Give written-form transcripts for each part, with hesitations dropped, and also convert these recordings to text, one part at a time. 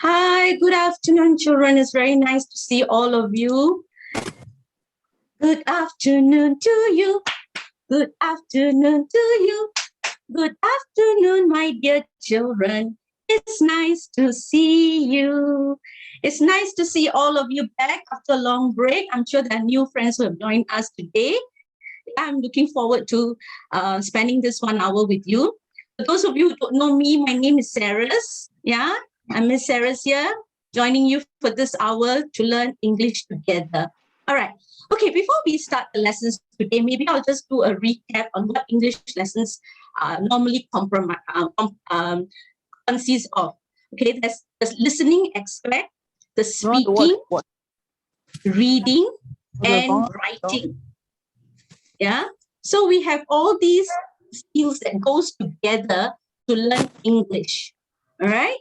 Hi, good afternoon, children. It's very nice to see all of you. Good afternoon to you. Good afternoon to you. Good afternoon, my dear children. It's nice to see you. It's nice to see all of you back after a long break. I'm sure there are new friends who have joined us today. I'm looking forward to spending this 1 hour with you. For those of you who don't know me, my name is Saras. Yeah. I'm Miss Sarah's here, joining you for this hour to learn English together. All right. Okay, before we start the lessons today, maybe I'll just do a recap on what English lessons normally consist of. Okay, there's the listening aspect, the speaking, reading, and writing. Yeah. So we have all these skills that goes together to learn English. All right.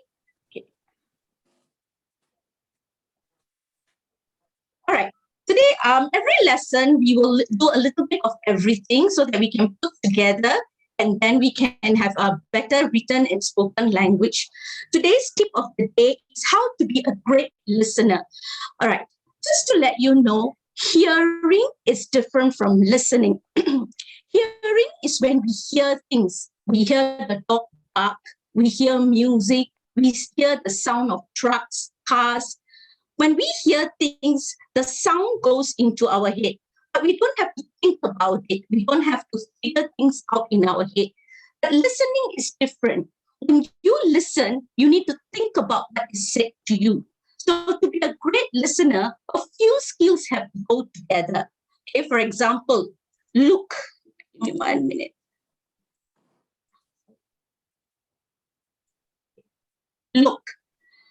All right. Today, every lesson, we will do a little bit of everything so that we can put together and then we can have a better written and spoken language. Today's tip of the day is how to be a great listener. All right. Just to let you know, hearing is different from listening. Hearing is when we hear things. We hear the dog bark, we hear music, we hear the sound of trucks, cars. When we hear things, the sound goes into our head, but we don't have to think about it. We don't have to figure things out in our head. But listening is different. When you listen, you need to think about what is said to you. So to be a great listener, a few skills have to go together. Okay, for example, look. Give me 1 minute. Look.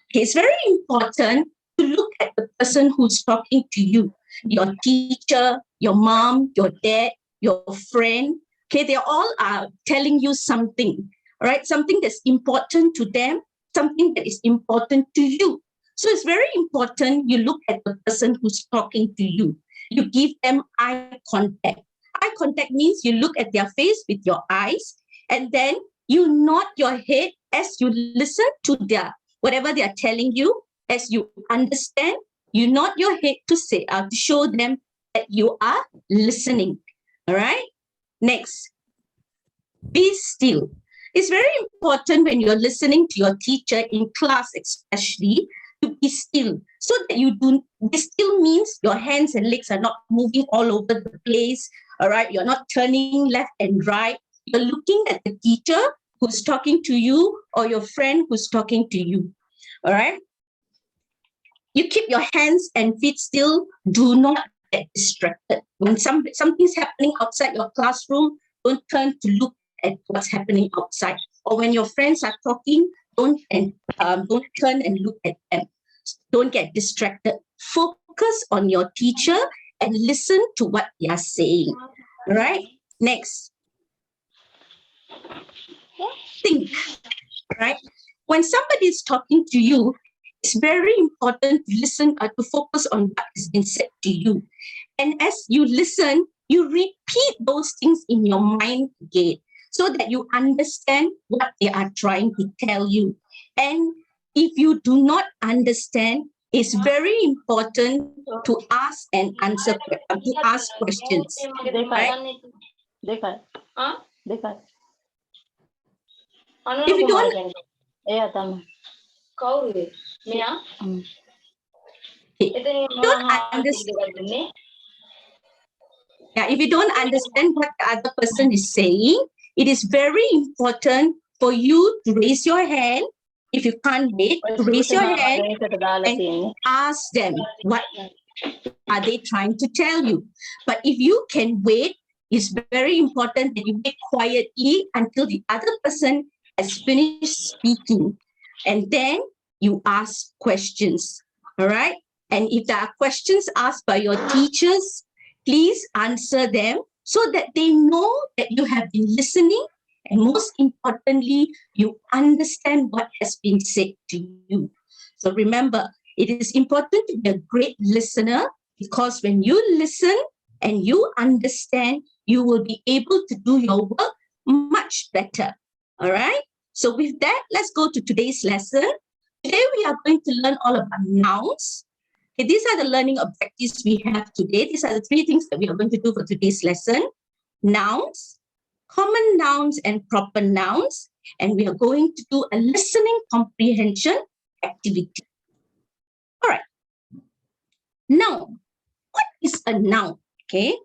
Okay, it's very important to look at the person who's talking to you, your teacher, your mom, your dad, your friend. Okay, they all are telling you something, all right? Something that's important to them, something that is important to you. So it's very important you look at the person who's talking to you. You give them eye contact. Eye contact means you look at their face with your eyes, and then you nod your head as you listen to their whatever they are telling you. As you understand, you nod your head to say to show them that you are listening. All right. Next, be still. It's very important when you're listening to your teacher in class, especially, to be still, so that you do. Be still means your hands and legs are not moving all over the place. All right. You're not turning left and right. You're looking at the teacher who's talking to you or your friend who's talking to you. All right. You keep your hands and feet still. Do not get distracted. When something's happening outside your classroom, don't turn to look at what's happening outside. Or when your friends are talking, don't turn and look at them. Don't get distracted. Focus on your teacher and listen to what they are saying. All right? Next. Think. Right? When somebody is talking to you, it's very important to listen, to focus on what has been said to you. And as you listen, you repeat those things in your mind again so that you understand what they are trying to tell you. And if you do not understand, it's very important to ask and answer, to ask questions. Right? If you don't... if you don't understand what the other person is saying, it is very important for you to raise your hand. If you can't wait, to raise your hand and ask them what are they trying to tell you. But if you can wait, it's very important that you wait quietly until the other person has finished speaking. And then you ask questions, all right? And if there are questions asked by your teachers, please answer them so that they know that you have been listening. And most importantly, you understand what has been said to you. So remember, it is important to be a great listener, because when you listen and you understand, you will be able to do your work much better. All right? So with that, let's go to today's lesson. Today, we are going to learn all about nouns. Okay, these are the learning objectives we have today. These are the 3 things that we are going to do for today's lesson. Nouns, common nouns and proper nouns. And we are going to do a listening comprehension activity. All right. Noun. What is a noun? Okay.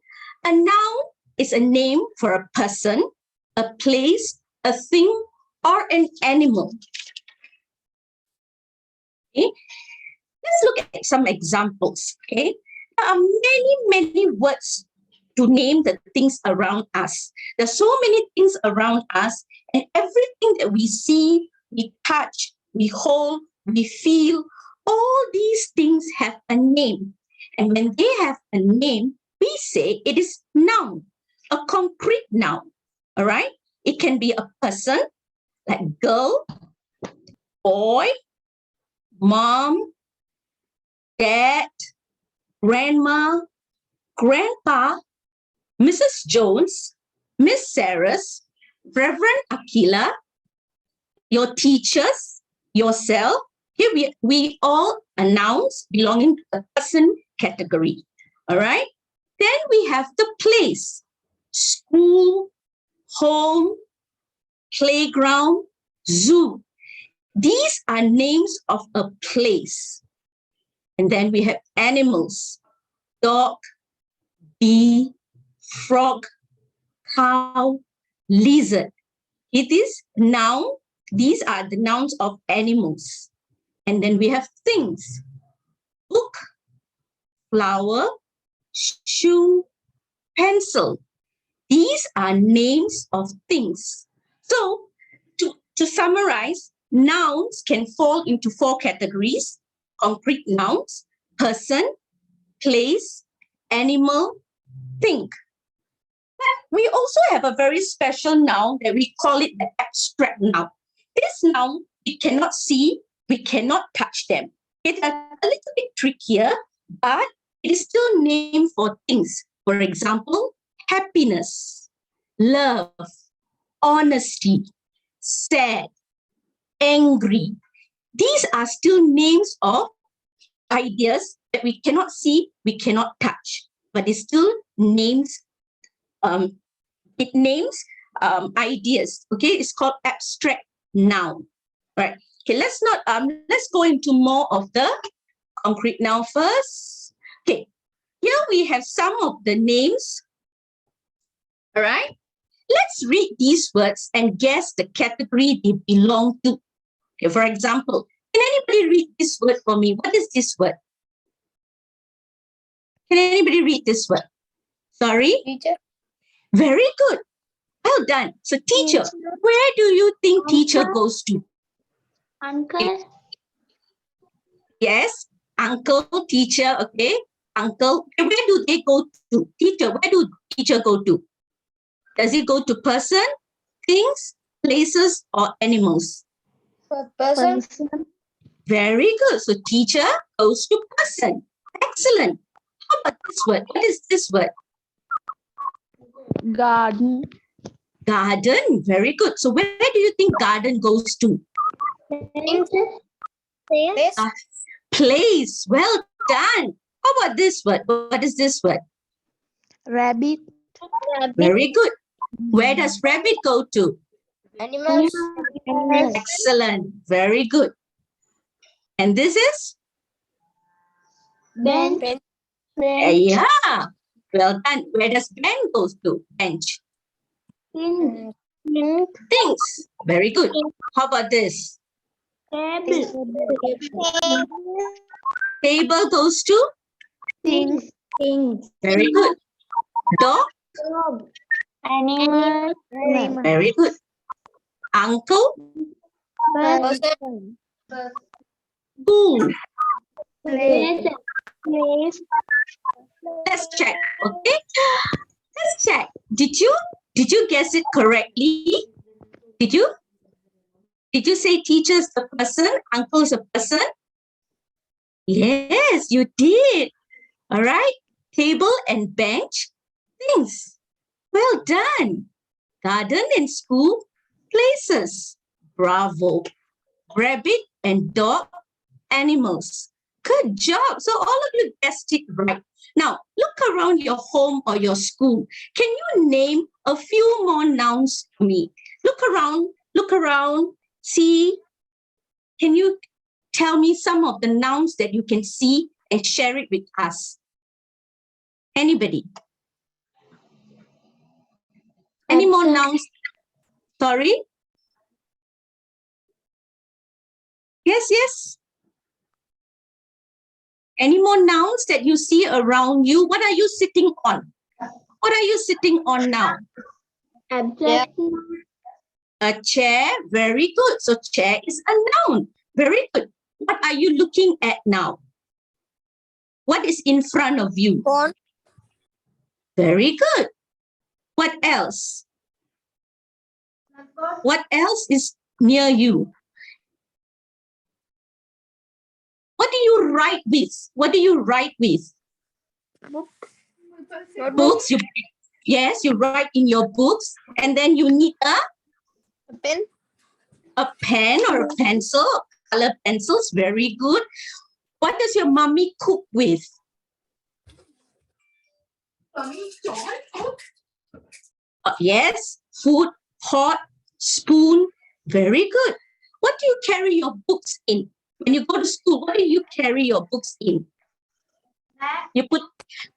A noun is a name for a person, a place, a thing, or an animal. Okay. Let's look at some examples. Okay. There are many words to name the things around us. There's so many things around us, and everything that we see, we touch, we hold, we feel, all these things have a name. And when they have a name, we say it is noun, a concrete noun. All right? It can be a person, like girl, boy, mom, dad, grandma, grandpa, Mrs. Jones, Miss Sarahs, Reverend Akila, your teachers, yourself. Here we all are nouns belonging to the person category. All right? Then we have the place, school, home, playground, zoo. These are names of a place. And then we have animals, dog, bee, frog, cow, lizard. It is noun. These are the nouns of animals. And then we have things, book, flower, shoe, pencil. These are names of things. So to summarize, nouns can fall into 4 categories: concrete nouns, person, place, animal, thing. But we also have a very special noun that we call it the abstract noun. This noun, we cannot see, we cannot touch them. It's a little bit trickier, but it is still named for things. For example, happiness, love, honesty, sad, angry. These are still names of ideas that we cannot see, we cannot touch, but it still names ideas. Okay, it's called abstract noun. Right. Okay, let's go into more of the concrete noun first. Okay, here we have some of the names. All right, let's read these words and guess the category they belong to. Okay, for example, can anybody read this word for me? What is this word? Can anybody read this word? Sorry? Teacher. Very good. Well done. So teacher, where do you think teacher goes to? Uncle. Yes, uncle, teacher, okay. Uncle, where do they go to? Teacher, where do teacher go to? Does it go to person, things, places, or animals? Person. Very good. So teacher goes to person. Excellent. How about this word? What is this word? Garden. Garden. Very good. So where do you think garden goes to? Place. Well done. How about this word? What is this word? Rabbit. Very good. Where does rabbit go to? Animals. Excellent. Very good. And this is? Bench. Yeah. Well done. Where does bench go to? Bench. Things. Very good. How about this? Table goes to? Things. Very good. Dog? Animal. Very good. Uncle? Person. Who? Place. Place. Let's check. Okay. Let's check. Did you guess it correctly? Did you? Did you say teacher is a person? Uncle is a person? Yes, you did. All right. Table and bench, things. Well done. Garden and school, places. Bravo. Rabbit and dog, animals. Good job. So all of you guessed it right. Now, look around your home or your school. Can you name a few more nouns to me? Look around, see. Can you tell me some of the nouns that you can see and share it with us? Anybody? Any more nouns? Sorry? Yes. Any more nouns that you see around you? What are you sitting on? What are you sitting on now? Object. A chair. Very good. So chair is a noun. Very good. What are you looking at now? What is in front of you? Phone. Very good. What else? What else is near you? What do you write with? What do you write with? Books. Yes, you write in your books, and then you need A pen. a pen or a pencil. Color pencils, very good. What does your mommy cook with? Yes, food, hot, spoon, very good. What do you carry your books in? When you go to school, what do you carry your books in? You put,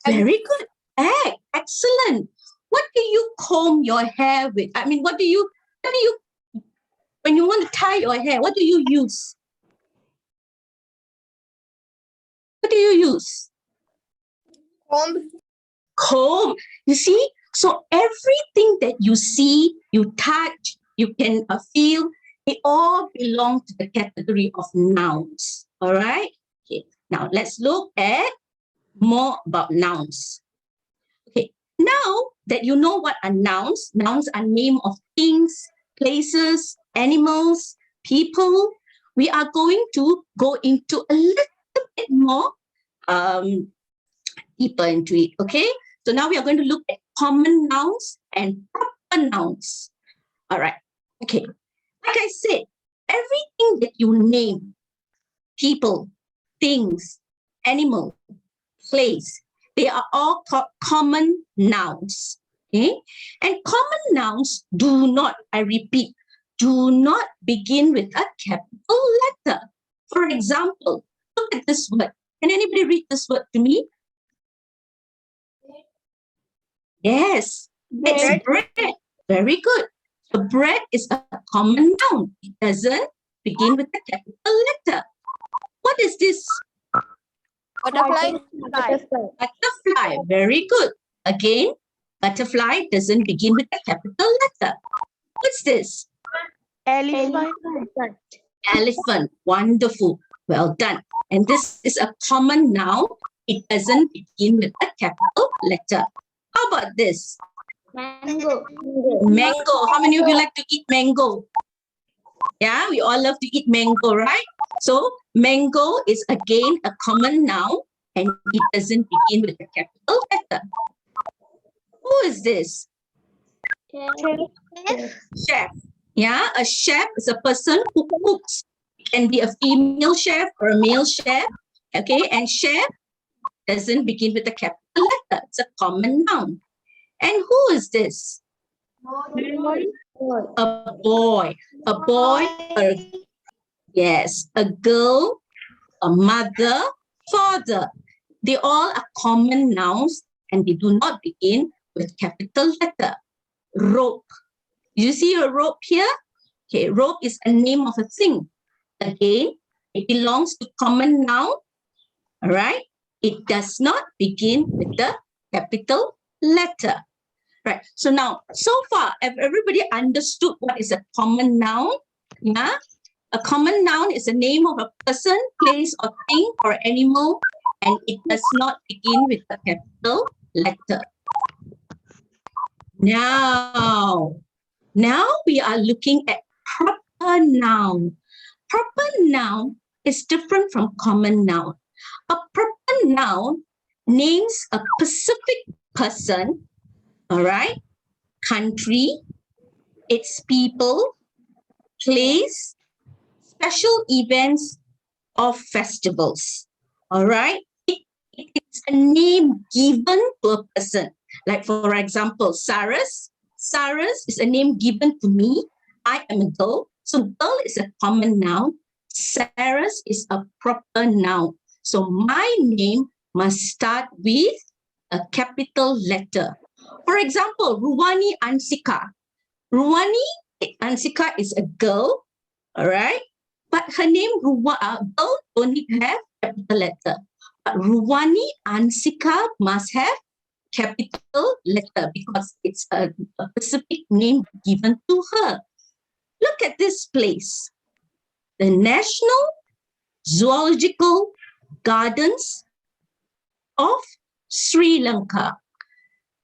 very good, bag, excellent. What do you comb your hair with? I mean, what do you, when you want to tie your hair, what do you use? What do you use? Comb. Comb. You see? So everything that you see, you touch, you can feel, they all belong to the category of nouns. All right? Okay. Now let's look at more about nouns. Okay. Now that you know what are nouns are name of things, places, animals, people. We are going to go into a little bit more deeper into it. Okay. So now we are going to look at common nouns and proper nouns. All right. Okay. Like I said, everything that you name, people, things, animal, place, they are all called common nouns. Okay. And common nouns do not, I repeat, do not begin with a capital letter. For example, look at this word. Can anybody read this word to me? Yes, it's bread. Very good. So bread is a common noun. It doesn't begin with a capital letter. What is this? Butterfly. Butterfly. Very good. Again, butterfly doesn't begin with a capital letter. What's this? Elephant. Elephant. Wonderful. Well done. And this is a common noun. It doesn't begin with a capital letter. How about this? Mango. Mango. How many of you like to eat mango? Yeah, we all love to eat mango, right? So mango is again a common noun and it doesn't begin with a capital letter. Who is this? Chef. Yeah, a chef is a person who cooks. It can be a female chef or a male chef. Okay, and chef doesn't begin with a capital letter. It's a common noun. And who is this? A boy. A boy. Yes, a girl, a mother, father. They all are common nouns and they do not begin with capital letter. Rope. You see a rope here? Okay, rope is a name of a thing. Again, it belongs to common noun. All right. It does not begin with the capital letter. Right. So now, so far, have everybody understood what is a common noun? Yeah. A common noun is the name of a person, place, or thing, or animal, and it does not begin with a capital letter. Now we are looking at proper noun. Proper noun is different from common noun. A proper noun names a specific person, all right, country, its people, place, special events, or festivals. All right, it's a name given to a person. Like, for example, Saras. Saras is a name given to me. I am a girl. So girl is a common noun. Saras is a proper noun. So my name must start with a capital letter. For example, Ruwani Ansika. Ruwani Ansika is a girl, all right? But her name, girl, only have capital letter. But Ruwani Ansika must have capital letter because it's a specific name given to her. Look at this place. The National Zoological Gardens of Sri Lanka.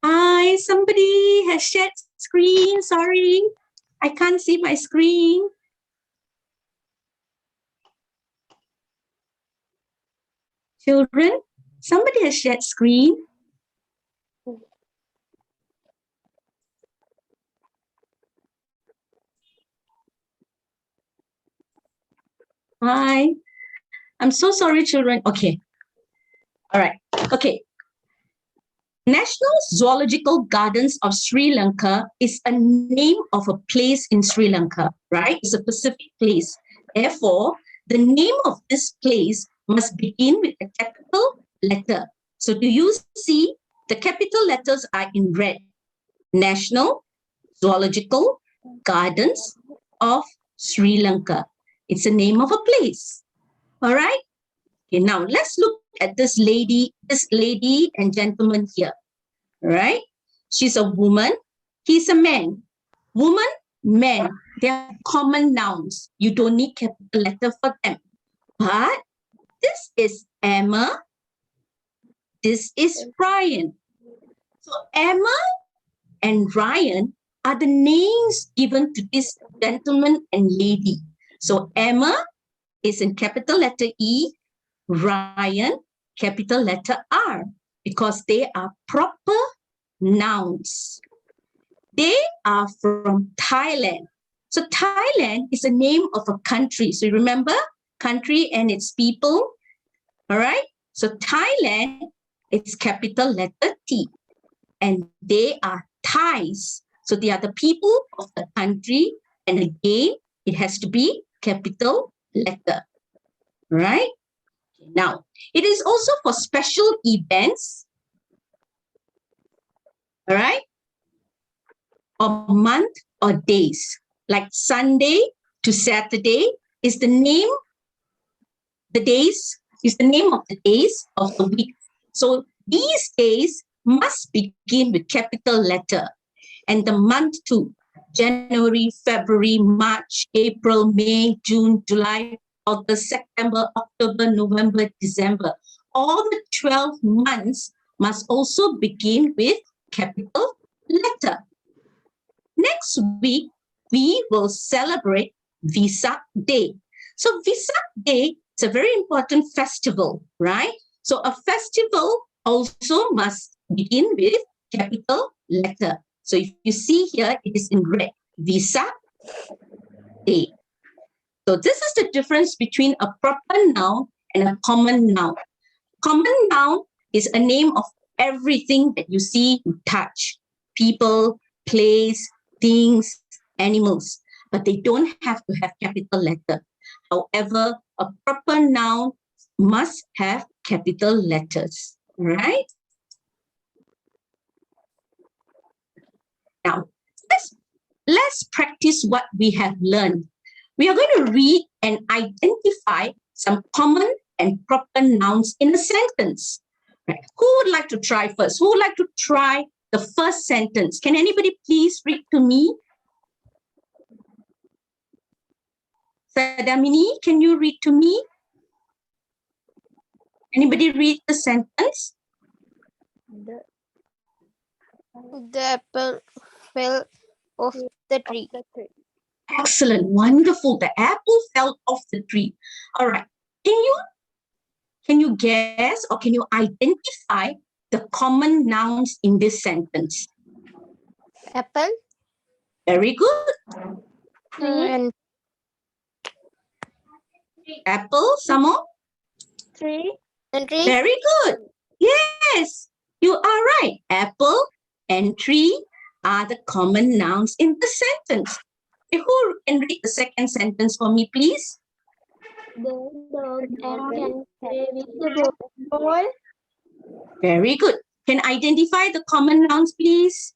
Hi, somebody has shared screen. Sorry, I can't see my screen. Children, somebody has shared screen. Hi, I'm so sorry, children. Okay. All right. Okay. National Zoological Gardens of Sri Lanka is a name of a place in Sri Lanka, right? It's a specific place. Therefore, the name of this place must begin with a capital letter. So do you see the capital letters are in red? National Zoological Gardens of Sri Lanka. It's the name of a place. All right. Okay, now let's look at this lady and gentleman here. All right. She's a woman. He's a man. Woman, man, they are common nouns. You don't need capital letter for them. But this is Emma. This is Ryan. So Emma and Ryan are the names given to this gentleman and lady. So Emma is in capital letter E, Ryan, capital letter R, because they are proper nouns. They are from Thailand. So Thailand is a name of a country. So remember, country and its people. All right. So Thailand is capital letter T. And they are Thais. So they are the people of the country. And again, it has to be capital letter. Right? Now, it is also for special events. All right? Or month or days. Like Sunday to Saturday is the name, the days, is the name of the days of the week. So these days must begin with capital letter. And the month too. January, February, March, April, May, June, July, August, September, October, November, December. All the 12 months must also begin with capital letter. Next week, we will celebrate Vesak Day. So Vesak Day is a very important festival, right? So a festival also must begin with capital letter. So if you see here, it is in red, Vesak Day. So this is the difference between a proper noun and a common noun. Common noun is a name of everything that you see, you touch, people, place, things, animals, but they don't have to have capital letter. However, a proper noun must have capital letters, right? Now, let's practice what we have learned. We are going to read and identify some common and proper nouns in a sentence. Right. Who would like to try first? Who would like to try the first sentence? Can anybody please read to me? Sadamini, can you read to me? Anybody read the sentence? The apple fell off the tree. Excellent, wonderful. The apple fell off the tree. All right. Can you guess or can you identify the common nouns in this sentence? Apple Very good. and Apple, some more? tree and tree. Very good. Yes, you are right. Apple and tree are the common nouns in the sentence. Okay, who can read the second sentence for me, please? The dog and can play with the ball. Very good. Can identify the common nouns, please?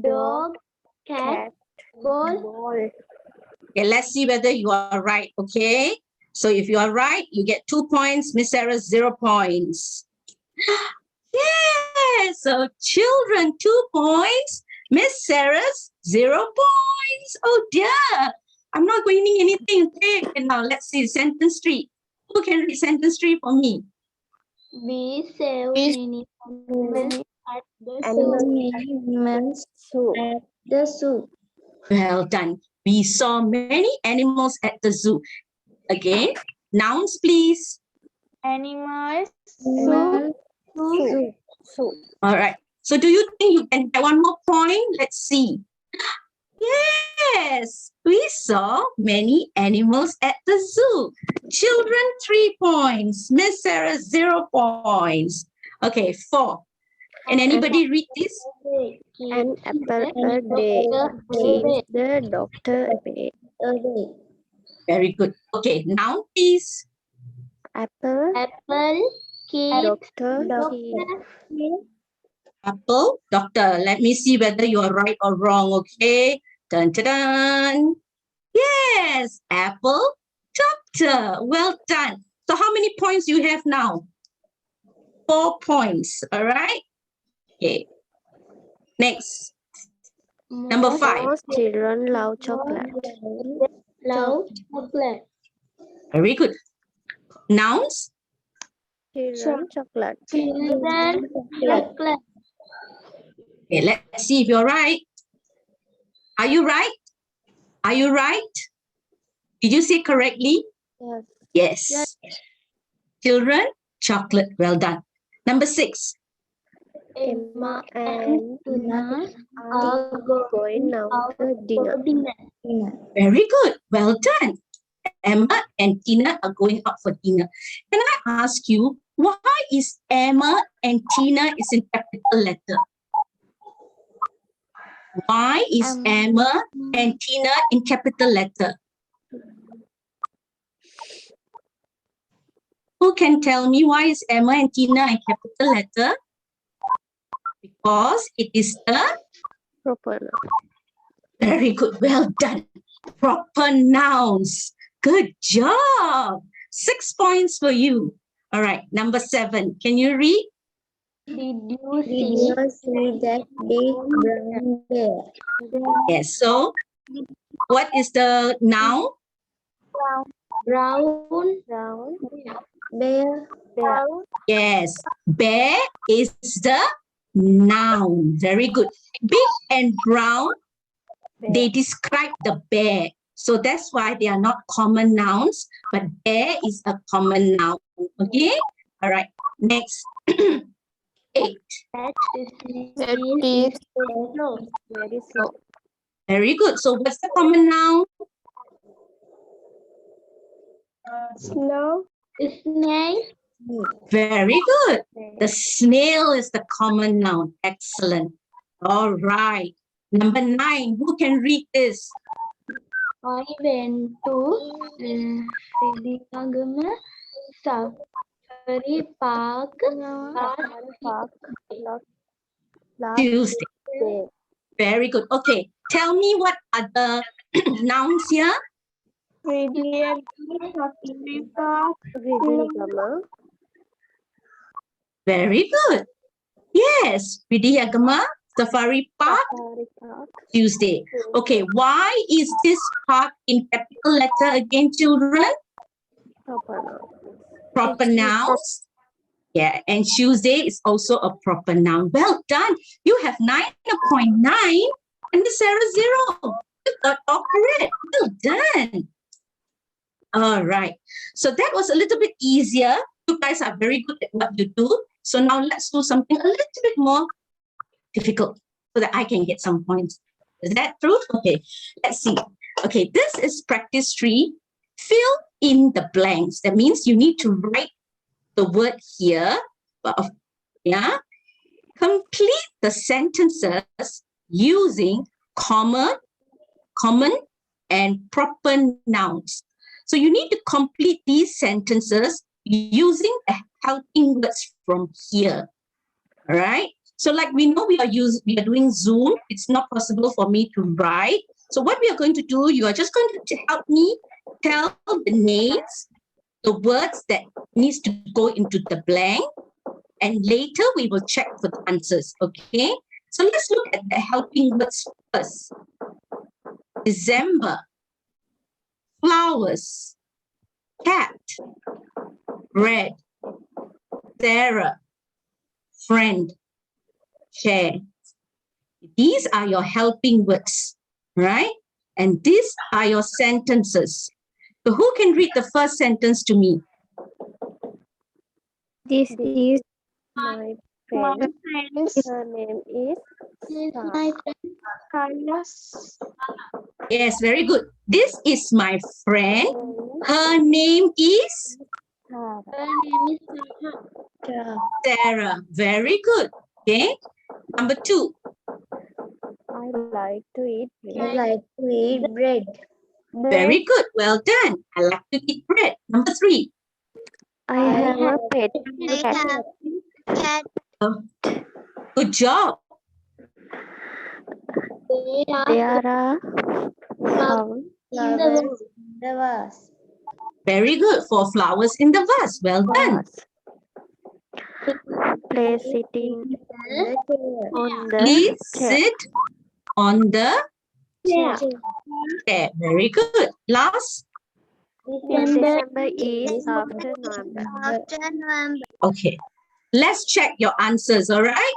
Dog, cat, ball. Okay, let's see whether you are right, okay? So if you are right, you get 2 points. Miss Sarah, 0 points. Yes, so children, 2 points. Miss Sarah's 0 points. Oh dear, I'm not winning anything. Okay, now let's see sentence 3. Who can read sentence 3 for me? We save many animals at the zoo. Well done. We saw many animals at the zoo. Again, nouns, please. Animals. All right. So do you think you can get 1 more point? Let's see. Yes, we saw many animals at the zoo. Children, 3 points. Miss Sarah, 0 points. Okay, 4. Can anybody read this? An apple a day keeps the doctor away. Very good. Okay, noun, please. Apple keeps doctor. Apple, doctor. Let me see whether you are right or wrong, okay? Dun, dun, dun. Yes, apple, doctor. Well done. So how many points you have now? 4 points, all right? Okay. Next, number 5. Most children love chocolate. Very good. Nouns? Children chocolate. Okay, let's see if you're right. Are you right? Are you right? Did you say correctly? Yes. Yes. Children, chocolate. Well done. Number 6. Emma and Tina are going out to dinner. Very good. Well done. Emma and Tina are going out for dinner. Can I ask you, why is Emma and Tina is in capital letter? Why is Emma and Tina in capital letter? Who can tell me why is Emma and Tina in capital letter? Because it is the Proper. very good. Well done. Proper nouns. Good job. 6 points for you. All right. Number 7. Can you read? Did you see that big brown bear? Yes. So, what is the noun? Brown bear. Yes. Bear is the noun. Very good. Big and brown, they describe the bear. So that's why they are not common nouns, but bear is a common noun. Okay? All right. Next. 8. That is very slow. Very good. So what's the common noun? Slow. Snail. Very good. The snail is the common noun. Excellent. All right. Number 9. Who can read this? I went to Siddhagama Safari Park Tuesday. Very good. Okay. Tell me what are the nouns here? Very good. Yes. Vidiyagama Safari Park, Tuesday. Okay, why is this park in capital letter again, children? Proper nouns. Yeah, and Tuesday is also a proper noun. Well done. You have 9.9 and Sarah 0. You got all correct. Well done. All right. So that was a little bit easier. You guys are very good at what you do. So now let's do something a little bit more difficult so that I can get some points. Is that true? Okay, let's see. Okay, this is practice 3. Fill in the blanks. That means you need to write the word here. Yeah. Complete the sentences using common and proper nouns. So you need to complete these sentences using the helping words from here. All right. So like we know we are doing Zoom. It's not possible for me to write. So what we are going to do, you are just going to help me tell the names, the words that needs to go into the blank, and later we will check for the answers. Okay. So let's look at the helping words first. December, flowers, cat, bread, Sarah, friend, chair. These are your helping words, right? And these are your sentences. So who can read the first sentence to me? This is my friend. Her name is My friend Carlos. Yes, very good. This is my friend. Her name is Sarah. Her name is Sarah. Sarah. Very good. Okay. Number 2. I like to eat bread. Very good. Well done. I like to eat bread. Number 3. I have a pet I cat. have cat. Good job. There are flowers In the vase. Very good. 4 flowers in the vase. Well done. Place sitting on the Please chair. sit on the chair. chair. Very good. Last. December is after November. After November. Okay. Let's check your answers. All right.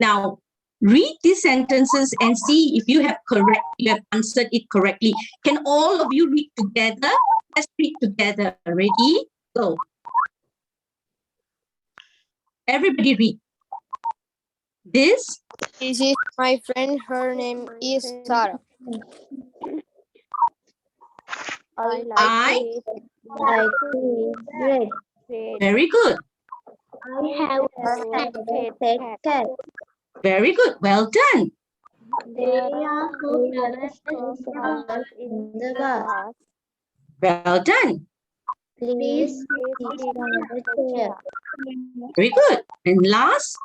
Now, read these sentences and see if you have answered it correctly. Can all of you read together? Let's read together. Ready? Go. Everybody read. This is my friend. Her name is Sarah. I I- like to eat bread. very good. I have a pet cat. Very good. Well done. There are flowers in the vase. Well done. Please sit on the chair. Very good. And last.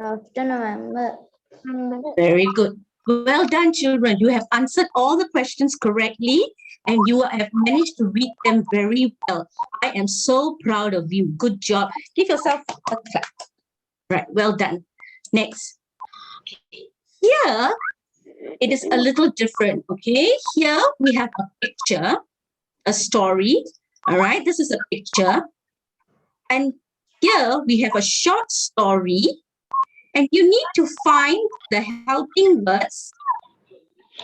After November. Very good. Well done, children. You have answered all the questions correctly and you have managed to read them very well. I am so proud of you. Good job. Give yourself a clap. Right. Well done. Next. Okay. Here, it is a little different. Okay. Here we have a picture, a story. All right. This is a picture. And here we have a short story. And you need to find the helping words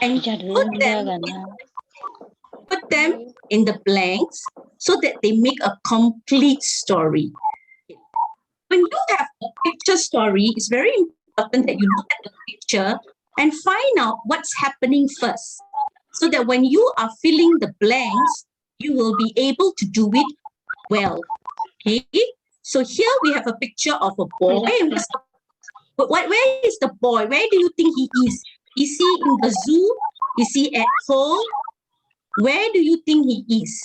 and put them in the blanks so that they make a complete story. When you have a picture story, it's very important that you look at the picture and find out what's happening first, so that when you are filling the blanks, you will be able to do it well. Okay? So here we have a picture of a boy. But where is the boy? Where do you think he is? Is he in the zoo? Is he at home? Where do you think he is?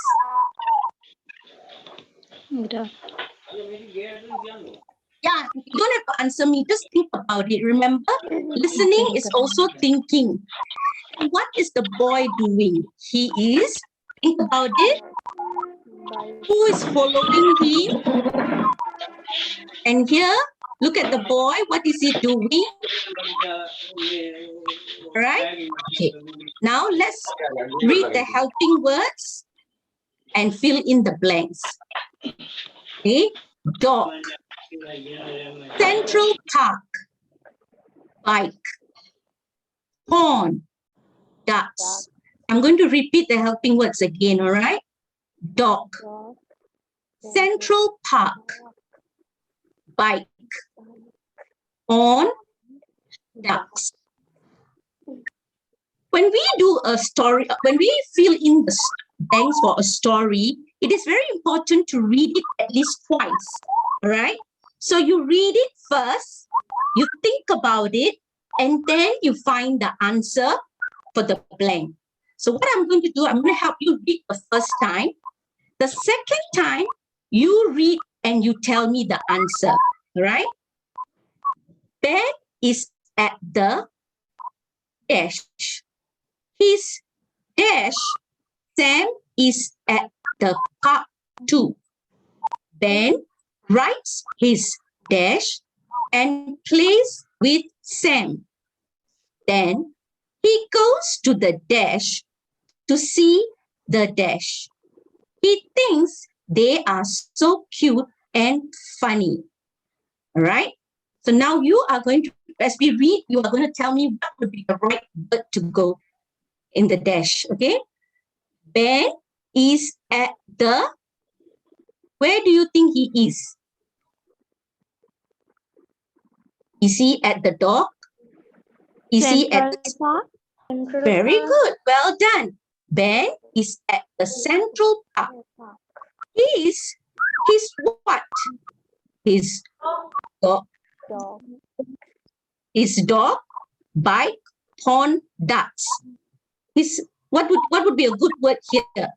Yeah, you don't have to answer me. Just think about it. Remember, listening is also thinking. And what is the boy doing? He is, think about it. Who is following him? And here, Look at the boy. What is he doing? Right? Okay. Now let's read the helping words and fill in the blanks. Okay. Dog. Central Park. Bike. Pond. Ducks. I'm going to repeat the helping words again, all right? Dog. Central Park. Bike. Pond. Ducks. When we do a story, when we fill in the blanks for a story, it is very important to read it at least twice, all right? So you read it first, you think about it, and then you find the answer for the blank. So what I'm going to do, I'm going to help you read the first time. The second time, you read and you tell me the answer, all right? Ben is at the dash. His dash, Sam is at the park too. Ben writes his dash and plays with Sam. Then he goes to the dash to see the dash. He thinks they are so cute and funny. All right? So now you are going to, as we read, you are going to tell me what would be the right word to go in the dash, okay? Ben is at the, where do you think he is? Is he at the dog? Is he at the Park? Very good. Well done. Ben is at the Central Park. He's what? His dog. His dog, bike, pond, ducks. His what would be a good word here?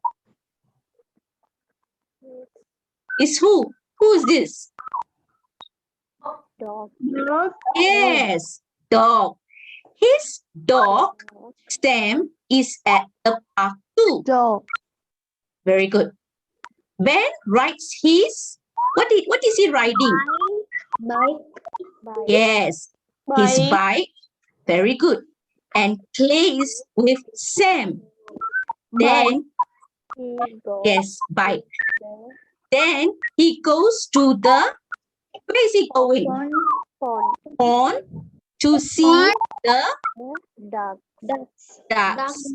Is who? Who is this? Dog. Yes, dog. His dog, Sam, is at the park too. Dog. Very good. Ben rides his, what is he riding? Bike. Yes, his bike. Very good. And plays with Sam. Then, yes, bike. Then he goes to the, where is he going? Pond to see the ducks.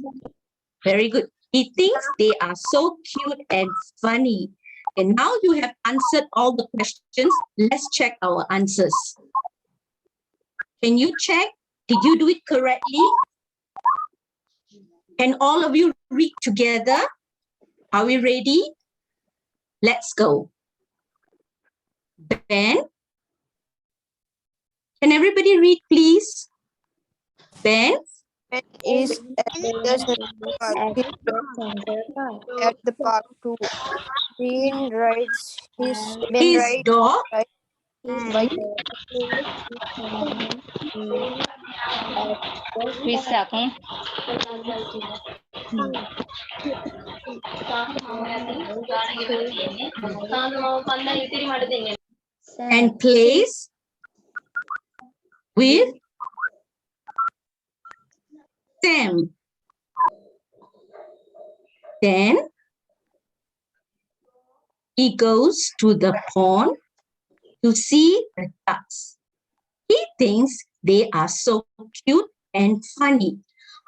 Very good. He thinks they are so cute and funny. And now you have answered all the questions. Let's check our answers. Can you check? Did you do it correctly? Can all of you read together? Are we ready? Let's go. Ben. Can everybody read, please? Ben. Ben is at the park too. Ben rides His dog. his bike. And plays with Sam. Then he goes to the pond to see the ducks. He thinks they are so cute and funny.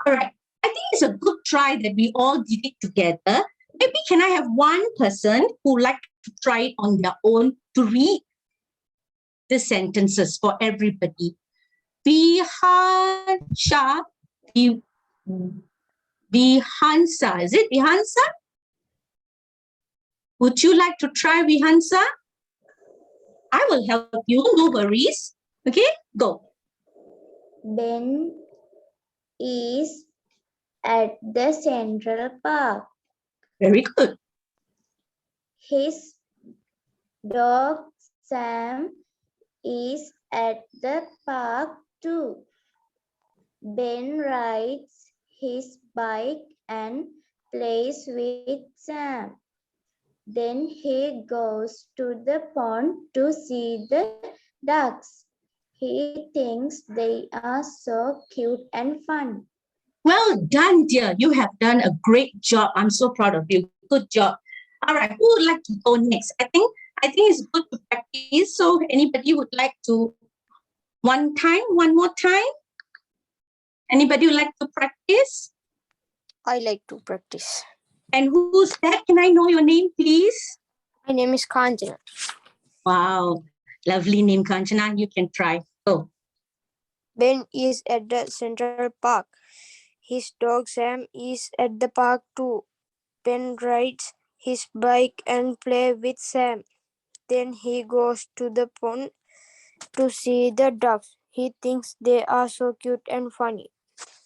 All right, I think it's a good try that we all did it together. Maybe can I have one person who like to try it on their own to read the sentences for everybody? Vihansa, Vihansa, is it Vihansa? Would you like to try Vihansa? I will help you, no worries. Okay, go. Ben is at the Central Park. Very good. His dog Sam is at the park too. Ben rides his bike and plays with Sam. Then he goes to the pond to see the ducks. He thinks they are so cute and fun. Well done, dear. You have done a great job. I'm so proud of you. Good job. All right, who would like to go next? I think it's good to practice. So anybody would like to one more time? Anybody would like to practice? I like to practice. And who's that? Can I know your name, please? My name is Kanjana. Wow, lovely name, Kanchana. You can try. Go. Ben is at the Central Park. His dog Sam is at the park too. Ben rides his bike and play with Sam. Then he goes to the pond to see the ducks. He thinks they are so cute and funny.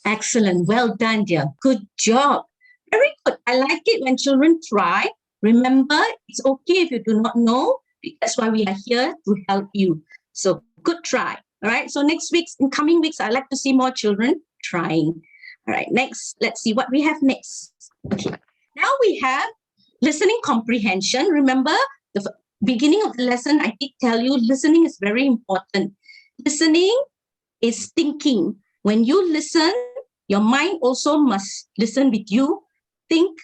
Excellent. Well done, dear. Good job. Very good. I like it when children try. Remember, it's okay if you do not know. That's why we are here to help you. So good try. All right. So in coming weeks, I'd like to see more children trying. All right. Next, let's see what we have next. Okay. Now we have listening comprehension. Remember, the beginning of the lesson, I did tell you listening is very important. Listening is thinking. When you listen, your mind also must listen with you, think,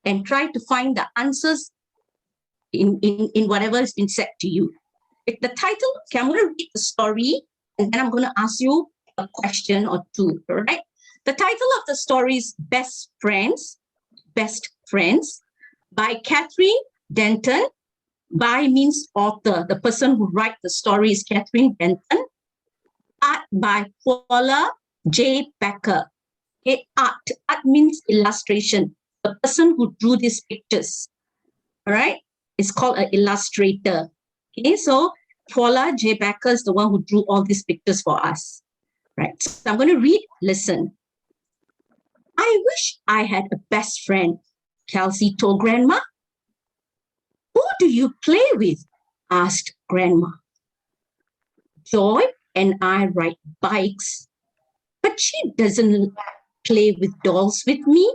and try to find the answers in whatever has been said to you. The title, okay, I'm going to read the story, and then I'm going to ask you a question or two, all right? The title of the story is Best Friends, by Catherine Denton. By means author. The person who writes the story is Catherine Denton. Art by Paula J. Becker. Okay, art means illustration. The person who drew these pictures, all right, is called an illustrator. Okay, so Paula J. Becker is the one who drew all these pictures for us. Right, so I'm going to read, listen. I wish I had a best friend, Kelsey told Grandma. Who do you play with? Asked Grandma. Joy and I ride bikes, but she doesn't play with dolls with me.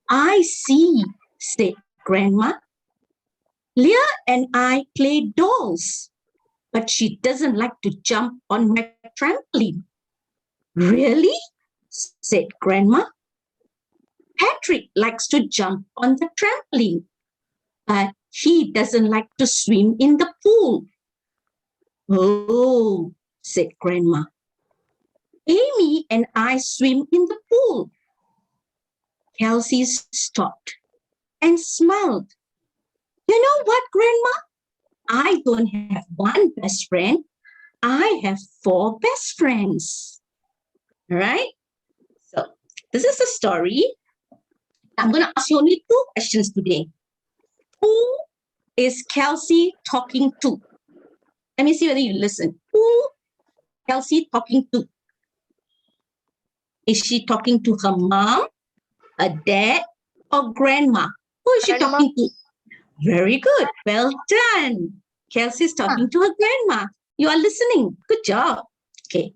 I see, said Grandma. Leah and I play dolls, but she doesn't like to jump on my trampoline. Really? Said Grandma. Patrick likes to jump on the trampoline, but he doesn't like to swim in the pool. Oh, said Grandma. Amy and I swim in the pool. Kelsey stopped and smiled. You know what, Grandma? I don't have one best friend. I have 4 best friends. All right? So this is the story. I'm going to ask you only 2 questions today. Who is Kelsey talking to? Let me see whether you listen. Who Kelsey talking to? Is she talking to her mom, a dad, or grandma? Who is she Grandma. talking to? Very good. Well done. Kelsey is talking to her grandma. You are listening. Good job. Okay.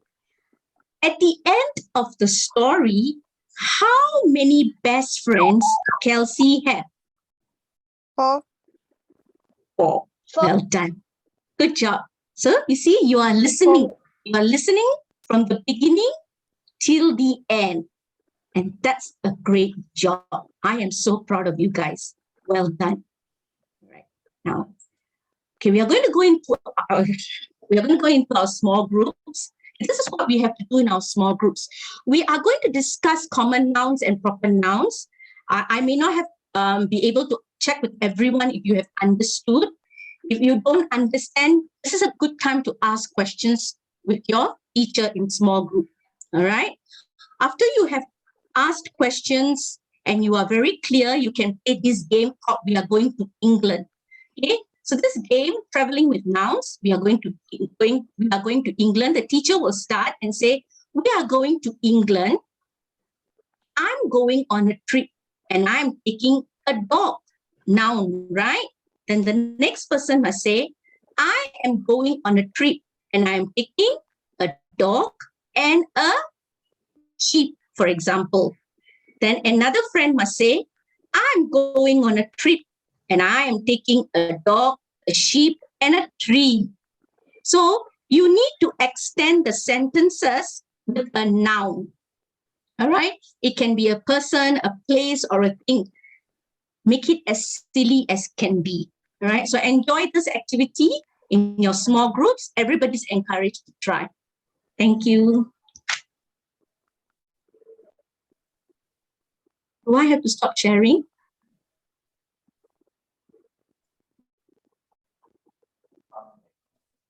At the end of the story, how many best friends Kelsey had? 4. 4. Well done. Good job. So you see, you are listening. You are listening from the beginning till the end. And that's a great job. I am so proud of you guys. Well done. All right. Now, okay, we are going to go into our small groups. This is what we have to do in our small groups. We are going to discuss common nouns and proper nouns. I may not have be able to check with everyone if you have understood. If you don't understand, this is a good time to ask questions with your teacher in small group. All right. After you have asked questions and you are very clear, you can play this game called We Are Going to England. Okay. So this game, traveling with nouns, we are going to England. The teacher will start and say, we are going to England. I'm going on a trip and I'm taking a dog. Noun, right? Then the next person must say, I am going on a trip and I'm taking a dog and a sheep, for example. Then another friend must say, I'm going on a trip and I am taking a dog, a sheep, and a tree. So you need to extend the sentences with a noun. All right. It can be a person, a place, or a thing. Make it as silly as can be. All right. So enjoy this activity in your small groups. Everybody's encouraged to try. Thank you. Do I have to stop sharing?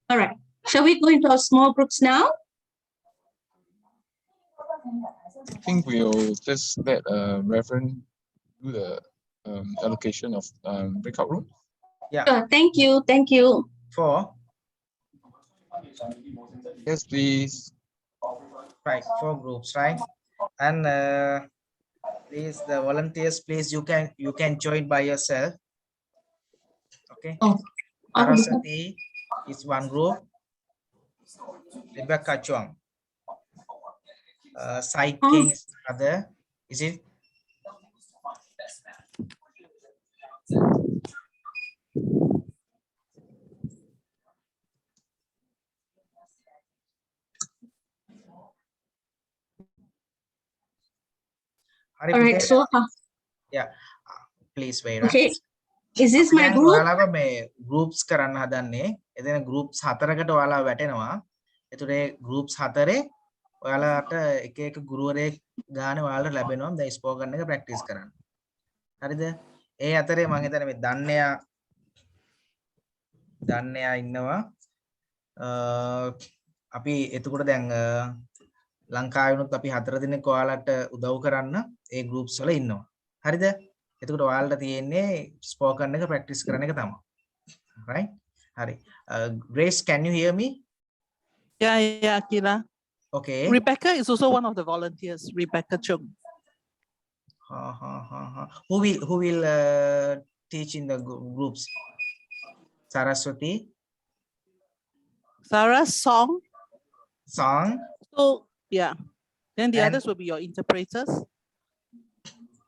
All right. Shall we go into our small groups now? I think we'll just let Reverend do the allocation of breakout room. Yeah. Sure. Thank you. Thank you. 4. Yes, please. Right, 4 groups, right? And please, the volunteers, please, you can join by yourself. Okay. Oh. Sarasvathi is one group. Rebecca Chuang. Side King is other. Is it? All right. So, yeah. Please wait. okay. Is this my group? ඔයාලව මේ groups කරන්න හදන්නේ. එතන groups 4කට ඔයාලා වැටෙනවා. ඒතරේ groups 4 ඔයාලට එක එක ගුරුවරයෙක් ගානේ ඔයාලට ලැබෙනවා. දැන් ස්පෝකන් එක ප්‍රැක්ටිස් කරන්න. හරිද? ඒ අතරේ මම හිතන්නේ මේ දන්නයා ඉන්නවා. අපි එතකොට දැන් ලංකාවෙනුත් අපි 4 දිනක් ඔයාලට උදව් කරන්න ඒ groups වල ඉන්නවා. හරිද? එතකොට ඔයාලට තියෙන්නේ ස්පෝකන් එක ප්‍රැක්ටිස් කරන එක තමයි. Right? හරි. Grace, can you hear me? Yeah, Kira. Okay. Rebecca is also one of the volunteers, Rebecca Chung. Who will teach in the groups? Sarasvathi? Sarah, Song. Song? So, yeah. Then the And- others will be your interpreters.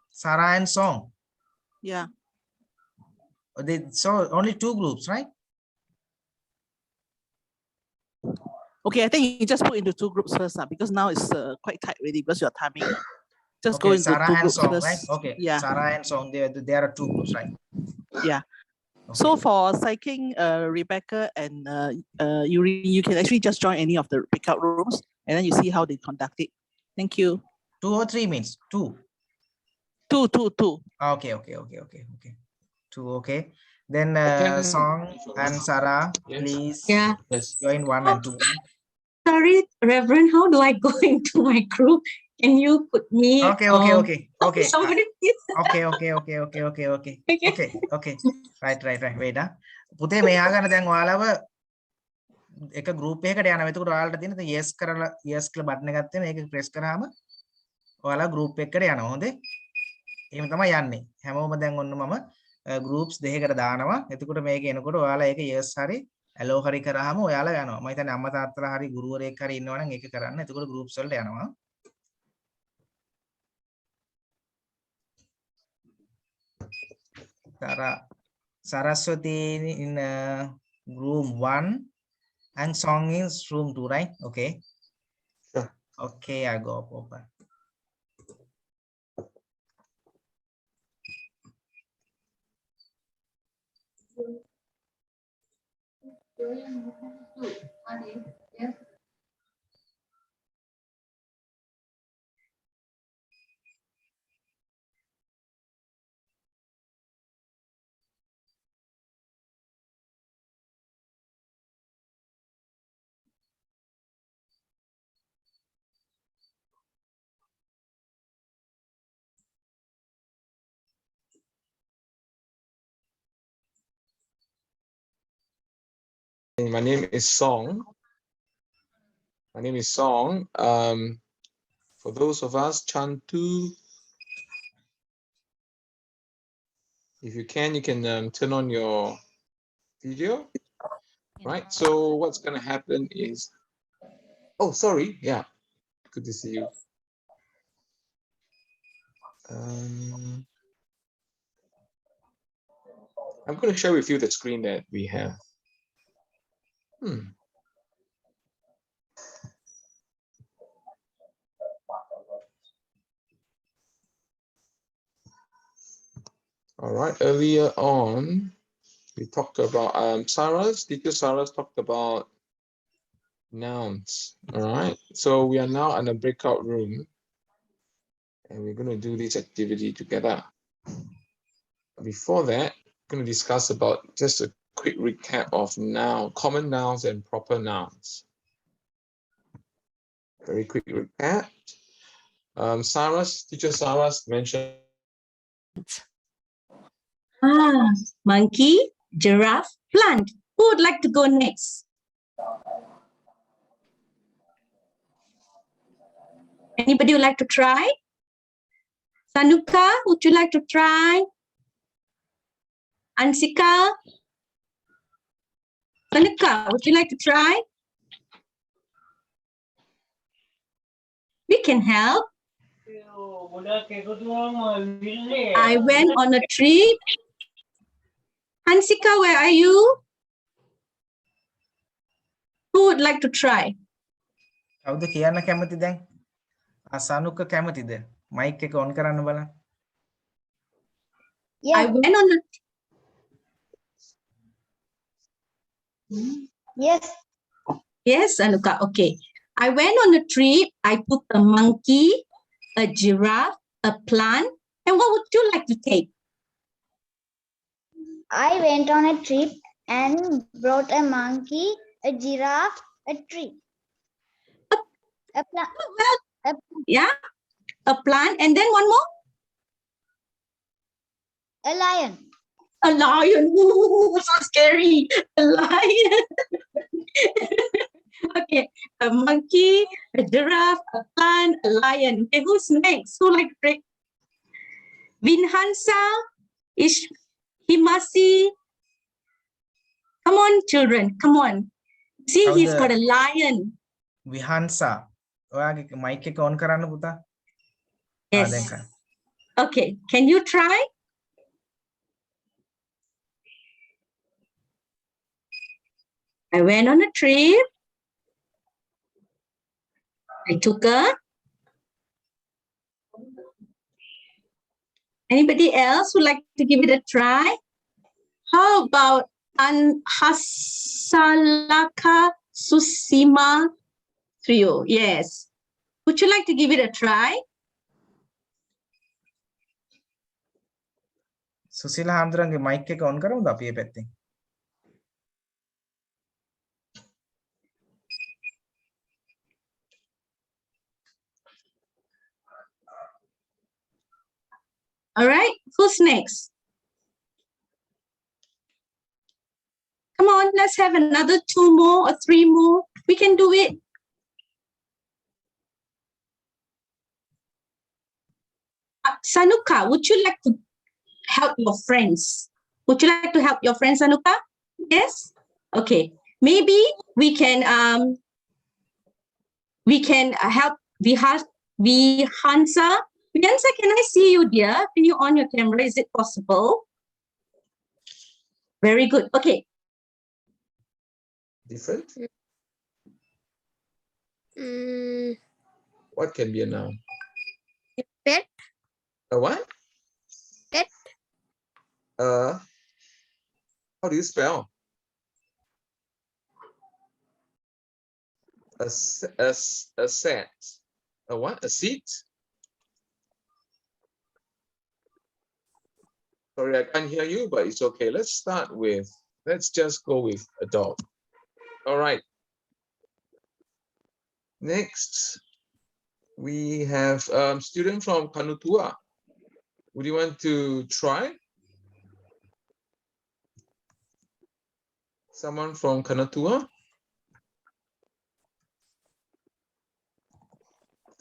Sarah and Song? Yeah. So only 2 groups, right? Okay, I think you just put into 2 groups first, because now it's quite tight already because you're timing. Just go Okay, into Sarah 2 and groups Song, first. right? Okay. Yeah. Sarah and Song, there are 2 groups, right? Yeah. Okay. So for Psyching, Rebecca and Yuri, you can actually just join any of the breakout rooms and then you see how they conduct it. Thank you. 2 or 3 means 2. 2. Okay. 2, okay. Then Then, Song and Sarah, Yes. please Yeah. Yes. join 1 and 2. Sorry, Reverend, how do I go into my group? Can you put me? Okay. Somebody please. Okay. Right. Wait. පුතේ මෙයා ගන්න දැන් ඔයාලව එක group එකකට යනවා. එතකොට ඔයාලට තියෙන yes කරලා yes කියලා බටන් එකක් තියෙනවා. ඒක press කරාම ඔයාලා group එකකට යනවා. හොඳේ? එහෙම තමයි යන්නේ. හැමෝම දැන් ඔන්න මම groups දෙකකට දානවා. එතකොට මේක එනකොට ඔයාලා ඒක yes හරි allow හරි කරාම ඔයාලා යනවා. මම හිතන්නේ අම්මා තාත්තලා හරි ගුරුවරයෙක් හරි ඉන්නවා නම් ඒක කරන්න. එතකොට groups වලට යනවා. Saraswati in room 1 and Song is room 2, right? Okay. Sure. Okay, I go up open. My name is Song. For those of us, Chantu, if you can turn on your video. Right. So what's going to happen is, oh, sorry. Yeah. Good to see you. I'm going to share with you the screen that we have. All right, earlier on, we talked about teacher Sarah's talked about nouns. All right, so we are now in a breakout room and we're going to do this activity together. Before that, we're going to discuss about just a quick recap of common nouns and proper nouns. Very quick recap. Teacher Sarah's mentioned. Monkey, giraffe, plant. Who would like to go next? Anybody would like to try? Sanuka, would you like to try? Ansika? Sanuka, would you like to try? We can help. I went on a trip. Hansika, where are you? Who would like to try? කවුද කියන්න කැමති දැන්? අසනුක කැමතිද? Mic එක on කරන්න බලන්න. I went on a... Yes. Yes, Anuka, okay. I went on a trip. I took a monkey, a giraffe, a plant. And what would you like to take? I went on a trip and brought a monkey, a giraffe, a tree. A plant. Yeah, a plant. And then one more? A lion. A lion. Ooh, so scary. A lion. Okay, a monkey, a giraffe, a plant, a lion. Okay, who's next? Who like to break? Vinhansa, Himasi. Come on, children. Come on. See, he's got a lion. විහන්සා. ඔයාගේ mic එක on කරන්න පුතා. Yes. දැන් කරන්න. Okay, can you try? I went on a trip. I took a... Anybody else would like to give it a try? How about Hasalaka Susima Trio? Yes. Would you like to give it a try? Susila හාමුදුරන්ගේ mike එක on කරමුද අපි මේ පැත්තෙන්? All right, who's next? Come on, let's have another 2 more or 3 more. We can do it. Sanuka, would you like to help your friends? Would you like to help your friends, Sanuka? Yes? Okay. Maybe we can help Vihansa. Vihansa, can I see you, dear? Can you on your camera? Is it possible? Very good. Okay. Different? What can be a noun? Pet. A what? Pet. How do you spell? A set. A what? A seat? Sorry, I can't hear you, but it's okay. Let's just go with a dog. All right. Next, we have student from Kanutua. Would you want to try? Someone from Kanutua?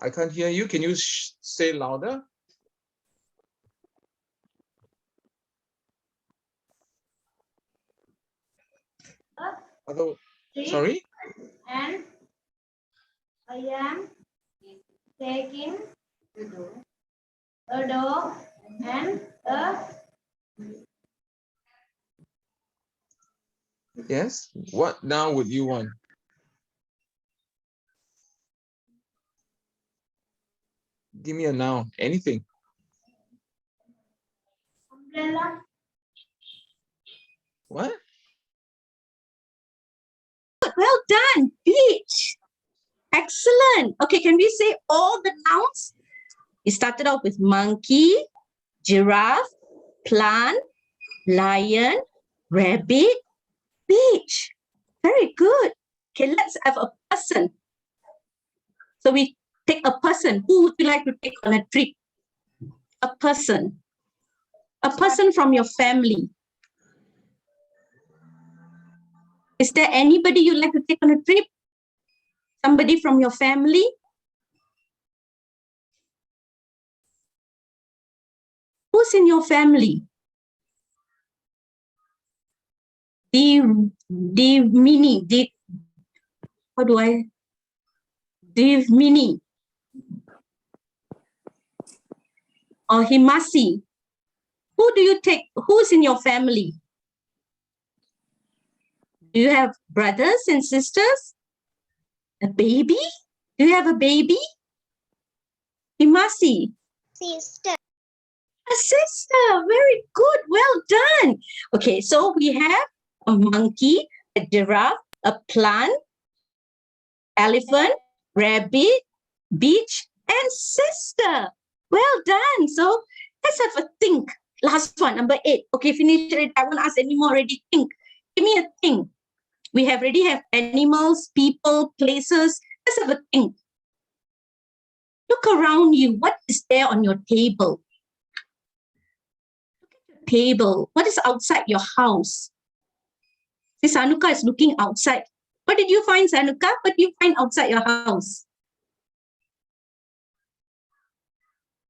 I can't hear you. Can you say louder? Sorry? And I am taking a dog and a... Yes. What now would you want? Give me a noun. Anything. What? Well done. Beach. Excellent. Okay, can we say all the nouns? We started off with monkey, giraffe, plant, lion, rabbit, beach. Very good. Okay, let's have a person. So we take a person. Who would you like to take on a trip? A person. A person from your family. Is there anybody you'd like to take on a trip? Somebody from your family? Who's in your family? Mini or Himasi? Who do you take? Who's in your family? Do you have brothers and sisters? A baby? Do you have a baby? Himasi? Sister. A sister. Very good. Well done. Okay, so we have a monkey, a giraffe, a plant, elephant, rabbit, beach, and sister. Well done. So let's have a think. Last one, number 8. Okay, finish it. I won't ask any more already. Think. Give me a think. We have already have animals, people, places. Let's have a think. Look around you. What is there on your table? Look at the table. What is outside your house? See, Sanuka is looking outside. What did you find, Sanuka? What did you find outside your house?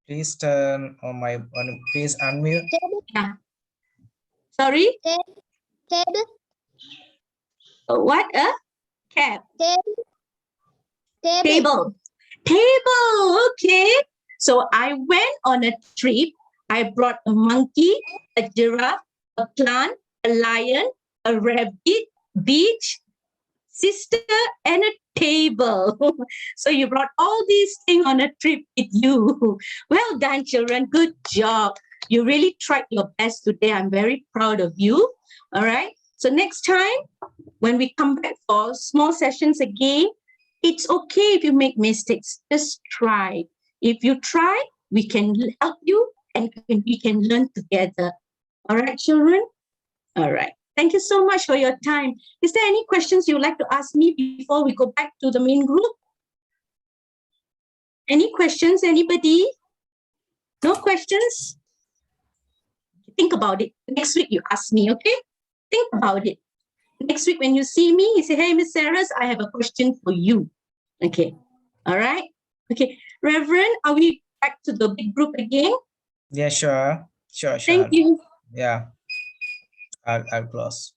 Please turn on my on. Please unmute. Yeah. Sorry? Table. What? A cap. Table. Table. Table. Okay. So I went on a trip. I brought a monkey, a giraffe, a plant, a lion, a rabbit, beach, sister, and a table. So you brought all these things on a trip with you. Well done, children. Good job. You really tried your best today. I'm very proud of you. All right. So next time, when we come back for small sessions again, it's okay if you make mistakes. Just try. If you try, we can help you and we can learn together. All right, children? All right. Thank you so much for your time. Is there any questions you'd like to ask me before we go back to the main group? Any questions, anybody? No questions? Think about it. Next week you ask me, okay? Think about it. Next week when you see me, you say, hey, Miss Saras, I have a question for you. Okay. All right. Okay. Reverend, are we back to the big group again? Yeah, sure. Thank you. Yeah. I'll close.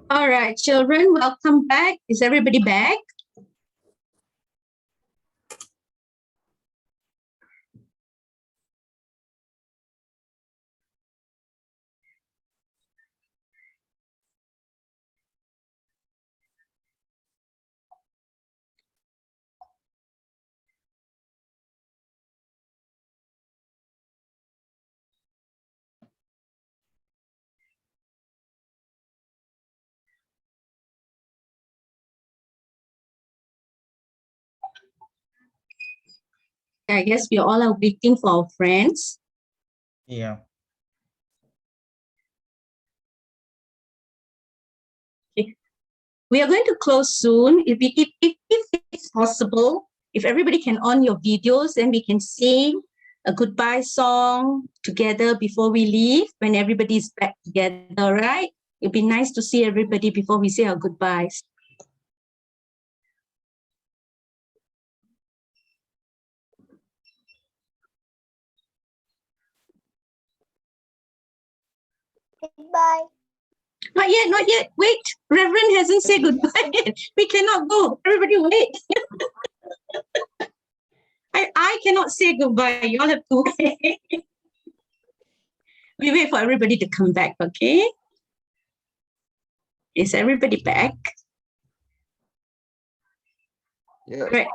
All right, children, welcome back. Is everybody back? I guess we all are waiting for our friends. Yeah. Okay. We are going to close soon. If it's possible, if everybody can on your videos, then we can sing a goodbye song together before we leave, when everybody's back together, right? It'd be nice to see everybody before we say our goodbyes. Goodbye. Not yet, not yet. Wait, Reverend hasn't said goodbye yet. We cannot go. Everybody wait. I cannot say goodbye. You all have to wait. We wait for everybody to come back, okay? Is everybody back? Yeah. Great.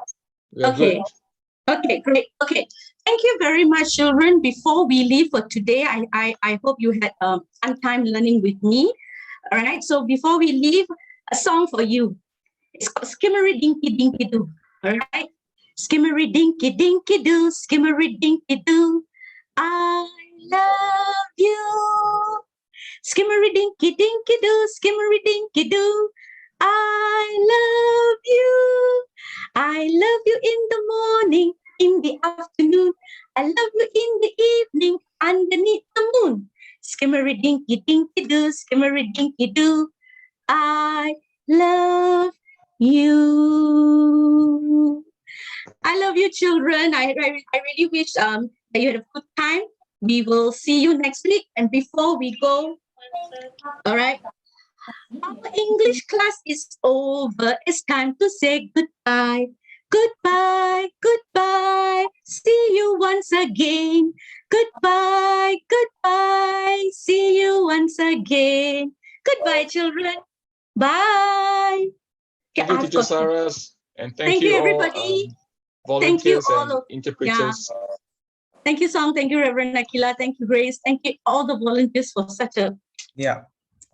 We are Okay. good. Okay, great. Okay. Thank you very much, children. Before we leave for today, I hope you had a fun time learning with me. All right. So before we leave, a song for you. It's called Skimmery Dinky Dinky Doo. All right. Skimmery Dinky Dinky Doo, Skimmery Dinky Doo. I love you. Skimmery Dinky Dinky Doo, Skimmery Dinky Doo. I love you. I love you in the morning, in the afternoon. I love you in the evening, underneath the moon. Skimmery Dinky Dinky Doo, Skimmery Dinky Doo. I love you. I love you, children. I really wish that you had a good time. We will see you next week. And before we go, all right, our English class is over. It's time to say goodbye. Goodbye, goodbye. See you once again. Goodbye, goodbye. See you once again. Goodbye, children. Bye. Thank you, Teacher Saras. And Thank thank you, you all everybody. volunteers Thank you all and of- interpreters. Thank you, Song. Thank you, Reverend Akila. Thank you, Grace. Thank you, all the volunteers for such a... Yeah.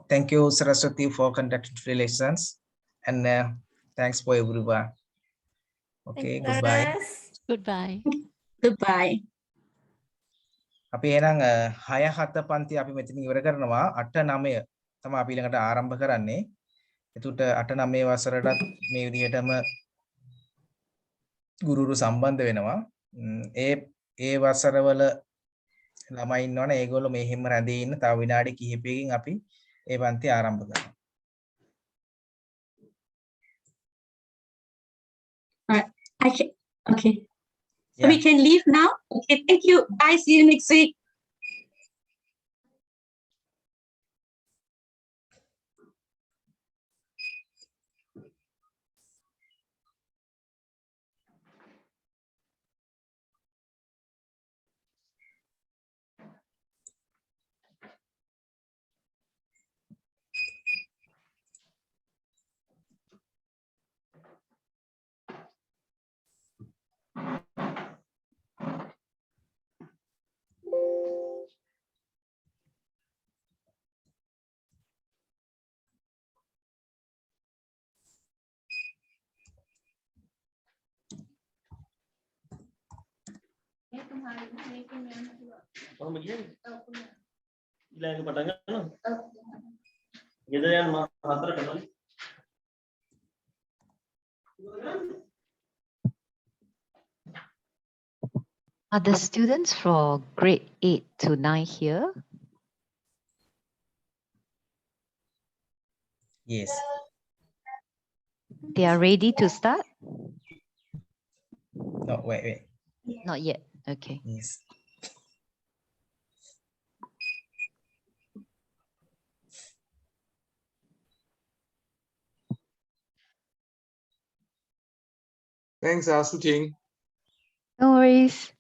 Thank you, Saraswathi, for conducting the lessons. And thanks for everyone. Okay, goodbye. Goodbye. Goodbye. අපි එහෙනම් 6 7 පන්ති අපි මෙතනින් ඉවර කරනවා 8 9 තමයි අපි ළඟට ආරම්භ කරන්නේ. එතකොට 8 9 වසරටත් මේ විදිහටම ගුරුරු සම්බන්ධ වෙනවා. ඒ වසරවල ළමයි ඉන්නවනේ ඒගොල්ලෝ මේ හැම රැඳී ඉන්න තව විනාඩි කිහිපයකින් අපි ඒ පන්ති ආරම්භ කරනවා. Okay. So Yeah. we can leave now. Okay, thank you. Bye. See you next week. Are the students for grade 8 to 9 here? Yes. They are ready to start? No, wait. Not yet. Okay. Yes. Thanks, Suting. No worries.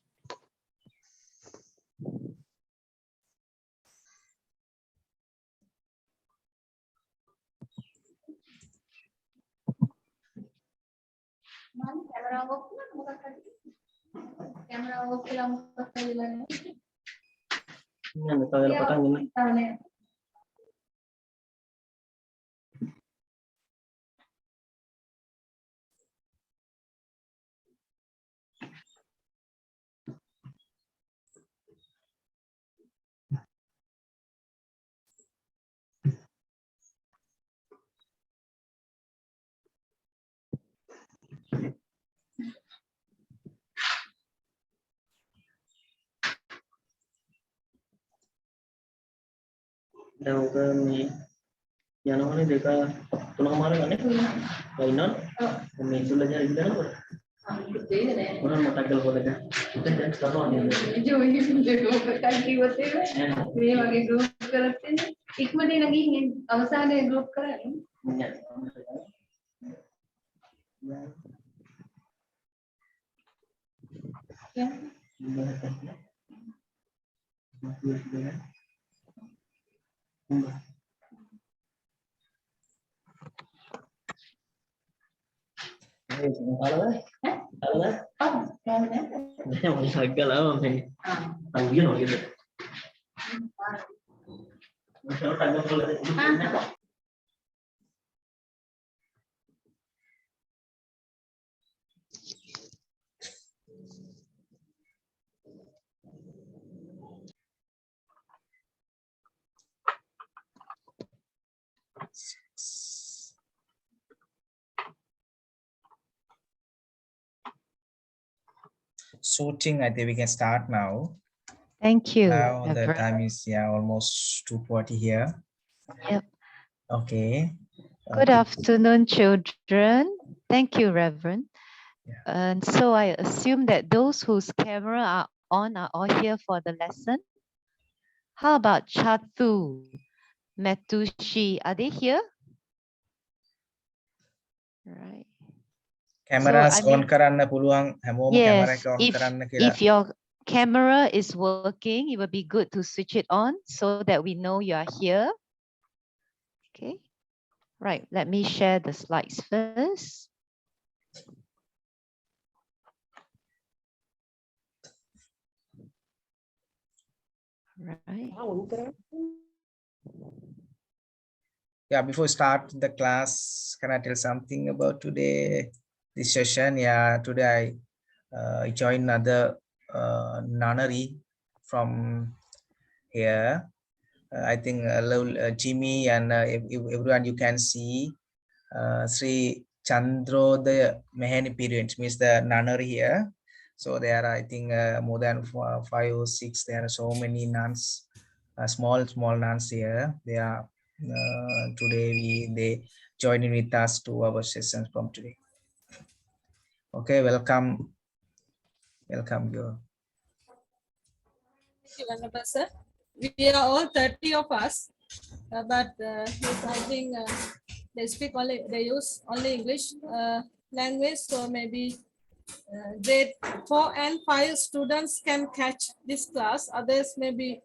යනවනේ දෙක තුනමාර ගන්නේ වයින්නම් මේ ඉස්සුල්ලා ජා ඉඳනකොට මොනවා මතක් කරලා පොඩ්ඩක් ඉතින් දැන් කරනවා මේ වගේ ගෲප් කරත් තියෙන ඉක්මනට නගින් අවසානයේ ගෲප් කරන්නේ Shooting, I think we can start now. Thank you. Now the Reverend. time is almost 2:40 here. Yep. Okay. Good afternoon, children. Thank you, Reverend. Yeah. And so I assume that those whose camera are on are all here for the lesson. How about Chatu, Metushi? Are they here? Right. Cameras So, I on mean, කරන්න පුළුවන් හැමෝම camera yes, එක on කරන්න කියලා. if your camera is working, it would be good to switch it on so that we know you are here. Okay. Right. Let me share the slides first. Right. Yeah, before we start the class, can I tell something about today? This session, yeah, today I joined another nunnery from here. I think Jimmy and everyone you can see Sri Chandrodaya Mehani periods means the nunnery here. So there are, I think, more than 5 or 6. There are so many nuns, small nuns here. They are today they joining with us to our sessions from today. Okay, welcome you. Sir. We are all 30 of us, but I think they use only English language, so maybe grade 4 and 5 students can catch this class. Others maybe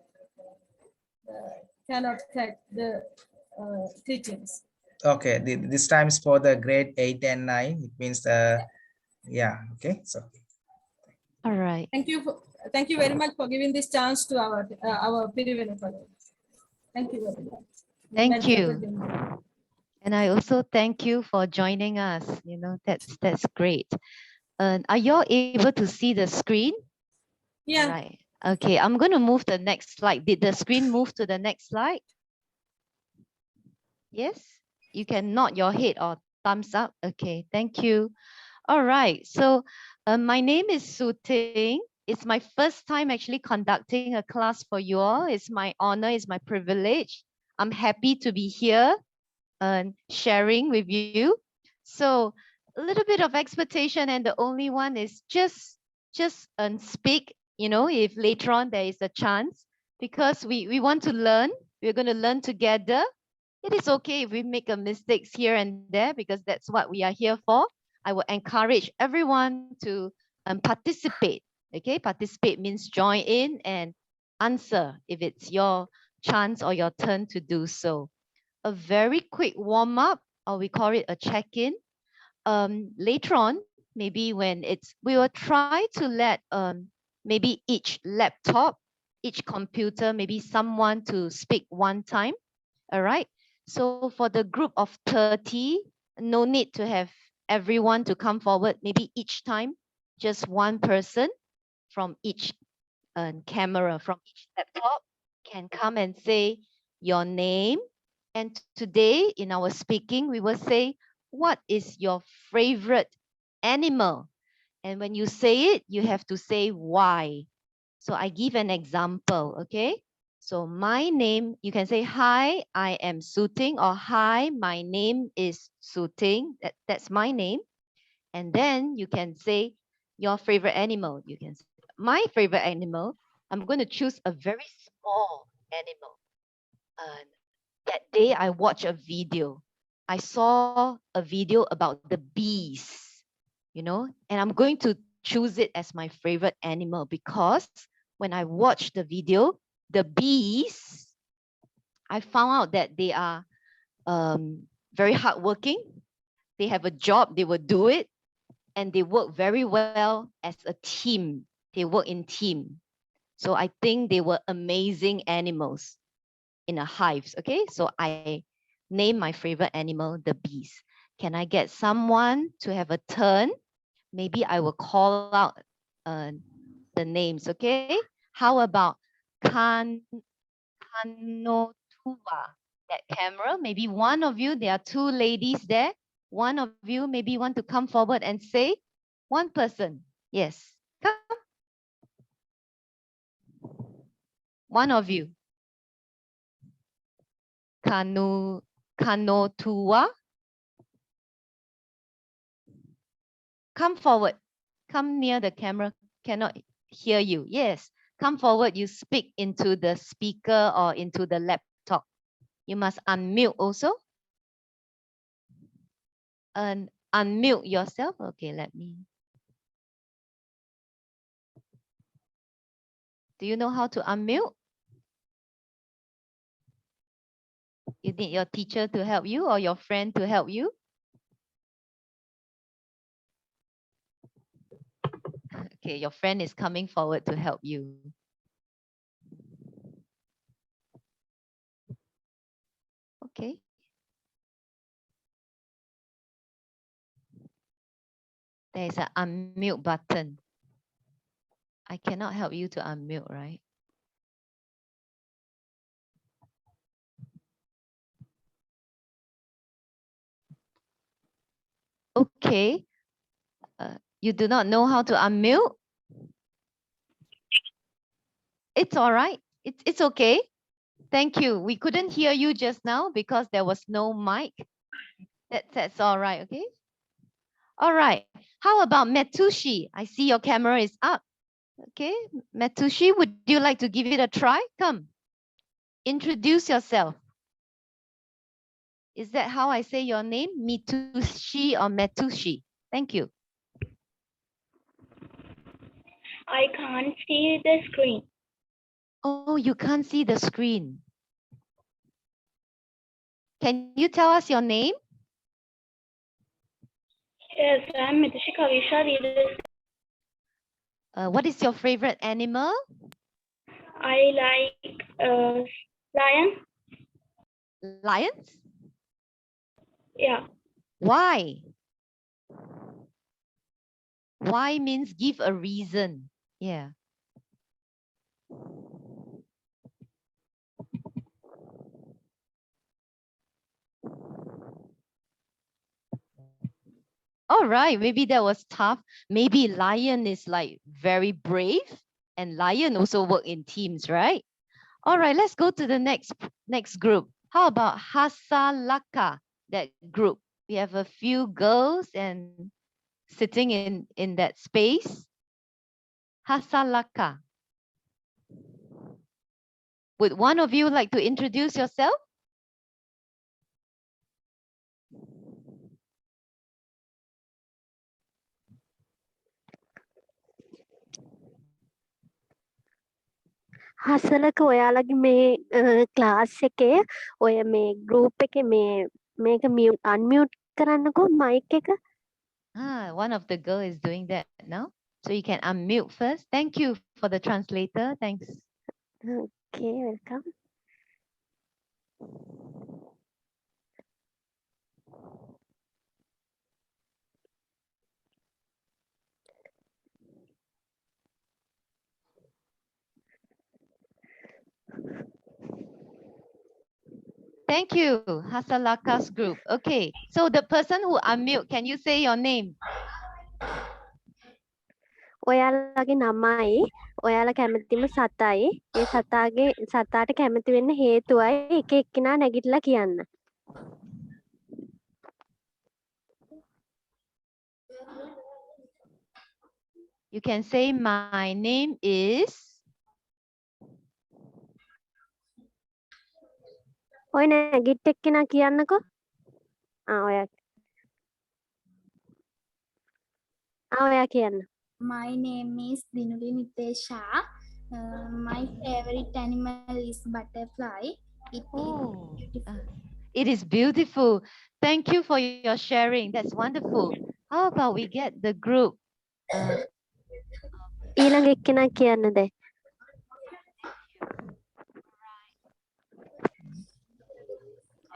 cannot catch the teachings. Okay, this time is for the grade 8 and 9. It means yeah. Okay, so all right. Thank you very much for giving this chance to our Pirivenna. Thank you very much. Thank you. And I also thank you for joining us. You know, that's great. Are you all able to see the screen? Yeah. Right. Okay, I'm going to move the next slide. Did the screen move to the next slide? Yes? You can nod your head or thumbs up. Okay, thank you. All right, so my name is Su Ting. It's my first time actually conducting a class for you all. It's my honor, it's my privilege. I'm happy to be here and sharing with you. So a little bit of expectation, and the only one is just speak, you know, if later on there is a chance, because we want to learn. We're going to learn together. It is okay if we make a mistakes here and there, because that's what we are here for. I will encourage everyone to participate. Okay, participate means join in and answer if it's your chance or your turn to do so. A very quick warm up, or we call it a check-in. Later on, maybe when we will try to let maybe each laptop, each computer, maybe someone to speak one time. All right. So for the group of 30, no need to have everyone to come forward. Maybe each time, just one person from each camera, from each laptop can come and say your name. And today in our speaking, we will say, what is your favorite animal? And when you say it, you have to say why. So I give an example, okay? So my name, you can say, hi, I am Su Ting, or hi, my name is Su Ting. That's my name. And then you can say your favorite animal. You can say, my favorite animal, I'm going to choose a very small animal. That day I watched a video. I saw a video about the bees, you know, and I'm going to choose it as my favorite animal because when I watched the video, the bees, I found out that they are very hardworking. They have a job, they will do it, and they work very well as a team. They work in team. So I think they were amazing animals in a hive. Okay, so I named my favorite animal the bees. Can I get someone to have a turn? Maybe I will call out the names. Okay, how about Kanotua? That camera. Maybe one of you. There are two ladies there. One of you maybe want to come forward and say. One person. Yes. Come. One of you. Kanotua. Come forward. Come near the camera. Cannot hear you. Yes. Come forward. You speak into the speaker or into the laptop. You must unmute also. And unmute yourself. Okay, let me. Do you know how to unmute? You need your teacher to help you or your friend to help you? Okay, your friend is coming forward to help you. Okay. There is an unmute button. I cannot help you to unmute, right? Okay. You do not know how to unmute? It's all right. It's okay. Thank you. We couldn't hear you just now because there was no mic. That's all right, okay? All right. How about Metushi? I see your camera is up. Okay, Metushi, would you like to give it a try? Come, introduce yourself. Is that how I say your name? Mitushi or Metushi? Thank you. I can't see the screen. Oh, you can't see the screen. Can you tell us your name? Yes, I'm Mitushi Kavisha. What is your favorite animal? I like lion. Lions? Yeah. Why? Why means give a reason. Yeah. All right, maybe that was tough. Maybe lion is like very brave and lion also work in teams, right? All right, let's go to the next group. How about Hasalaka, that group? We have a few girls and sitting in that space. Hasalaka. Would one of you like to introduce yourself? Hasalaka ඔයාලගේ මේ class එකේ ඔය මේ group එකේ මේක unmute කරන්නකෝ mic එක. One of the girl is doing that now. So you can unmute first. Thank you for the translator. Thanks. Okay, welcome. Thank you, Hasalaka's group. Okay, so the person who unmute, can you say your name? ඔයාලගේ නමයි ඔයාලා කැමතිම සතයි ඒ සතාට කැමති වෙන්න හේතුවයි එක එක්කිනා නැගිටලා කියන්න. You can say my name is. ඔය නැගිට එක්කිනා කියන්නකෝ. ඔයා කියන්න. My name is Dinuli Nitesha. My favorite animal is butterfly. It Oh, is beautiful. it is beautiful. Thank you for your sharing. That's wonderful. How about we get the group? ඊළඟ එක්කෙනා කියන්නද?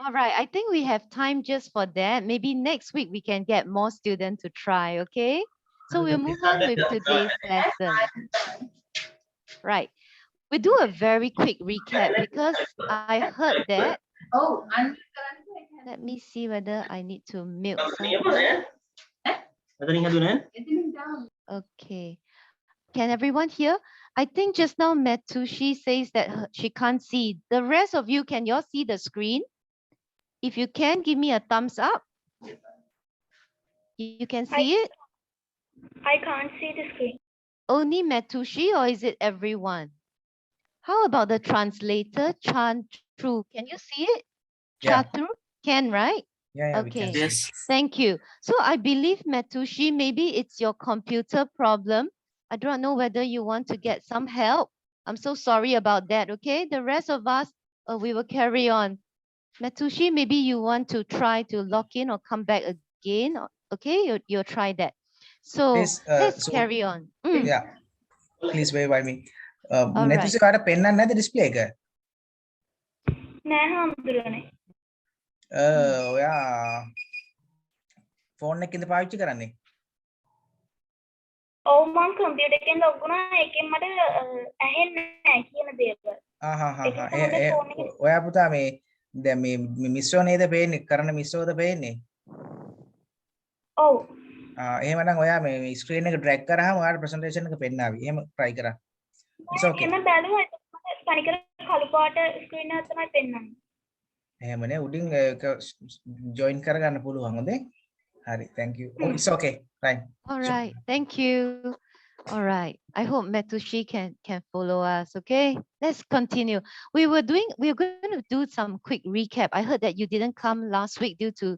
All right, I think we have time just for that. Maybe next week we can get more students to try, okay? So we'll move on with today's lesson. Right. We do a very quick recap because I heard that. Oh, Let me see whether I need to mute Okay. Can everyone hear? I think just now Metushi says that she can't see. The rest of you, can you all see the screen? If you can, give me a thumbs up. You can see it? I can't see the screen. Only Metushi, or is it everyone? How about the translator, Chantru? Can you see it? Yeah. Chantru? Can, right? Yeah, Okay. we can see. Thank you. So I believe, Metushi, maybe it's your computer problem. I don't know whether you want to get some help. I'm so sorry about that, okay? The rest of us, we will carry on. Metushi, maybe you want to try to log in or come back again. Okay, you'll try that. So Please, let's so- carry on. Yeah. Please wait by me. All right. Netusi කාට පෙන්නන්නේ නැද්ද display එක? නෑ හාමුදුරනේ. ඔයා phone එකකින්ද පාවිච්චි කරන්නේ? ඔව් මම කම්පියුටර් එකෙන් ලොග් වුණා. ඒකෙන් මට ඇහෙන්නේ නැහැ කියන දේවල්. ඔයා පුතා මේ දැන් මේ මිශ්‍රව නේද පේන්නේ? කරන මිශ්‍රවද පේන්නේ? ඔව්. එහෙමනම් ඔයා මේ ස්ක්‍රීන් එක ඩ්‍රැග් කරාම ඔයාලට ප්‍රසන්ටේෂන් එක පෙන්නාවි. එහෙම try කරා. It's okay. එහෙම බැලුවා. මට තනිකර කළු පාට ස්ක්‍රීන් එකක් තමයි පෙන්වන්නේ. එහෙමනේ උඩින් ජොයින් කරගන්න පුළුවන් හොඳේ. හරි, thank you. Oh, it's okay. Fine. All right, thank you. All right, I hope Metushi can follow us. Okay, let's continue. We're going to do some quick recap. I heard that you didn't come last week due to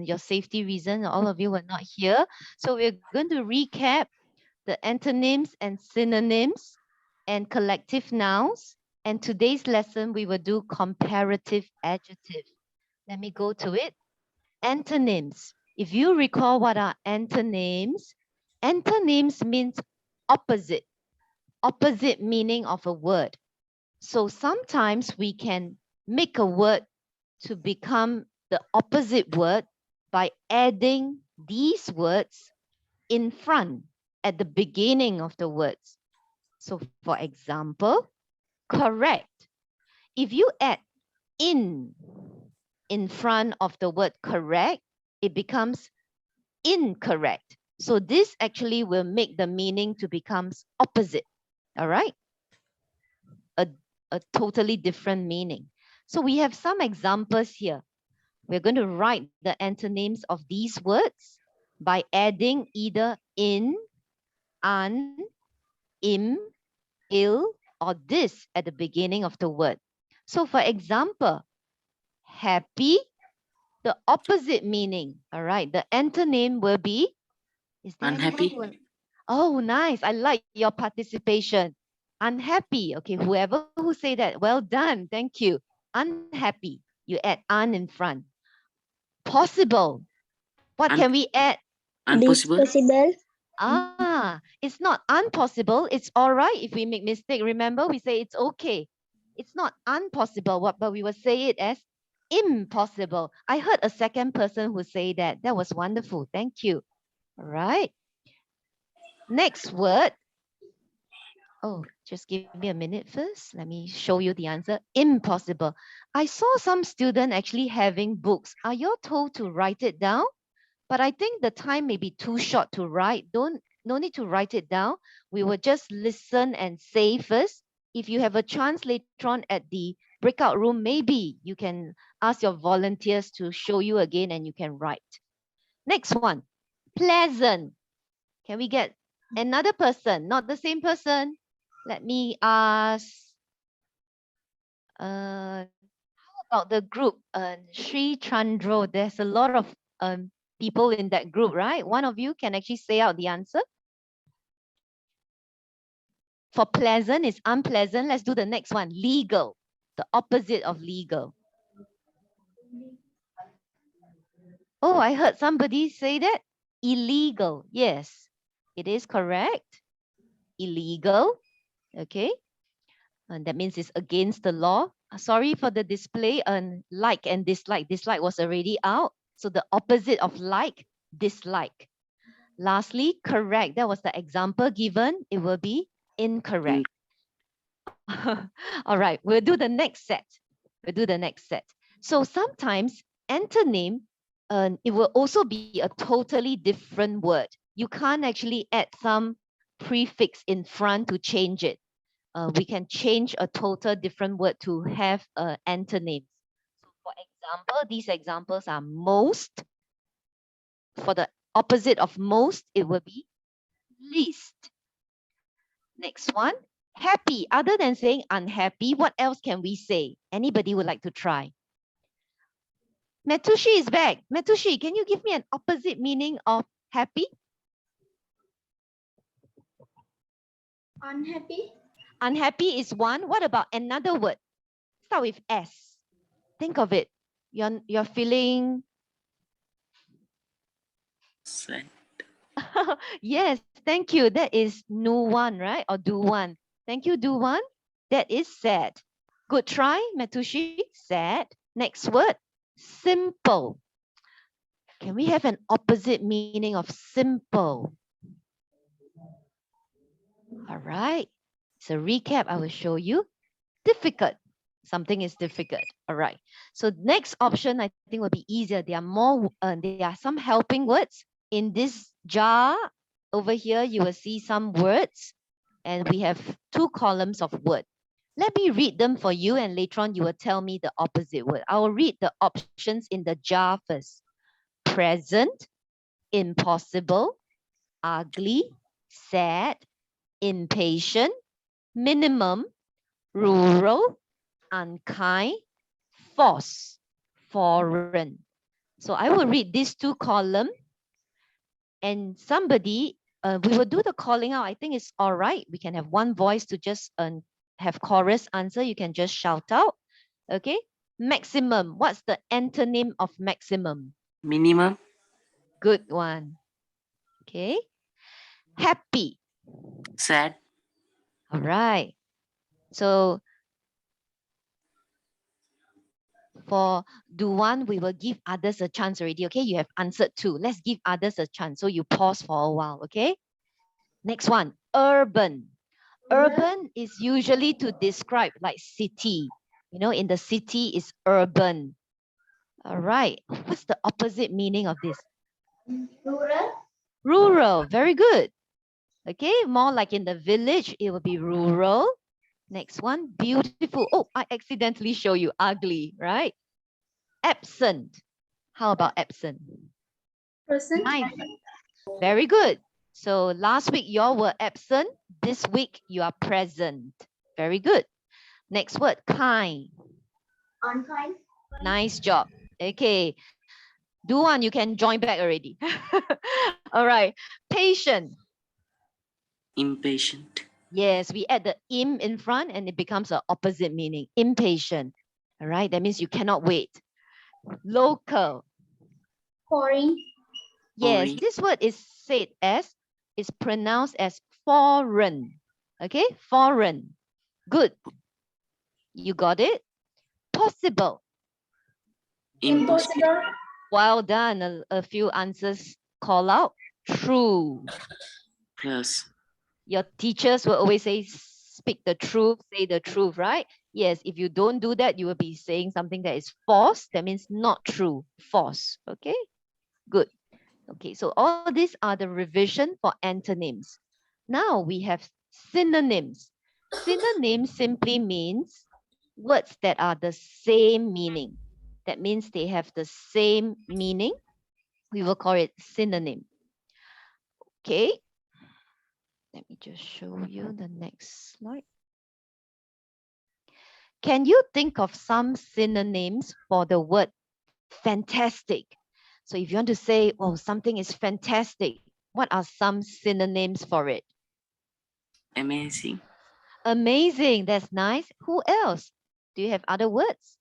your safety reason. All of you were not here, so we're going to recap the antonyms and synonyms and collective nouns. And today's lesson we will do comparative adjective. Let me go to it. Antonyms. If you recall what are antonyms, antonyms means opposite, opposite meaning of a word. So sometimes we can make a word to become the opposite word by adding these words in front at the beginning of the words. So for example, correct. If you add in front of the word correct, it becomes incorrect. So this actually will make the meaning to become opposite. All right? A totally different meaning. So we have some examples here. We're going to write the antonyms of these words by adding either in, an, im, il, or this at the beginning of the word. So for example, happy, the opposite meaning, all right, the antonym will be, is there Unhappy. Oh, nice. I like your participation. Unhappy. Okay, whoever who say that, well done. Thank you. Unhappy. You add un in front. Possible. What can we add? Impossible. It's not impossible. It's all right if we make mistake. Remember, we say it's okay. It's not impossible, but we will say it as impossible. I heard a second person who say that. That was wonderful. Thank you. All right. Next word. Oh, just give me a minute first. Let me show you the answer. Impossible. I saw some students actually having books. Are you told to write it down? But I think the time may be too short to write. No need to write it down. We will just listen and say first. If you have a chance later on at the breakout room, maybe you can ask your volunteers to show you again and you can write. Next one, pleasant. Can we get another person, not the same person? Let me ask, how about the group? Sri Chandro, there's a lot of people in that group, right? One of you can actually say out the answer. For pleasant is unpleasant. Let's do the next one. Legal, the opposite of legal. Oh, I heard somebody say that. Illegal. Yes, it is correct. Illegal. Okay. And that means it's against the law. Sorry for the display. Like and dislike. Dislike was already out. So the opposite of like, dislike. Lastly, correct. That was the example given. It will be incorrect. All right, we'll do the next set. We'll do the next set. So sometimes antonym, it will also be a totally different word. You can't actually add some prefix in front to change it. We can change a total different word to have antonyms. So for example, these examples are most. For the opposite of most, it will be least. Next one, happy. Other than saying unhappy, what else can we say? Anybody would like to try? Metushi is back. Metushi, can you give me an opposite meaning of happy? Unhappy. Unhappy is one. What about another word? Start with S. Think of it. You're feeling sad. Yes, thank you. That is Nuwan, right? Or Duwan. Thank you, Duwan. That is sad. Good try, Metushi. Sad. Next word, simple. Can we have an opposite meaning of simple? All right. So recap, I will show you. Difficult. Something is difficult. All right. So next option, I think will be easier. There are more. There are some helping words in this jar. Over here, you will see some words, and we have 2 columns of word. Let me read them for you, and later on you will tell me the opposite word. I will read the options in the jar first. Present, impossible, ugly, sad, impatient, minimum, rural, unkind, false, foreign. So I will read these 2 columns, and somebody, we will do the calling out. I think it's all right. We can have one voice to just have chorus answer. You can just shout out. Okay. Maximum. What's the antonym of maximum? Minimum. Good one. Okay. Happy. Sad. All right. So for Duan, we will give others a chance already. Okay. You have answered 2. Let's give others a chance. So you pause for a while. Okay. Next one. Urban. Urban is usually to describe like city. You know, in the city is urban. All right. What's the opposite meaning of this? Rural. Rural. Very good. Okay. More like in the village, it will be rural. Next one. Beautiful. Oh, I accidentally show you ugly, right? Absent. How about absent? Present. Nice. Very good. So last week you all were absent. This week you are present. Very good. Next word, kind. Unkind. Nice job. Okay. Duan, you can join back already. All right. Patient. Impatient. Yes, we add the im in front and it becomes an opposite meaning. Impatient. All right. That means you cannot wait. Local. Foreign. Yes, Foreign. this word is said as, is pronounced as foreign. Okay, foreign. Good. You got it? Possible. Impossible. Well done. A few answers call out. True. Yes. Your teachers will always say, speak the truth, say the truth, right? Yes, if you don't do that, you will be saying something that is false. That means not true, false. Okay, good. Okay, so all these are the revision for antonyms. Now we have synonyms. Synonyms simply means words that are the same meaning. That means they have the same meaning. We will call it synonym. Okay. Let me just show you the next slide. Can you think of some synonyms for the word fantastic? So if you want to say, oh, something is fantastic, what are some synonyms for it? Amazing. Amazing. That's nice. Who else? Do you have other words?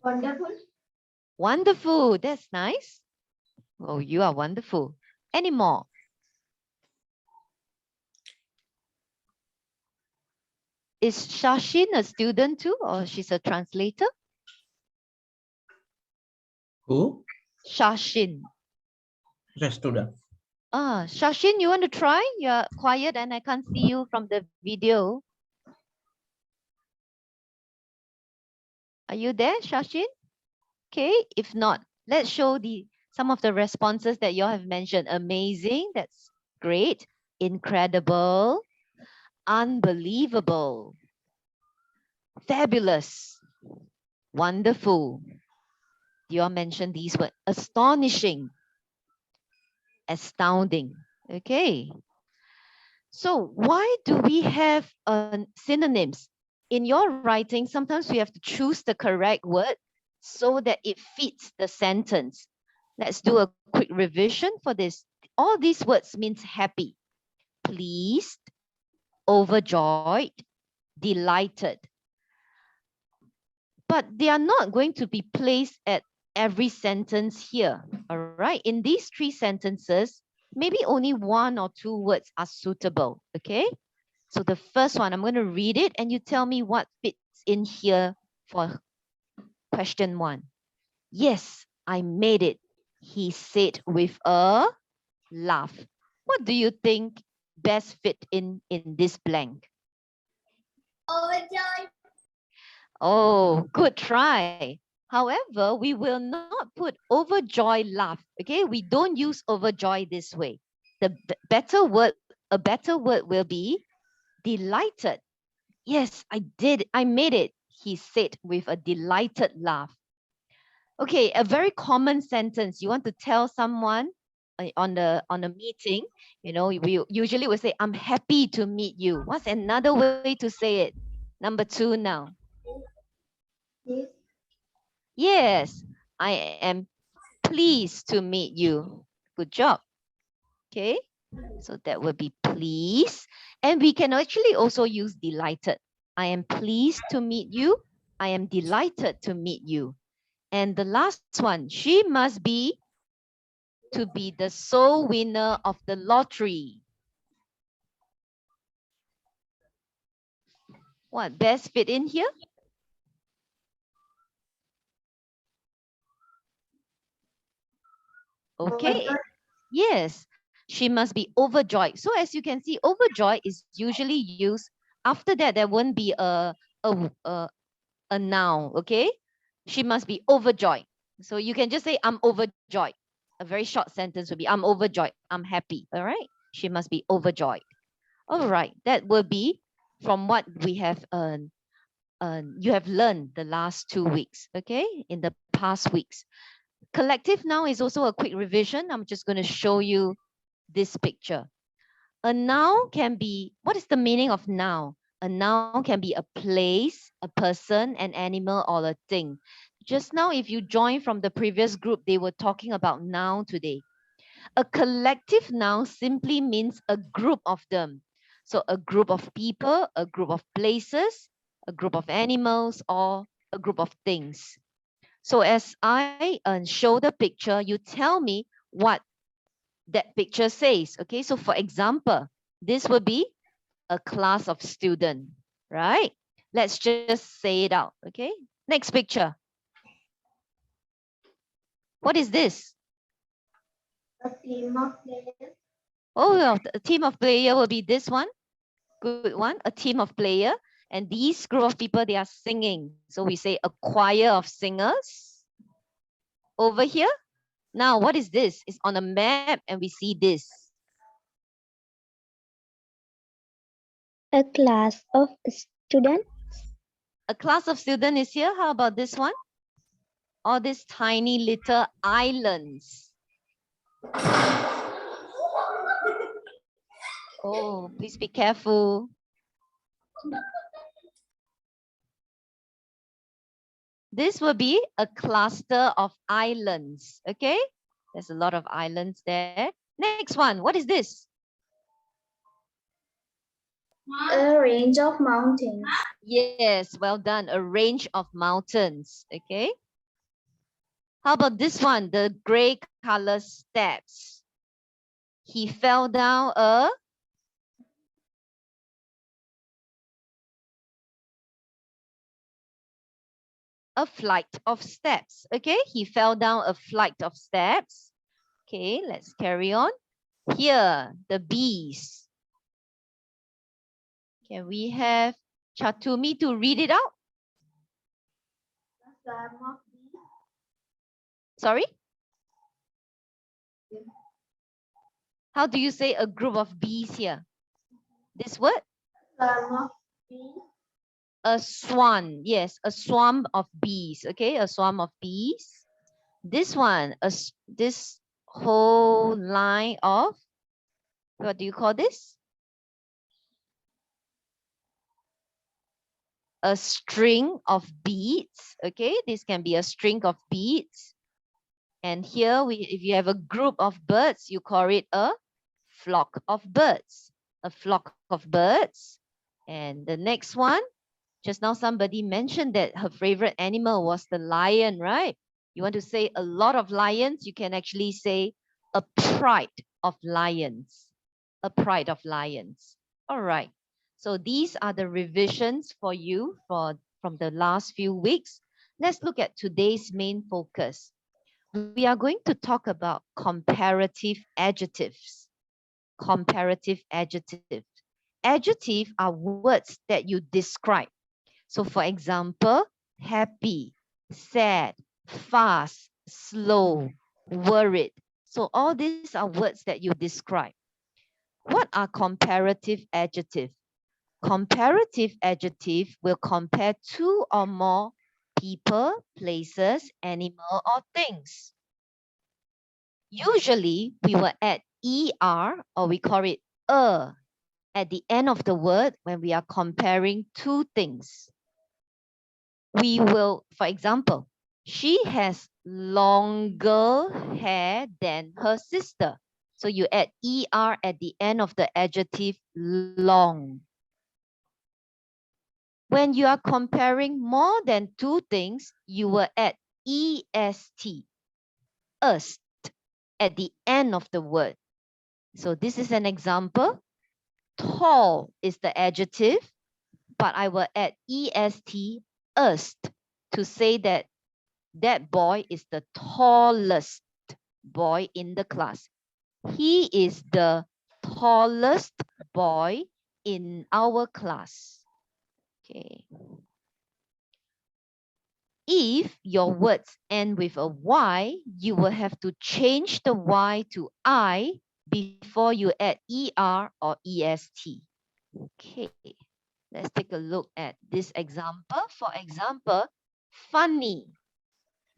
Wonderful. Wonderful. That's nice. Oh, you are wonderful. Any more? Is Shashin a student too, or she's a translator? Who? Shashin. The student. Shashin, you want to try? You're quiet and I can't see you from the video. Are you there, Shashin? Okay, if not, let's show some of the responses that you have mentioned. Amazing, that's great. Incredible. Unbelievable. Fabulous. Wonderful. You all mentioned these words. Astonishing. Astounding. Okay. So why do we have synonyms? In your writing, sometimes we have to choose the correct word so that it fits the sentence. Let's do a quick revision for this. All these words means happy, pleased, overjoyed, delighted. But they are not going to be placed at every sentence here. All right. In these three sentences, maybe only one or two words are suitable. Okay. So the first one, I'm going to read it and you tell me what fits in here for question 1. Yes, I made it, he said with a laugh. What do you think best fit in this blank? Overjoyed. Oh, good try. However, we will not put overjoyed laugh. Okay, we don't use overjoyed this way. A better word will be delighted. Yes, I did. I made it, he said with a delighted laugh. Okay, a very common sentence. You want to tell someone on a meeting, you know, we usually will say, I'm happy to meet you. What's another way to say it? Number 2 now. Yes. Yes, I am pleased to meet you. Good job. Okay, so that would be pleased. And we can actually also use delighted. I am pleased to meet you. I am delighted to meet you. And the last one, she must be to be the sole winner of the lottery. What best fit in here? Okay. Yes, she must be overjoyed. So as you can see, overjoyed is usually used. After that, there won't be a noun. Okay, she must be overjoyed. So you can just say, I'm overjoyed. A very short sentence would be, I'm overjoyed. I'm happy. All right. She must be overjoyed. All right. That will be from what we have you have learned the last 2 weeks. Okay, in the past weeks. Collective noun is also a quick revision. I'm just going to show you this picture. A noun can be, what is the meaning of noun? A noun can be a place, a person, an animal, or a thing. Just now, if you joined from the previous group, they were talking about noun today. A collective noun simply means a group of them. So a group of people, a group of places, a group of animals, or a group of things. So as I show the picture, you tell me what that picture says. Okay, so for example, this would be a class of students, right? Let's just say it out. Okay, next picture. What is this? A team of players. Oh, well, a team of player will be this one. Good one, a team of player. And these group of people, they are singing. So we say a choir of singers. Over here. Now, what is this? It's on a map and we see this. A class of students. A class of students is here. How about this one? All these tiny little islands. Oh, please be careful. This will be a cluster of islands. Okay, there's a lot of islands there. Next one, what is this? A range of mountains. Yes, well done. A range of mountains. Okay. How about this one? The gray color steps. He fell down a flight of steps. Okay, he fell down a flight of steps. Okay, let's carry on. Here, the bees. Can we have Chatumi to read it out? Sorry? How do you say a group of bees here? This word? A swarm. Yes, a swarm of bees. Okay, a swarm of bees. This one, this whole line of, what do you call this? A string of beads. Okay, this can be a string of beads. And here, if you have a group of birds, you call it a flock of birds. A flock of birds. And the next one, just now somebody mentioned that her favorite animal was the lion, right? You want to say a lot of lions, you can actually say a pride of lions. A pride of lions. All right. So these are the revisions for you from the last few weeks. Let's look at today's main focus. We are going to talk about comparative adjectives. Comparative adjectives. Adjectives are words that you describe. So for example, happy, sad, fast, slow, worried. So all these are words that you describe. What are comparative adjectives? Comparative adjective will compare two or more people, places, animal, or things. Usually, we will add er, or we call it at the end of the word when we are comparing two things. We will, for example, she has longer hair than her sister. So you add er at the end of the adjective long. When you are comparing more than two things, you will add est, est, at the end of the word. So this is an example. Tall is the adjective, but I will add est, to say that that boy is the tallest boy in the class. He is the tallest boy in our class. Okay. If your words end with a Y, you will have to change the Y to I before you add ER or EST. Okay, let's take a look at this example. For example, funny.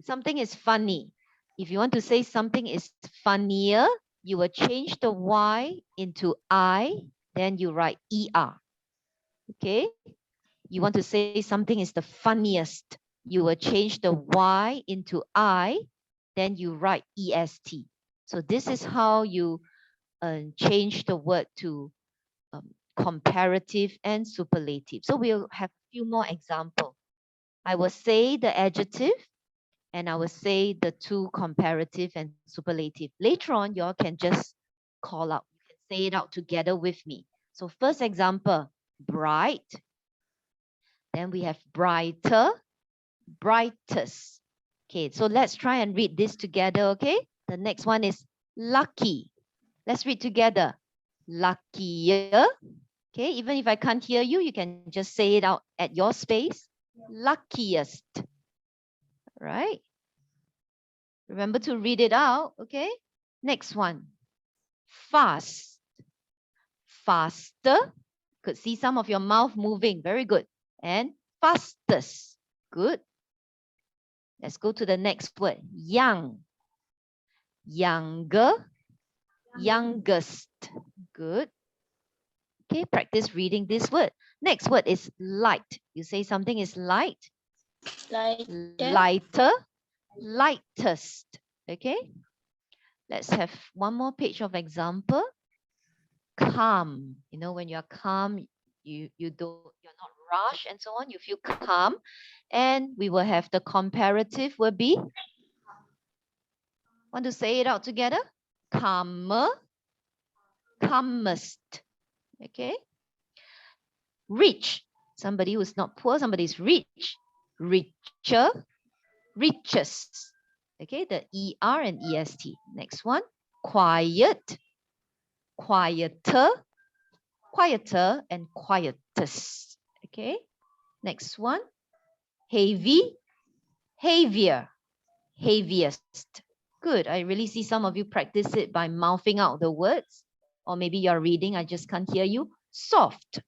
Something is funny. If you want to say something is funnier, you will change the Y into I, then you write ER. Okay, you want to say something is the funniest, you will change the Y into I, then you write EST. So this is how you change the word to comparative and superlative. So we'll have a few more examples. I will say the adjective and I will say the two comparative and superlative. Later on, you all can just call out. You can say it out together with me. So first example, bright. Then we have brighter, brightest. Okay, so let's try and read this together, okay? The next one is lucky. Let's read together. Luckier. Okay, even if I can't hear you, you can just say it out at your space. Luckiest. Right? Remember to read it out, okay? Next one. Fast. Faster. Could see some of your mouth moving. Very good. And fastest. Good. Let's go to the next word. Young. Younger. Youngest. Good. Okay, practice reading this word. Next word is light. You say something is light. Lighter. Lightest. Okay. Let's have one more page of example. Calm. You know, when you're calm, you're not rushed and so on. You feel calm, and we will have the comparative will be. Want to say it out together? Calmer, calmest. Okay. Rich. Somebody who's not poor. Somebody is rich. Richer, richest. Okay, the ER and EST. Next one. Quiet, quieter, quieter, and quietest. Okay. Next one. Heavy, heavier, heaviest. Good. I really see some of you practice it by mouthing out the words. Or maybe you're reading, I just can't hear you. Soft.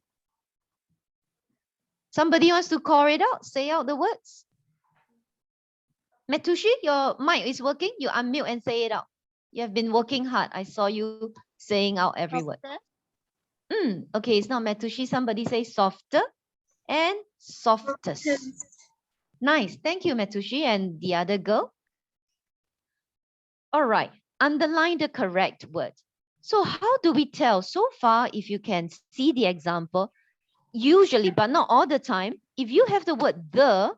Somebody wants to call it out, say out the words. Metushi, your mic is working. You unmute and say it out. You have been working hard. I saw you saying out every word. Okay, it's not Metushi. Somebody say softer and softest. Nice. Thank you, Metushi. And the other girl? All right. Underline the correct word. So how do we tell? So far, if you can see the example, usually, but not all the time, if you have the word the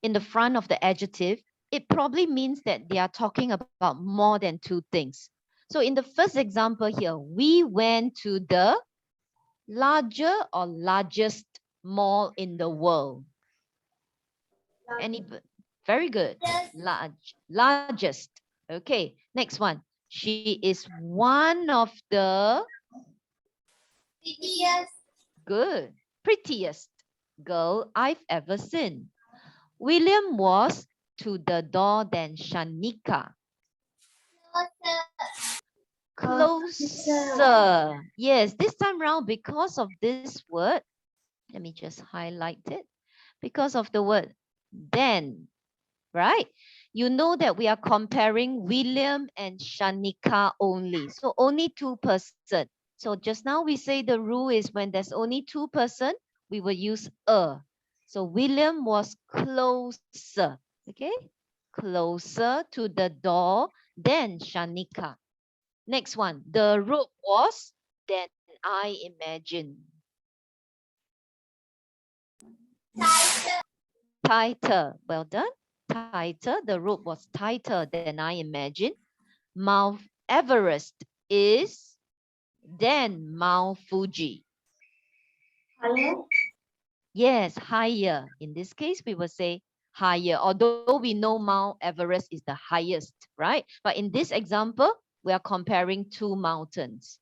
in the front of the adjective, it probably means that they are talking about more than two things. So in the first example here, we went to the larger or largest mall in the world. Very good. Largest. Okay, next one. She is one of the prettiest. Good. Prettiest girl I've ever seen. William was to the door than Shanika. Closer. Yes, this time round, because of this word, let me just highlight it. Because of the word then, right? You know that we are comparing William and Shanika only. So only two persons. So just now we say the rule is when there's only two persons, we will use a. So William was closer, okay? Closer to the door than Shanika. Next one, the rope was than I imagined. Tighter, well done. Tighter, the rope was tighter than I imagined. Mount Everest is than Mount Fuji. Higher. Yes, higher. In this case, we will say higher, although we know Mount Everest is the highest, right? But in this example, we are comparing two mountains.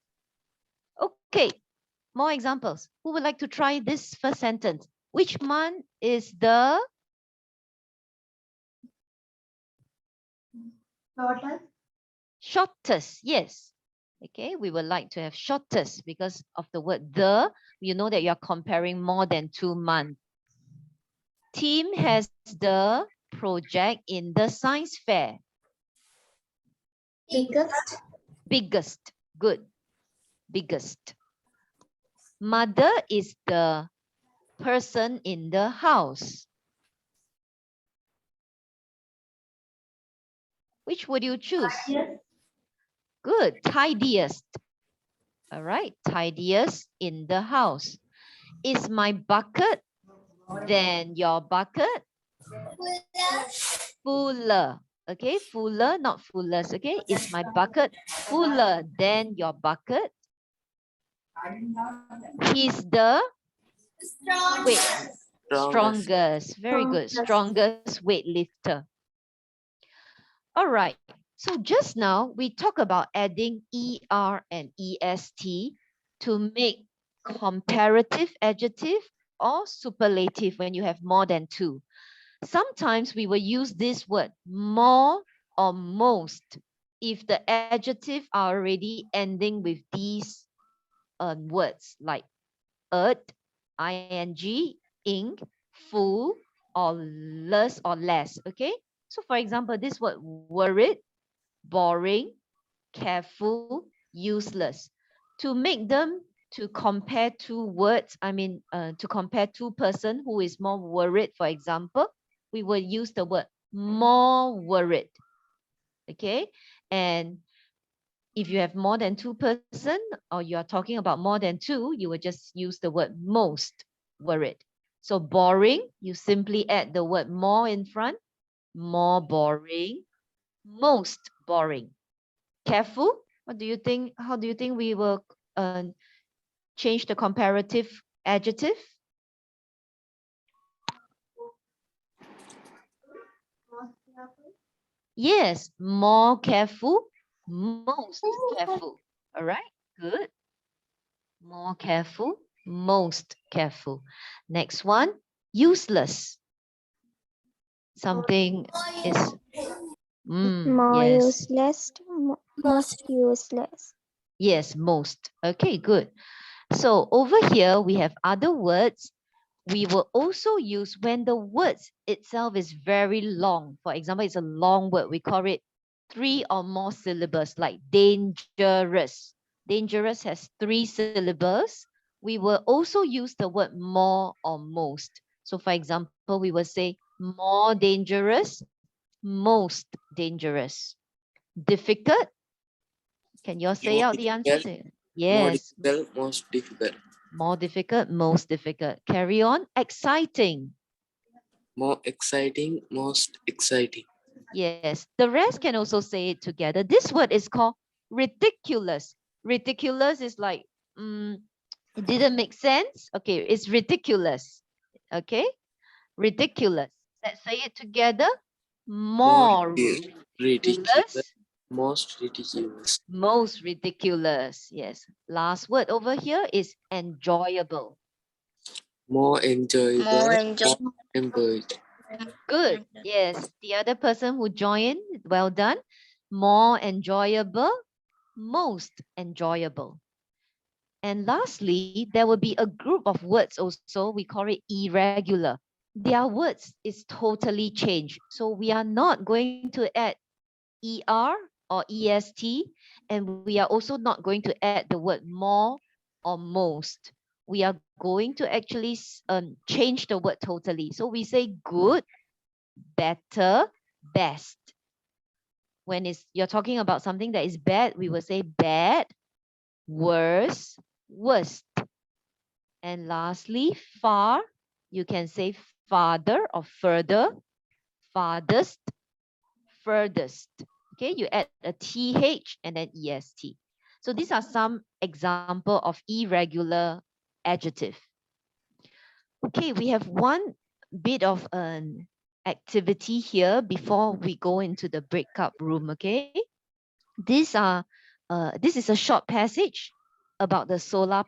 Okay, more examples. Who would like to try this first sentence? Which month is the shortest? Yes. Okay, we would like to have shortest because of the word the. You know that you are comparing more than 2 months. Team has the project in the science fair. Biggest. Biggest. Good. Biggest. Mother is the person in the house. Which would you choose? Good. Tidiest. All right. Tidiest in the house. Is my bucket than your bucket? Fuller. Okay. Fuller, not fullest. Okay. Is my bucket fuller than your bucket? He's the strongest. Very good. Strongest weightlifter. All right. So just now we talked about adding ER and EST to make comparative adjective or superlative when you have more than two. Sometimes we will use this word more or most if the adjective are already ending with these words like earth, ing, ink, full, or less or less. Okay. So for example, this word worried, boring, careful, useless. To make them to compare two words, to compare two person who is more worried, for example, we will use the word more worried. Okay. And If you have more than 2 person or you are talking about more than 2, you will just use the word most worried. So boring, you simply add the word more in front. More boring, most boring. Careful, what do you think? How do you think we will change the comparative adjective? Yes, more careful, most careful. All right, good. More careful, most careful. Next one, useless. Something is More yes. useless, most useless. Yes, most. Okay, good. So over here we have other words. We will also use when the words itself is very long. For example, it's a long word. We call it 3 or more syllables, like dangerous. Dangerous has 3 syllables. We will also use the word more or most. So for example, we will say more dangerous, most dangerous. Difficult. Can you all say out the answer? Yes. More difficult, most difficult. More difficult, most difficult. Carry on. Exciting. More exciting, most exciting. Yes. The rest can also say it together. This word is called ridiculous. Ridiculous is like, it didn't make sense. Okay, it's ridiculous. Okay, ridiculous. Let's say it together. More Ridiculous, most ridiculous. Most ridiculous. Yes. Last word over here is enjoyable. More enjoyable. More enjoyable. More enjoyable. Good. Yes. The other person who joined, well done. More enjoyable, most enjoyable. And lastly, there will be a group of words also. We call it irregular. Their words is totally changed. So we are not going to add ER or EST, and we are also not going to add the word more or most. We are going to actually change the word totally. So we say good, better, best. When you're talking about something that is bad, we will say bad, worse, worst. And lastly, far, you can say farther or further, farthest, furthest. Okay, you add a TH and then EST. So these are some example of irregular adjective. Okay, we have one bit of an activity here before we go into the breakout room. Okay, this is a short passage about the solar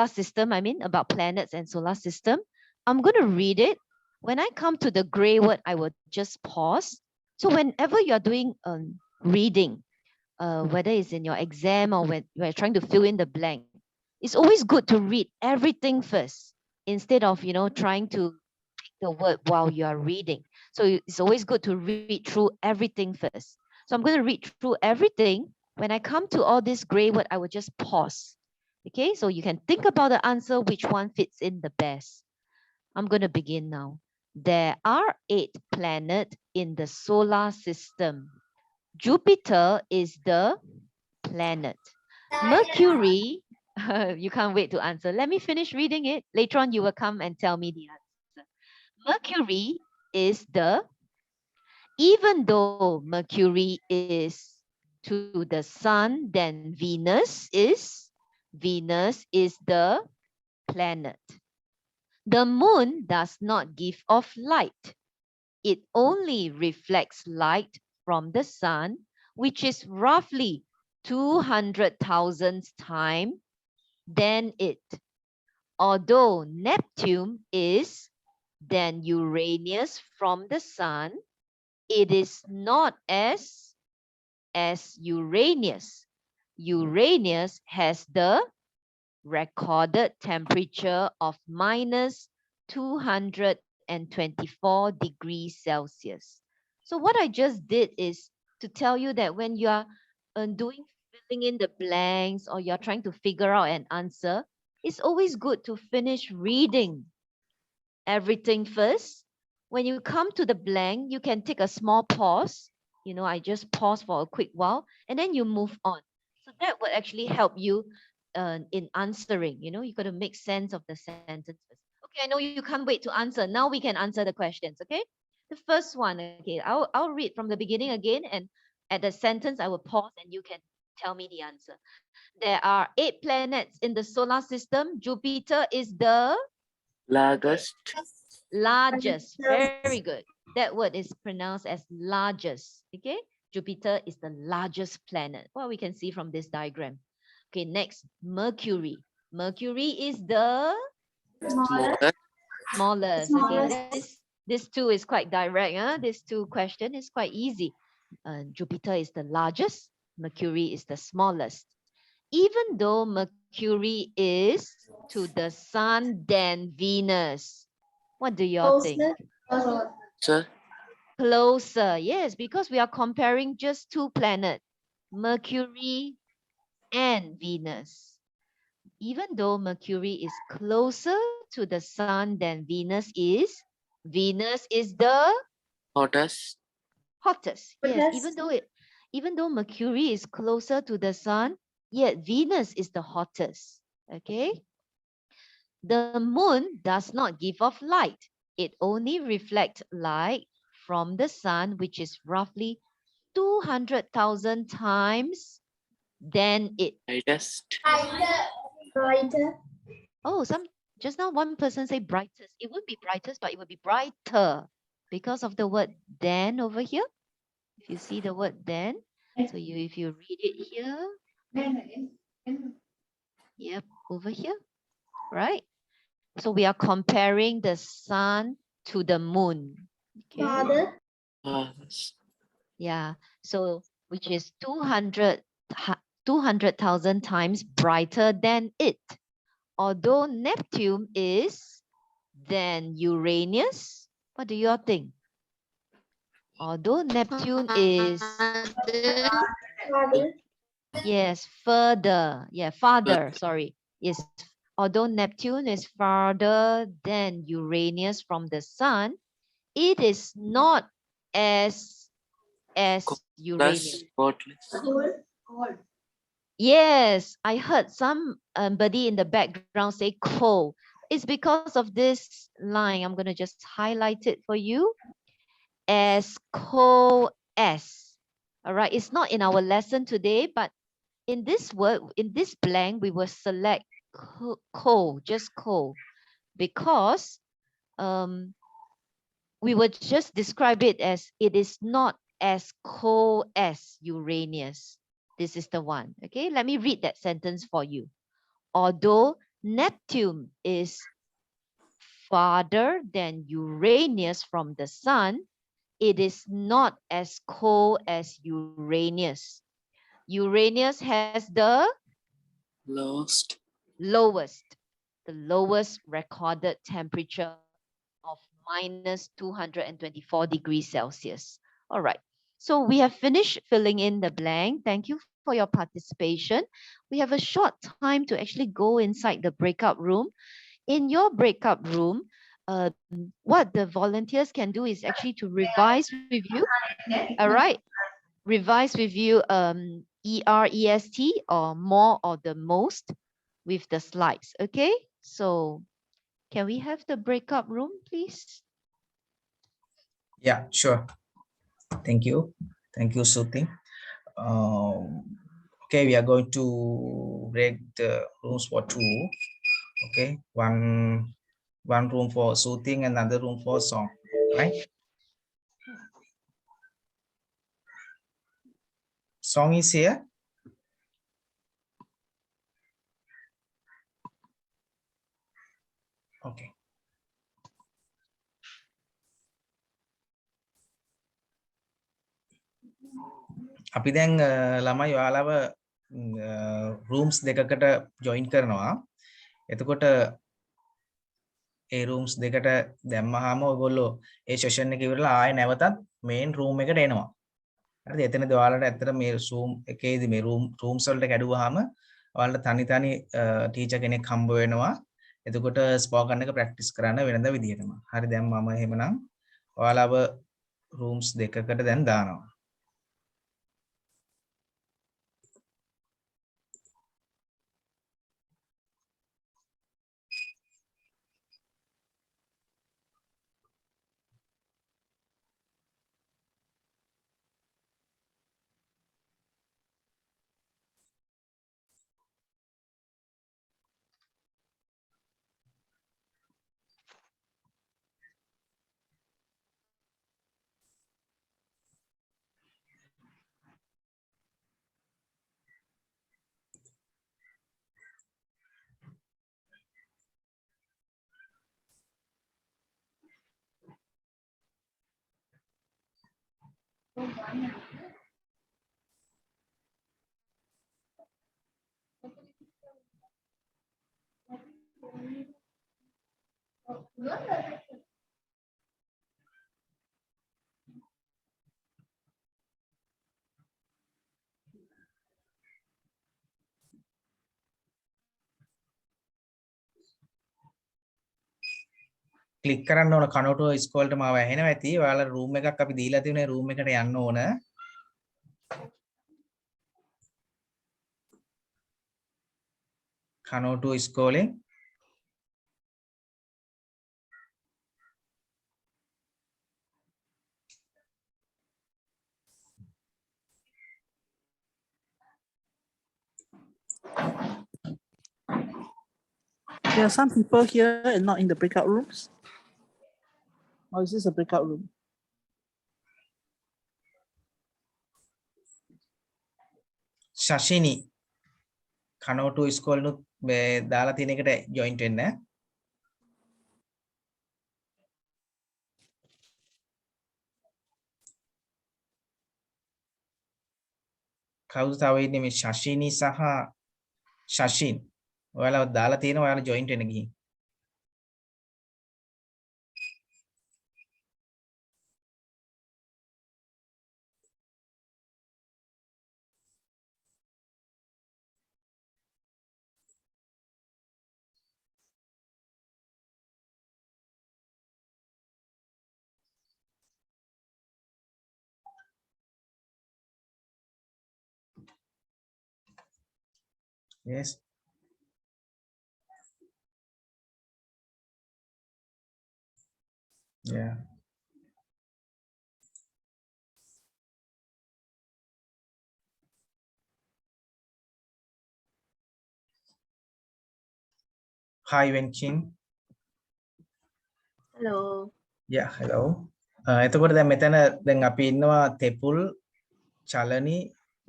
system. I mean, about planets and solar system. I'm going to read it. When I come to the gray word, I will just pause. So whenever you're doing reading, whether it's in your exam or when you're trying to fill in the blank, it's always good to read everything first instead of, trying to take the word while you are reading. So it's always good to read through everything first. So I'm going to read through everything. When I come to all this gray word, I will just pause. Okay, so you can think about the answer, which one fits in the best. I'm going to begin now. There are 8 planets in the solar system. Jupiter is the planet. Mercury, you can't wait to answer. Let me finish reading it. Later on, you will come and tell me the answer. Mercury is even though Mercury is to the sun, then Venus is the planet. The moon does not give off light. It only reflects light from the sun, which is roughly 200,000 times than it. Although Neptune is than Uranus from the sun, it is not as Uranus. Uranus has the recorded temperature of minus 224 degrees Celsius. So what I just did is to tell you that when you are filling in the blanks or you're trying to figure out an answer, it's always good to finish reading everything first. When you come to the blank, you can take a small pause you know, I just pause for a quick while and then you move on. So that would actually help you in answering. You know, you got to make sense of the sentences. Okay, I know you can't wait to answer. Now we can answer the questions. Okay, the first one. Okay, I'll read from the beginning again, and at the sentence I will pause and you can tell me the answer. There are 8 planets in the solar system. Jupiter is the largest, largest. Very good. That word is pronounced as largest. Okay, Jupiter is the largest planet. Well, we can see from this diagram. Okay, next, Mercury. Mercury is the smallest. Okay, this two is quite direct. Huh? This two question is quite easy. Jupiter is the largest. Mercury is the smallest. Even though Mercury is to the sun than Venus. What do y'all think? sir, Closer, yes, because we are comparing just 2 planets, Mercury and Venus. Even though Mercury is closer to the sun than Venus is the hottest, Yes, even though Mercury is closer to the sun, yet Venus is the hottest. Okay. The moon does not give off light. It only reflects light from the sun, which is roughly 200,000 times than it. brightest, Oh, just now one person say brightest. It wouldn't be brightest, but it would be brighter because of the word than over here. If you see the word then, so if you read it here, yep, over here, right? So we are comparing the sun to the moon. Okay. Yeah. So which is 200,000 times brighter than it. Although Neptune is than Uranus, what do you all think? Although Neptune is yes, further. Yeah, farther. Sorry. Yes. Although Neptune is farther than Uranus from the sun, it is not as Uranus. Yes, I heard somebody in the background say cold. It's because of this line. I'm going to just highlight it for you. As cold as. All right. It's not in our lesson today, but in this word, in this blank, we will select cold, just cold, because we would just describe it as it is not as cold as Uranus. This is the one. Okay, let me read that sentence for you. Although Neptune is farther than Uranus from the sun, it is not as cold as Uranus. Uranus has the lowest recorded temperature of minus 224 degrees Celsius. All right. So we have finished filling in the blank. Thank you for your participation. We have a short time to actually go inside the breakout room. In your breakout room, what the volunteers can do is actually to revise with you. All right. Revise with you EREST or more or the most with the slides. Okay. So can we have the breakout room, please? Yeah, sure. Thank you. Thank you, Suti. Okay, we are going to break the rooms for 2. Okay, one room for soothing and another room for song, right? Song is here. Okay. අපි දැන් ළමයි ඔයාලව rooms දෙකකට join කරනවා. එතකොට ඒ rooms දෙකට දැම්මහම ඔයගොල්ලෝ ඒ session එක ඉවරලා ආයෙ නැවතත් main room එකට එනවා. හරිද? එතනදී ඔයාලට ඇත්තට මේ Zoom එකේදී මේ rooms වලට කැඩුවාම ඔයාලට තනි teacher කෙනෙක් හම්බ වෙනවා. එතකොට spoken එක practice කරන්න වෙනද විදිහටම. හරි දැන් මම එහෙමනම් ඔයාලව rooms දෙකකට දැන් දානවා. ක්ලික් කරන්න ඕන කනෝටුව ස්කෝල්ට මාව ඇහෙනවා ඇති. ඔයාලා රූම් එකක් අපි දීලා තියෙන රූම් එකට යන්න ඕන. කනෝටුව ස්කෝලෙන් There are some people here and not in the breakout rooms. Or is this a breakout room? Shashini කනෝටුව ස්කෝල් නුත් දාලා තියෙන එකට ජොයින්ට් වෙන්න. කවුද තව ඉන්නේ මේ ශෂිනි සහ ශෂින්. ඔයාලා දාලා තියෙනවා ඔයාලා ජොයින්ට් වෙන්න ගිහින්. Yes. Yeah. Hi, Wenchin. hello Yeah, hello. එතකොට දැන් මෙතන දැන් අපි ඉන්නවා තෙපුල්, චලනි,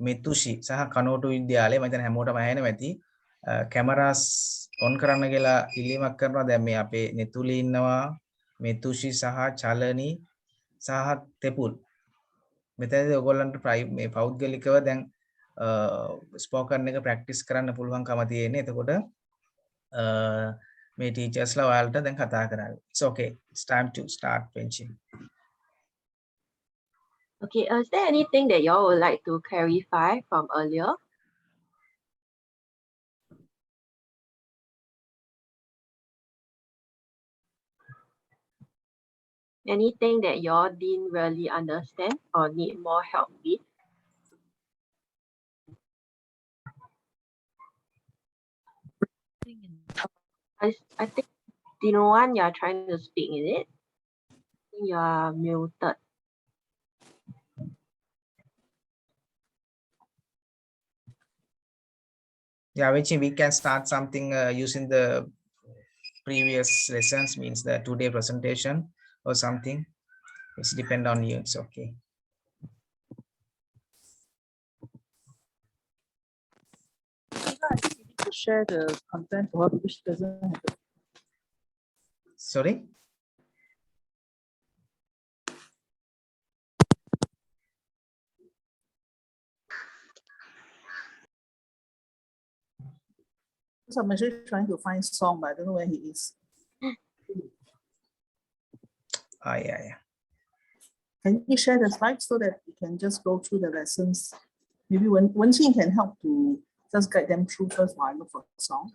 මිතුෂි සහ කනෝටු විද්‍යාලය. මම හිතන්නේ හැමෝටම ඇහෙනවා ඇති. කැමරාස් ඔන් කරන්න කියලා ඉල්ලීමක් කරනවා. දැන් මේ අපේ නෙතුලි ඉන්නවා, මිතුෂි සහ චලනි සහ තෙපුල්. මෙතනදී ඔයගොල්ලන්ට මේ පෞද්ගලිකව දැන් ස්පෝකන් එක ප්‍රැක්ටිස් කරන්න පුළුවන්කම තියෙන්නේ. එතකොට මේ ටීචර්ස්ලා ඔයාලට දැන් කතා කරන්නේ. It's okay. It's time to start benching. Okay, is there anything that y'all would like to clarify from earlier? Anything that y'all didn't really understand or need more help with? I think Dinoan, you're trying to speak, is it? You are muted. Yeah, which we can start something using the previous lessons, means the today presentation or something. It's depend on you. It's okay. To share the content for her because she doesn't have it. Sorry? So I'm actually trying to find song, but I don't know where he is. Yeah. Can you share the slides so that we can just go through the lessons? Maybe one thing can help to just guide them through first while I look for the song.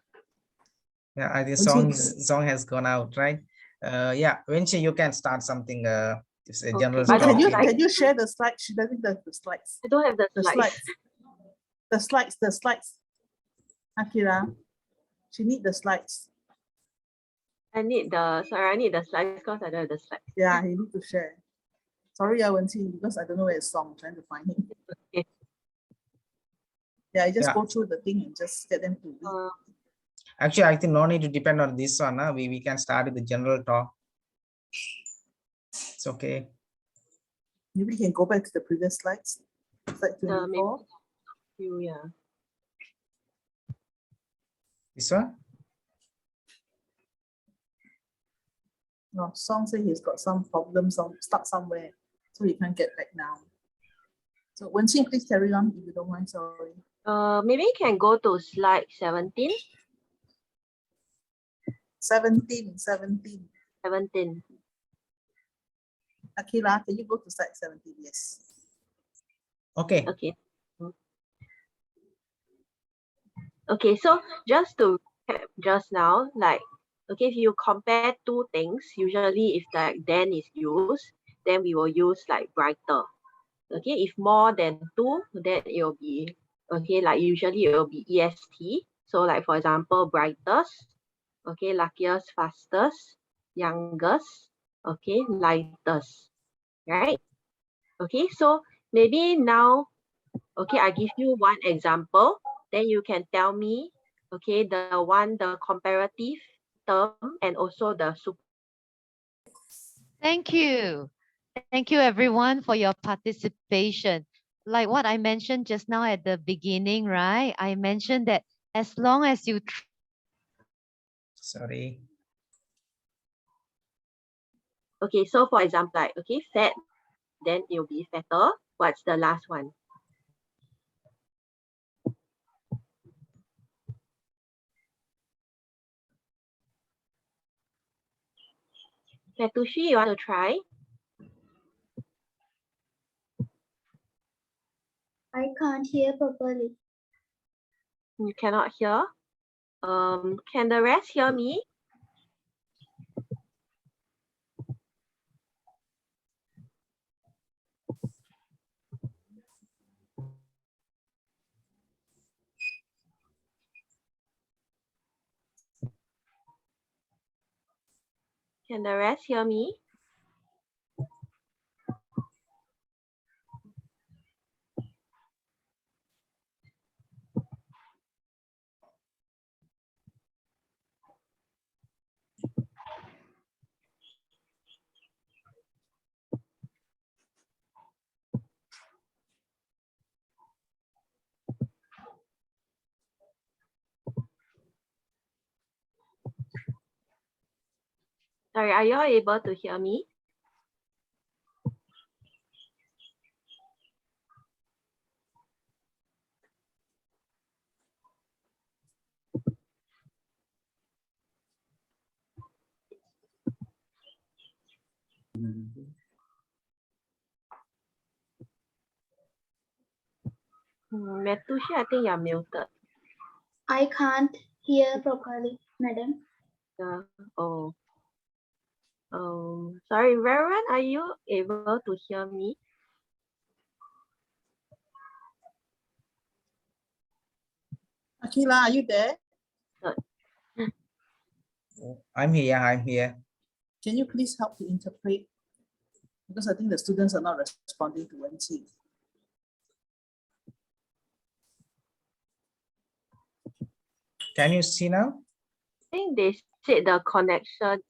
Yeah, I think song has gone out, right? Yeah, Vinci, you can start something. It's a general. Can you share the slides? She doesn't have the slides. I don't have the slides. The slides. Akira, she need the slides. I need the slides because I don't have the slides. Yeah, you need to share. Sorry, I won't see because I don't know where it's song. I'm trying to find it. Okay. Yeah, I just go through the thing and just get them to read. Actually, I think no need to depend on this one. We can start with the general talk. It's okay. Maybe we can go back to the previous slides. Slide 24. Yeah. This one? No, Song says he's got some problems, stuck somewhere, so he can't get back now. So Wenxing, please carry on if you don't mind. Sorry. Maybe you can go to slide 17. 17. 17. Akila, can you go to slide 17? Yes. Okay. Okay. Okay, so just to recap just now, like, okay, if you compare two things, usually if like then is used, then we will use like brighter. Okay, if more than two, then it will be, okay, like usually it will be EST. So like for example, brightest, okay, luckiest, fastest, youngest, okay, lightest, right? Okay, so maybe now, okay, I give you one example, then you can tell me, okay, the comparative term and also the super. Thank you. Thank you everyone for your participation. Like what I mentioned just now at the beginning, right? I mentioned that as long as you Sorry. Okay, so for example, like, okay, fat, then it will be fatter. What's the last one? Fatushi, you want to try? I can't hear properly. You cannot hear. Can the rest hear me? Can the rest hear me? Sorry, are you all able to hear me? Metushi, I think you're muted. I can't hear properly, madam. Yeah. Oh. Sorry, Reverend, are you able to hear me? Akila, are you there? I'm here. I'm here. Can you please help to interpret? Because I think the students are not responding to Wenxing. Can you see now? I think they said the connection.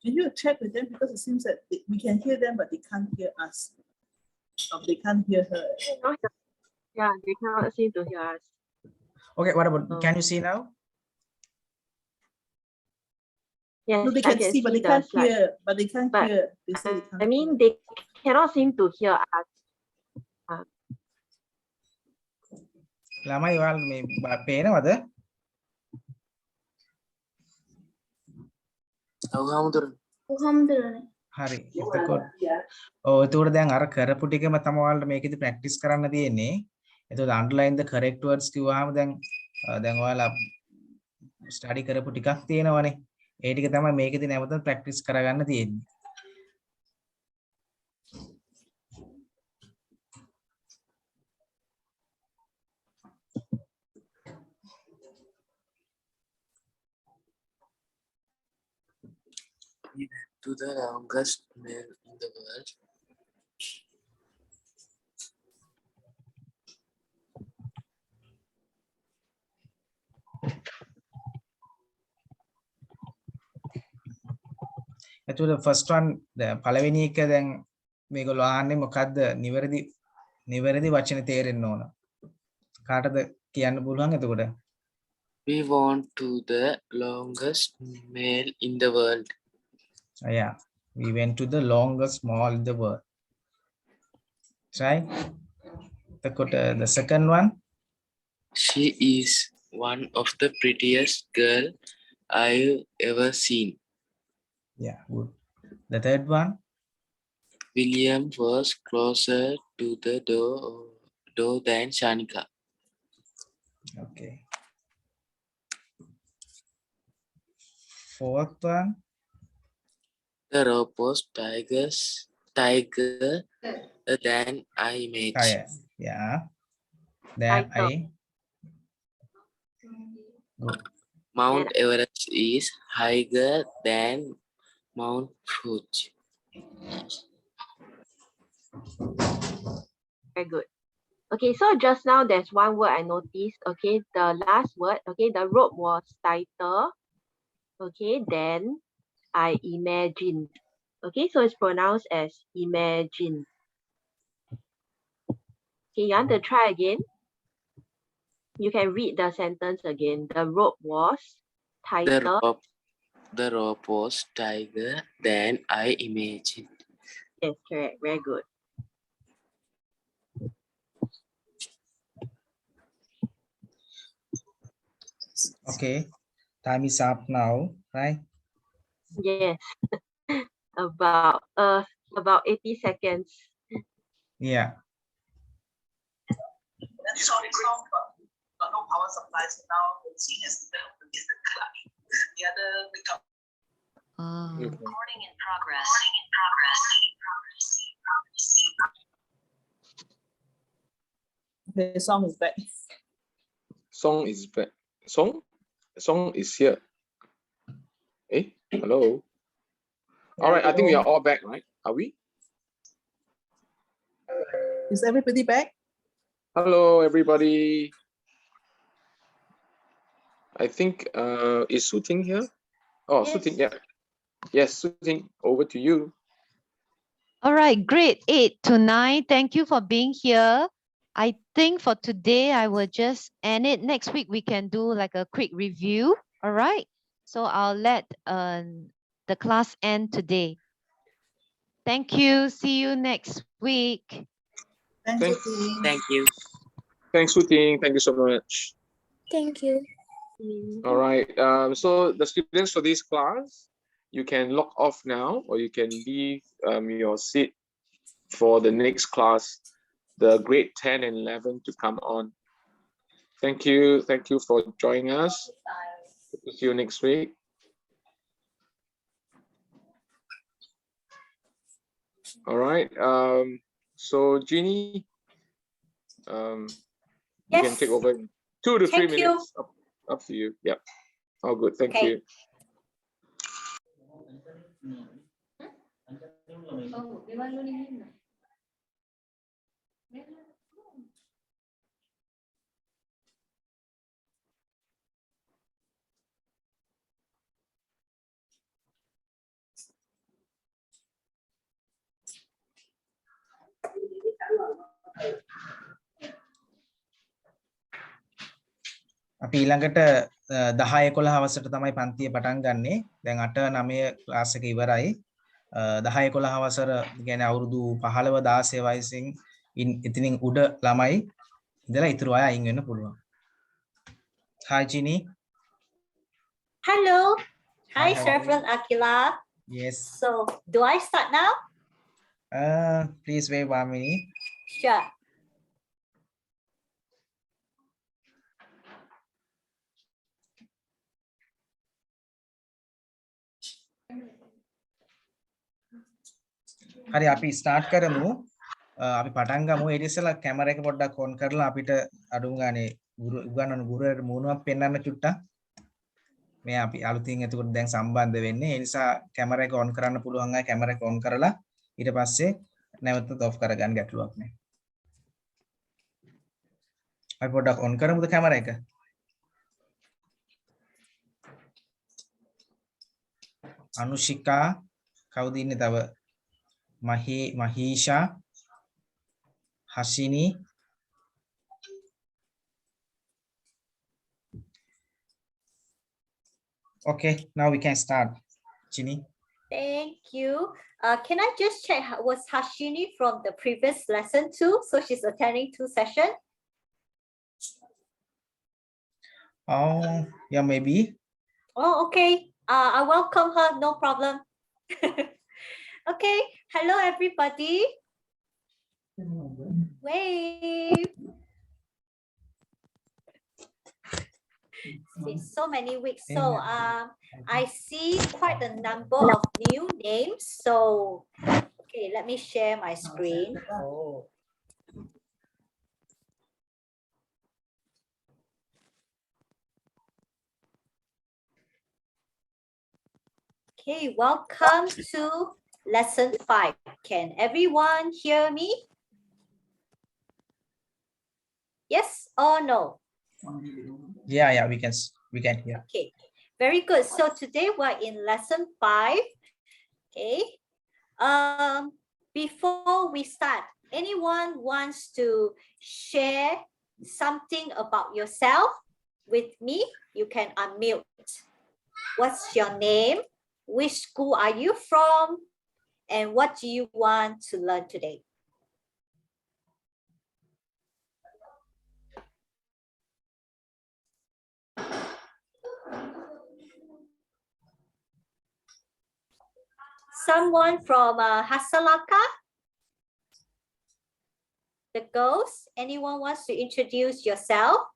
Can you check with them, because it seems that we can hear them, but they can't hear us. Or they can't hear her. Yeah, they cannot seem to hear us. Okay, what about, can you see now? Yes, No, they I can see, but they the can't slide. hear. But they can't But hear. They say they can't I mean, hear. they cannot seem to hear us. ළමයි ඔයාලා මේ පේනවද? Alhamdulillah. හරි. එතකොට එතකොට දැන් අර කරපු ටිකම තමයි ඔයාලට මේකෙදි ප්‍රැක්ටිස් කරන්න තියෙන්නේ. එතකොට underline the correct words කිව්වහම දැන් ඔයාලා ස්ටඩි කරපු ටිකක් තියෙනවනේ. ඒ ටික තමයි මේකෙදි නැවත ප්‍රැක්ටිස් කරගන්න තියෙන්නේ. To the longest male in the world. එතකොට first one පළවෙනි එක දැන් මේගොල්ලෝ ආන්නේ මොකද්ද? නිවැරදි වචන තේරෙන්න ඕන. කාටද කියන්න පුළුවන් එතකොට? We want to the longest male in the world. Yeah. We went to the longest mall in the world. Right? The second one. She is one of the prettiest girl I've ever seen. Yeah, good. The third one. William was closer to the door than Shanika. Okay. Fourth one. The rope was tiger than I imagined. Yeah. That I. Good. Mount Everest is higher than Mount Fuji. Very good. Okay, so just now there's one word I noticed. Okay, the last word. Okay, the rope was tighter. Okay, then I imagined. Okay, so it's pronounced as imagine. Okay, you want to try again? You can read the sentence again. The rope was tighter. The rope was tighter than I imagined. Yes, correct. Very good. Okay, time is up now, right? Yes. about 80 seconds. Yeah. That's all it's all got no power supply, so now it's seen as the other makeup. Recording in progress. The song is back. Song is back. Song is here. Hey, hello. All right, I think we are all back, right? Are we? Is everybody back? Hello, everybody. I think is Su Ting here? Oh, Yes. Su Ting, yeah. Yes, Su Ting, over to you. All right, grade 8 to 9. Thank you for being here. I think for today, I will just end it. Next week, we can do like a quick review. All right. So I'll let the class end today. Thank you. See you next week. Thank you. Thank you. Thanks, Su Ting. Thank you so much. Thank you. All right. So the students for this class, you can log off now, or you can leave your seat for the next class, the grade 10 and 11 to come on. Thank you. Thank you for joining us. See you next week. All right. So Jeannie, you can take over in 2 to 3 minutes. Up to you. Yep. All good. Thank you. අපි ඊළඟට 10 11 හවසට තමයි පන්තිය පටන් ගන්නෙ. දැන් 8 9 class එක ඉවරයි. 10 11 හවසට කියන්නේ අවුරුදු 15 16 වයසින් ඉතින් උඩ ළමයි ඉඳලා ඉතුරු අය අයින් වෙන්න පුළුවන්. Hi Ginny. Hello. Hi, Hi, Sarasvathi Akila. Yes. So, do I start now? Please wait 1 minute. Sure. හරි අපි ස්ටාර්ට් කරමු. අපි පටන් ගමු. ඊට ඉස්සෙල්ලා කැමරා එක පොඩ්ඩක් ඔන් කරලා අපිට අඩුම ගානේ උගන්වන ගුරුවරයාට මූණක් පෙන්වන්න චුට්ටක්. මේ අපි අලුතින් එතකොට දැන් සම්බන්ධ වෙන්නේ. ඒ නිසා කැමරා එක ඔන් කරන්න පුළුවන් අය කැමරා එක ඔන් කරලා ඊට පස්සේ නැවතත් ඔෆ් කරගන්න ගැටලුවක් නැහැ. අපි පොඩ්ඩක් ඔන් කරමුද කැමරා එක? අනුෂිකා කවුද ඉන්නේ තව? Mahisha, Hasini, okay, now we can start. Ginny. Thank you. Can I just check, was Hashini from the previous lesson too? So she's attending 2 sessions? Oh, yeah, maybe. Oh, okay. I welcome her, no problem. Okay, hello everybody. Wave. It's so many weeks. So I see quite a number of new names. So okay, let me share my screen. Oh. Okay, welcome to lesson 5. Can everyone hear me? Yes or no? Yeah, we can hear. Okay, very good. So today we're in lesson 5. Okay. Before we start, anyone wants to share something about yourself with me? You can unmute. What's your name? Which school are you from? And what do you want to learn today? Someone from Hasalaka? The girls? Anyone wants to introduce yourself,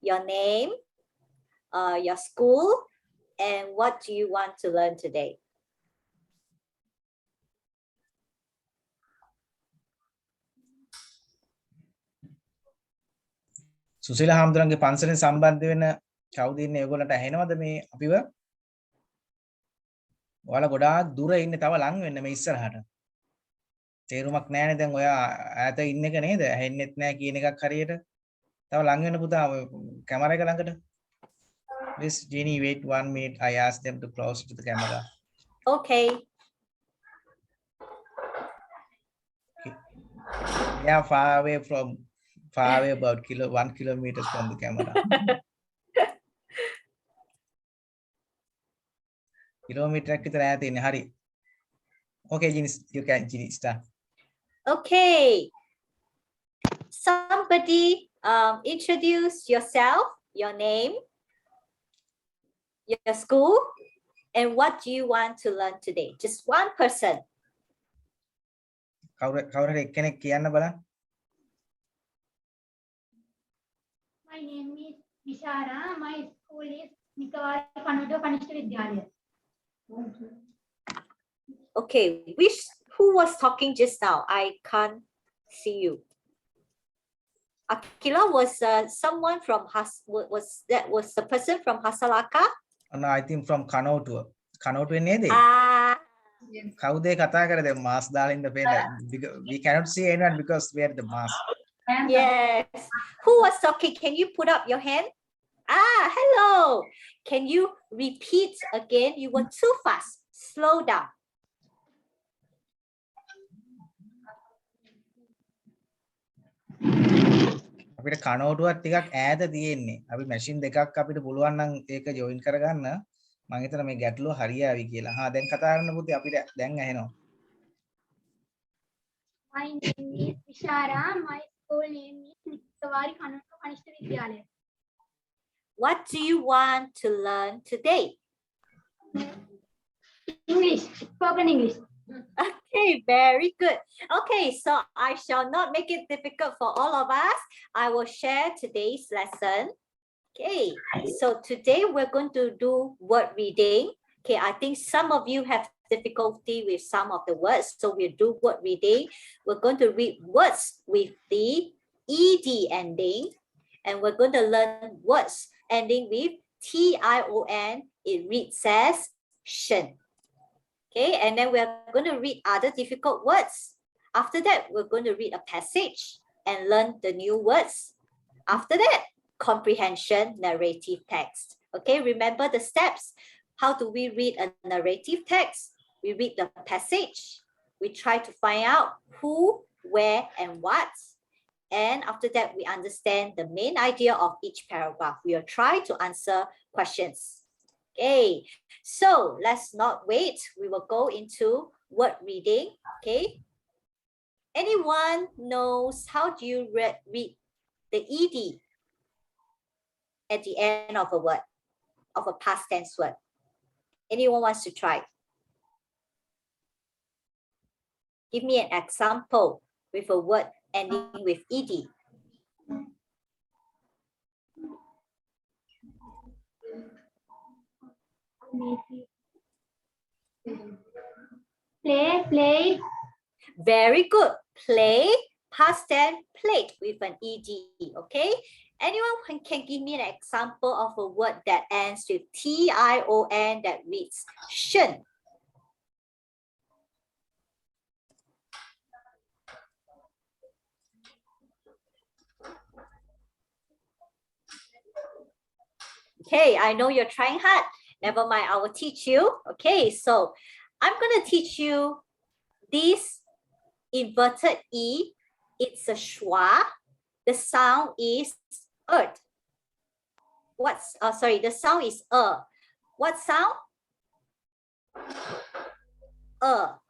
your name, your school, and what do you want to learn today? Susila හාමුදුරන්ගේ පන්සලෙන් සම්බන්ධ වෙන කවුද ඉන්නේ ඒගොල්ලන්ට ඇහෙනවද මේ අපිව? ඔයාලා ගොඩාක් දුර ඉන්නේ තව ලං වෙන්න මේ ඉස්සරහට. තේරුමක් නැහැනේ දැන් ඔයා ඈත ඉන්න එක නේද? ඇහෙන්නෙත් නැහැ කියන එකක් හරියට. තව ලං වෙන්න පුතා කැමරා එක ළඟට. Please Jenny wait 1 minute. I asked them to close to the camera. Okay. Yeah, far away about 1 kilometer from the camera. Kilometer kita ඈත ඉන්නේ හරි. Okay, Jenny start. Okay. Somebody introduce yourself, your name, your school, and what do you want to learn today? Just one person. කවුරු හරි එක්කෙනෙක් කියන්න බලන්න. My name is Vishara. My school is Nikawari Kannada Kanishta Vidyalaya. Okay, who was talking just now? I can't see you. Akila was someone from was the person from Hasalaka? No, I think from Kanotuwa. Kanotuwa nede? කවුද කතා කරද මාස් දාලා ඉන්න පේන. We cannot see anyone because we are the mask. Yes. Who was talking? Can you put up your hand? Hello. Can you repeat again? You were too fast. Slow down. අපිට කනෝටුවක් ටිකක් ඈත තියෙන්නේ. අපි මැෂින් දෙකක් අපිට පුළුවන් නම් ඒක ජොයින් කරගන්න. මම හිතන මේ ගැටලුව හරියාවි කියලා. දැන් කතා කරන්න පුතේ අපිට දැන් ඇහෙනවා. My name is Vishara. My school name is Nikawari Kannada Kanishta Vidyalaya. What do you want to learn today? English, spoken English. Okay, very good. Okay, so I shall not make it difficult for all of us. I will share today's lesson. Okay, so today we're going to do word reading. Okay, I think some of you have difficulty with some of the words, so we'll do word reading. We're going to read words with the ED ending, and we're going to learn words ending with TION. It reads as shin. Okay, and then we're going to read other difficult words. After that, we're going to read a passage and learn the new words. After that, comprehension, narrative text. Okay, remember the steps. How do we read a narrative text? We read the passage. We try to find out who, where, and what. And after that, we understand the main idea of each paragraph. We will try to answer questions. Okay, so let's not wait. We will go into word reading. Okay. Anyone knows how do you read the ed at the end of a word, of a past tense word? Anyone wants to try? Give me an example with a word ending with ed. Play, played. Very good. Play, past tense, played with an ed. Okay. Anyone can give me an example of a word that ends with tion that reads shen? Okay, I know you're trying hard. Never mind, I will teach you. Okay, so I'm going to teach you this inverted E. It's a schwa. The sound is earth. The sound is What sound?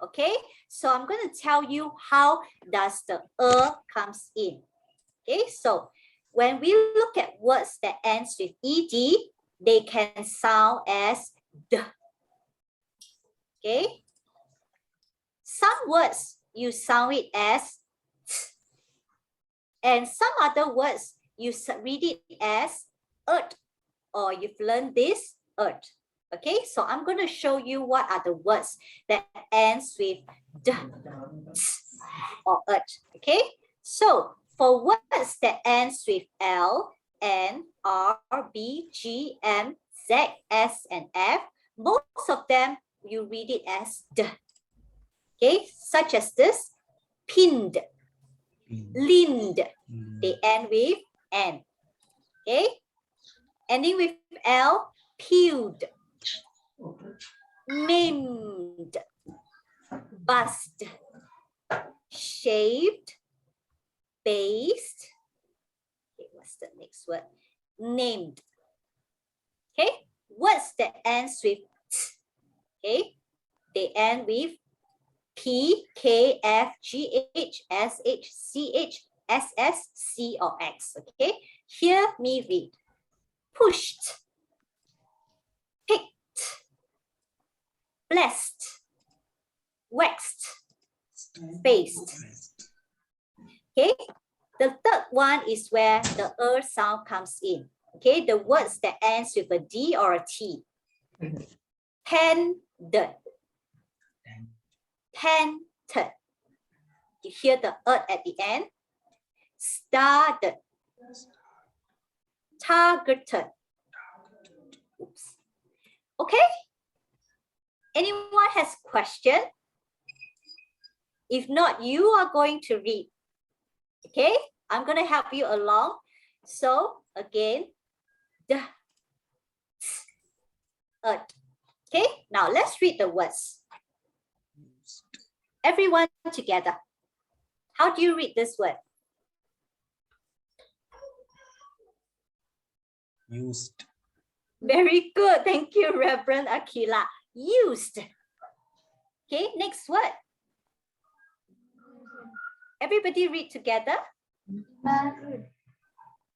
Okay, so I'm going to tell you how does the comes in. Okay, so when we look at words that ends with ed, they can sound as d. Okay, some words you sound it as t, and some other words you read it as earth, or you've learned this earth. Okay, so I'm going to show you what are the words that ends with d, t, or earth. Okay, so for words that ends with L, N, R, B, G, M, Z, S, and F, most of them you read it as D. Okay, such as this, pinned, lind, they end with N. Okay, ending with L, peeled, maimed, bust, shaved, based. Okay, what's the next word? Named. Okay, words that ends with t. Okay, they end with P, K, F, G, H, S, H, C, H, S, S, C, or X. Okay, hear me read. Pushed, picked, blessed, waxed, spaced. Okay, the third one is where the sound comes in. Okay, the words that ends with a D or a T. Pended, panted. You hear the at the end. Started, targeted. Oops. Okay. Anyone has question? If not, you are going to read. Okay, I'm going to help you along. So again, the earth. Okay, now let's read the words. Everyone together. How do you read this word? Used. Very good. Thank you, Reverend Akila. Used. Okay, next word. Everybody read together.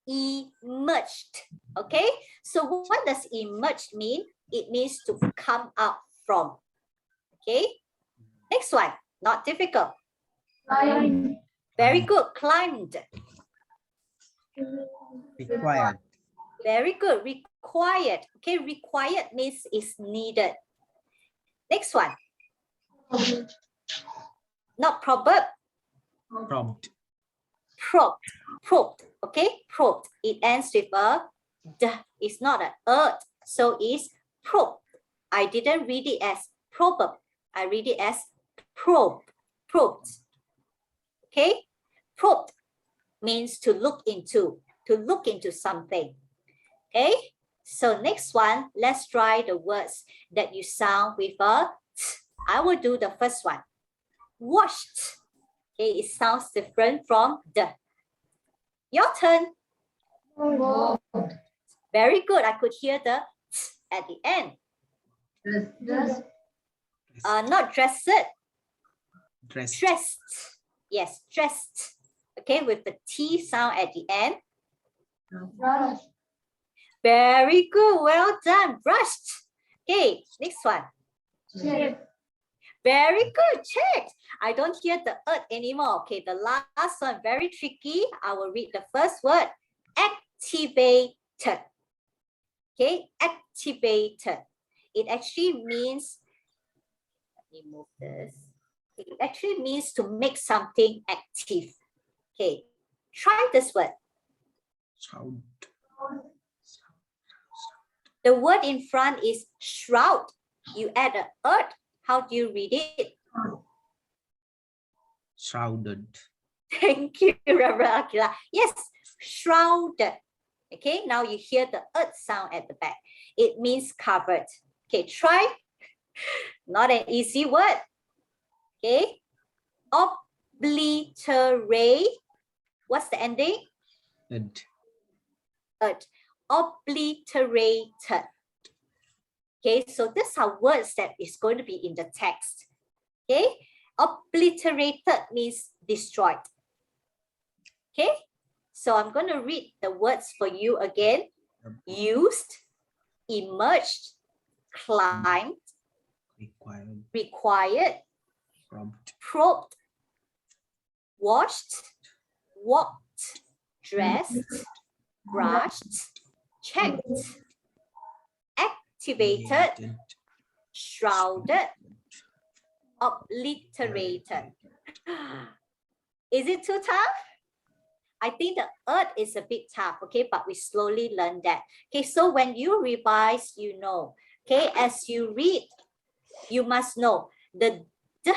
Emerged. Okay, so what does emerged mean? It means to come out from. Okay, next one. Not difficult. Very good. Climbed. Required. Very good. Required. Okay, required means is needed. Next one. Not proverb. Prompt. Probed. Probed. Okay, probed. It ends with a d. It's not an earth, so it's probe. I didn't read it as proverb. I read it as probe. Probed. Okay, probed means to look into something. Okay, so next one, let's try the words that you sound with a t. I will do the first one. Washed. Okay, it sounds different from the. Your turn. Very good. I could hear the t at the end? Dress. Not dressed. Dressed. Dressed. Yes, dressed. Okay, with the T sound at the end. Brush. Very good. Well done. Brushed. Okay, next one. Check. Very good. Checked. I don't hear the anymore. Okay, the last one, very tricky. I will read the first word. Activated. Okay, activated. It actually means, let me move this. It actually means to make something active. Okay, try this word. Shroud. The word in front is shroud. You add a earth. How do you read it? Shrouded. Thank you, Reverend Akila. Yes, shrouded. Okay, now you hear the earth sound at the back. It means covered. Okay, try. Not an easy word. Okay, obliterate. What's the ending? Ed. Earth. Obliterated. Okay, so these are words that is going to be in the text. Okay, obliterated means destroyed. Okay, so I'm going to read the words for you again. Used, emerged, climbed, required, probed, washed, walked, dressed, brushed, checked, activated, shrouded, obliterated. Is it too tough? I think the earth is a bit tough, okay, but we slowly learn that. Okay, so when you revise, you know. Okay, as you read, you must know the d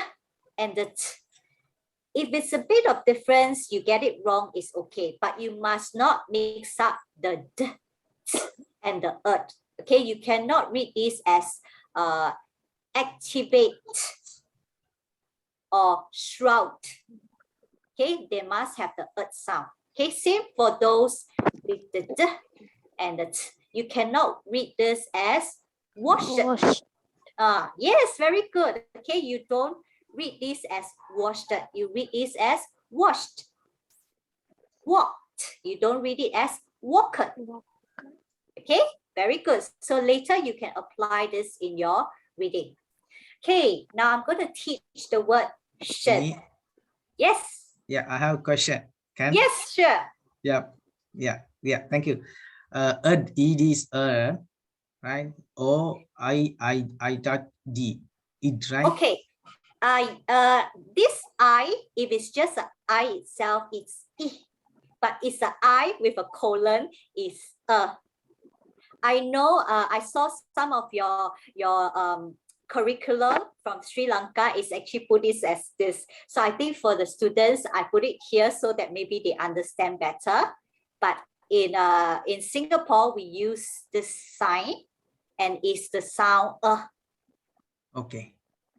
and the t. If it's a bit of difference, you get it wrong, it's okay, but you must not mix up the d, t, and the earth. Okay, you cannot read this as activate or shroud. Okay, they must have the earth sound. Okay, same for those with the d and the t. You cannot read this as washed. Yes, very good. Okay, you don't read this as washed. You read this as washed. Walked. You don't read it as walked. Okay, very good. So later you can apply this in your reading. Okay, now I'm going to teach the word shed. Yes. Yeah, I have a question. Can? Yes, sure. Yeah. Thank you. Ed is right? I dot D. It right? Okay. This I, if it's just an I itself, it's I. But it's an I with a colon is I know. I saw some of your curriculum from Sri Lanka is actually put this as this. So I think for the students, I put it here so that maybe they understand better. But in Singapore, we use this sign, and it's the sound Okay.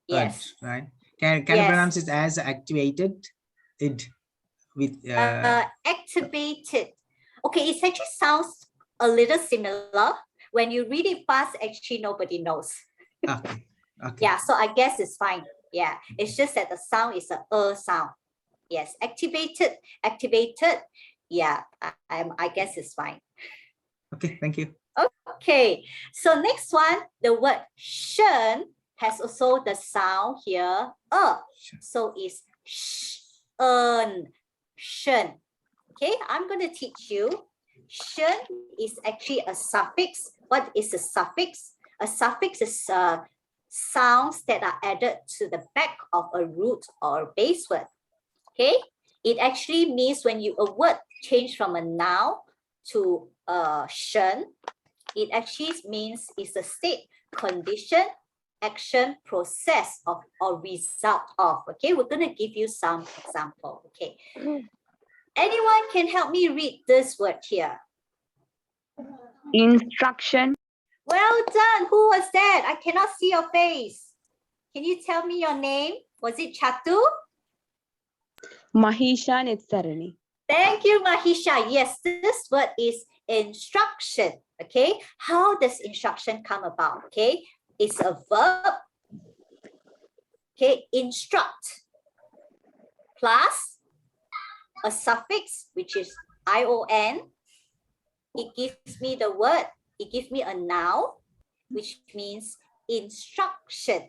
Yes. Ed, right? Can you pronounce it as activated? It with activated. Okay, it actually sounds a little similar. When you read it fast, actually nobody knows. Okay. Yeah, so I guess it's fine. Yeah, it's just that the sound is a sound. Yes, activated. Yeah, I guess it's fine. Okay, thank you. Okay, so next one, the word shun has also the sound here, so it's shun. Okay, I'm going to teach you. Shun is actually a suffix. What is a suffix? A suffix is sounds that are added to the back of a root or a base word. Okay, it actually means when a word change from a noun to shun, it actually means it's a state, condition, action, process of or result of. Okay, we're going to give you some example. Okay, anyone can help me read this word here? Instruction. Well done. Who was that? I cannot see your face. Can you tell me your name? Was it Chatu? Mahisha Netsarani. Thank you, Mahisha. Yes, this word is Instruction. Okay, how does instruction come about? Okay, it's a verb. Okay, instruct plus a suffix which is ion. It gives me the word. It gives me a noun, which means instruction.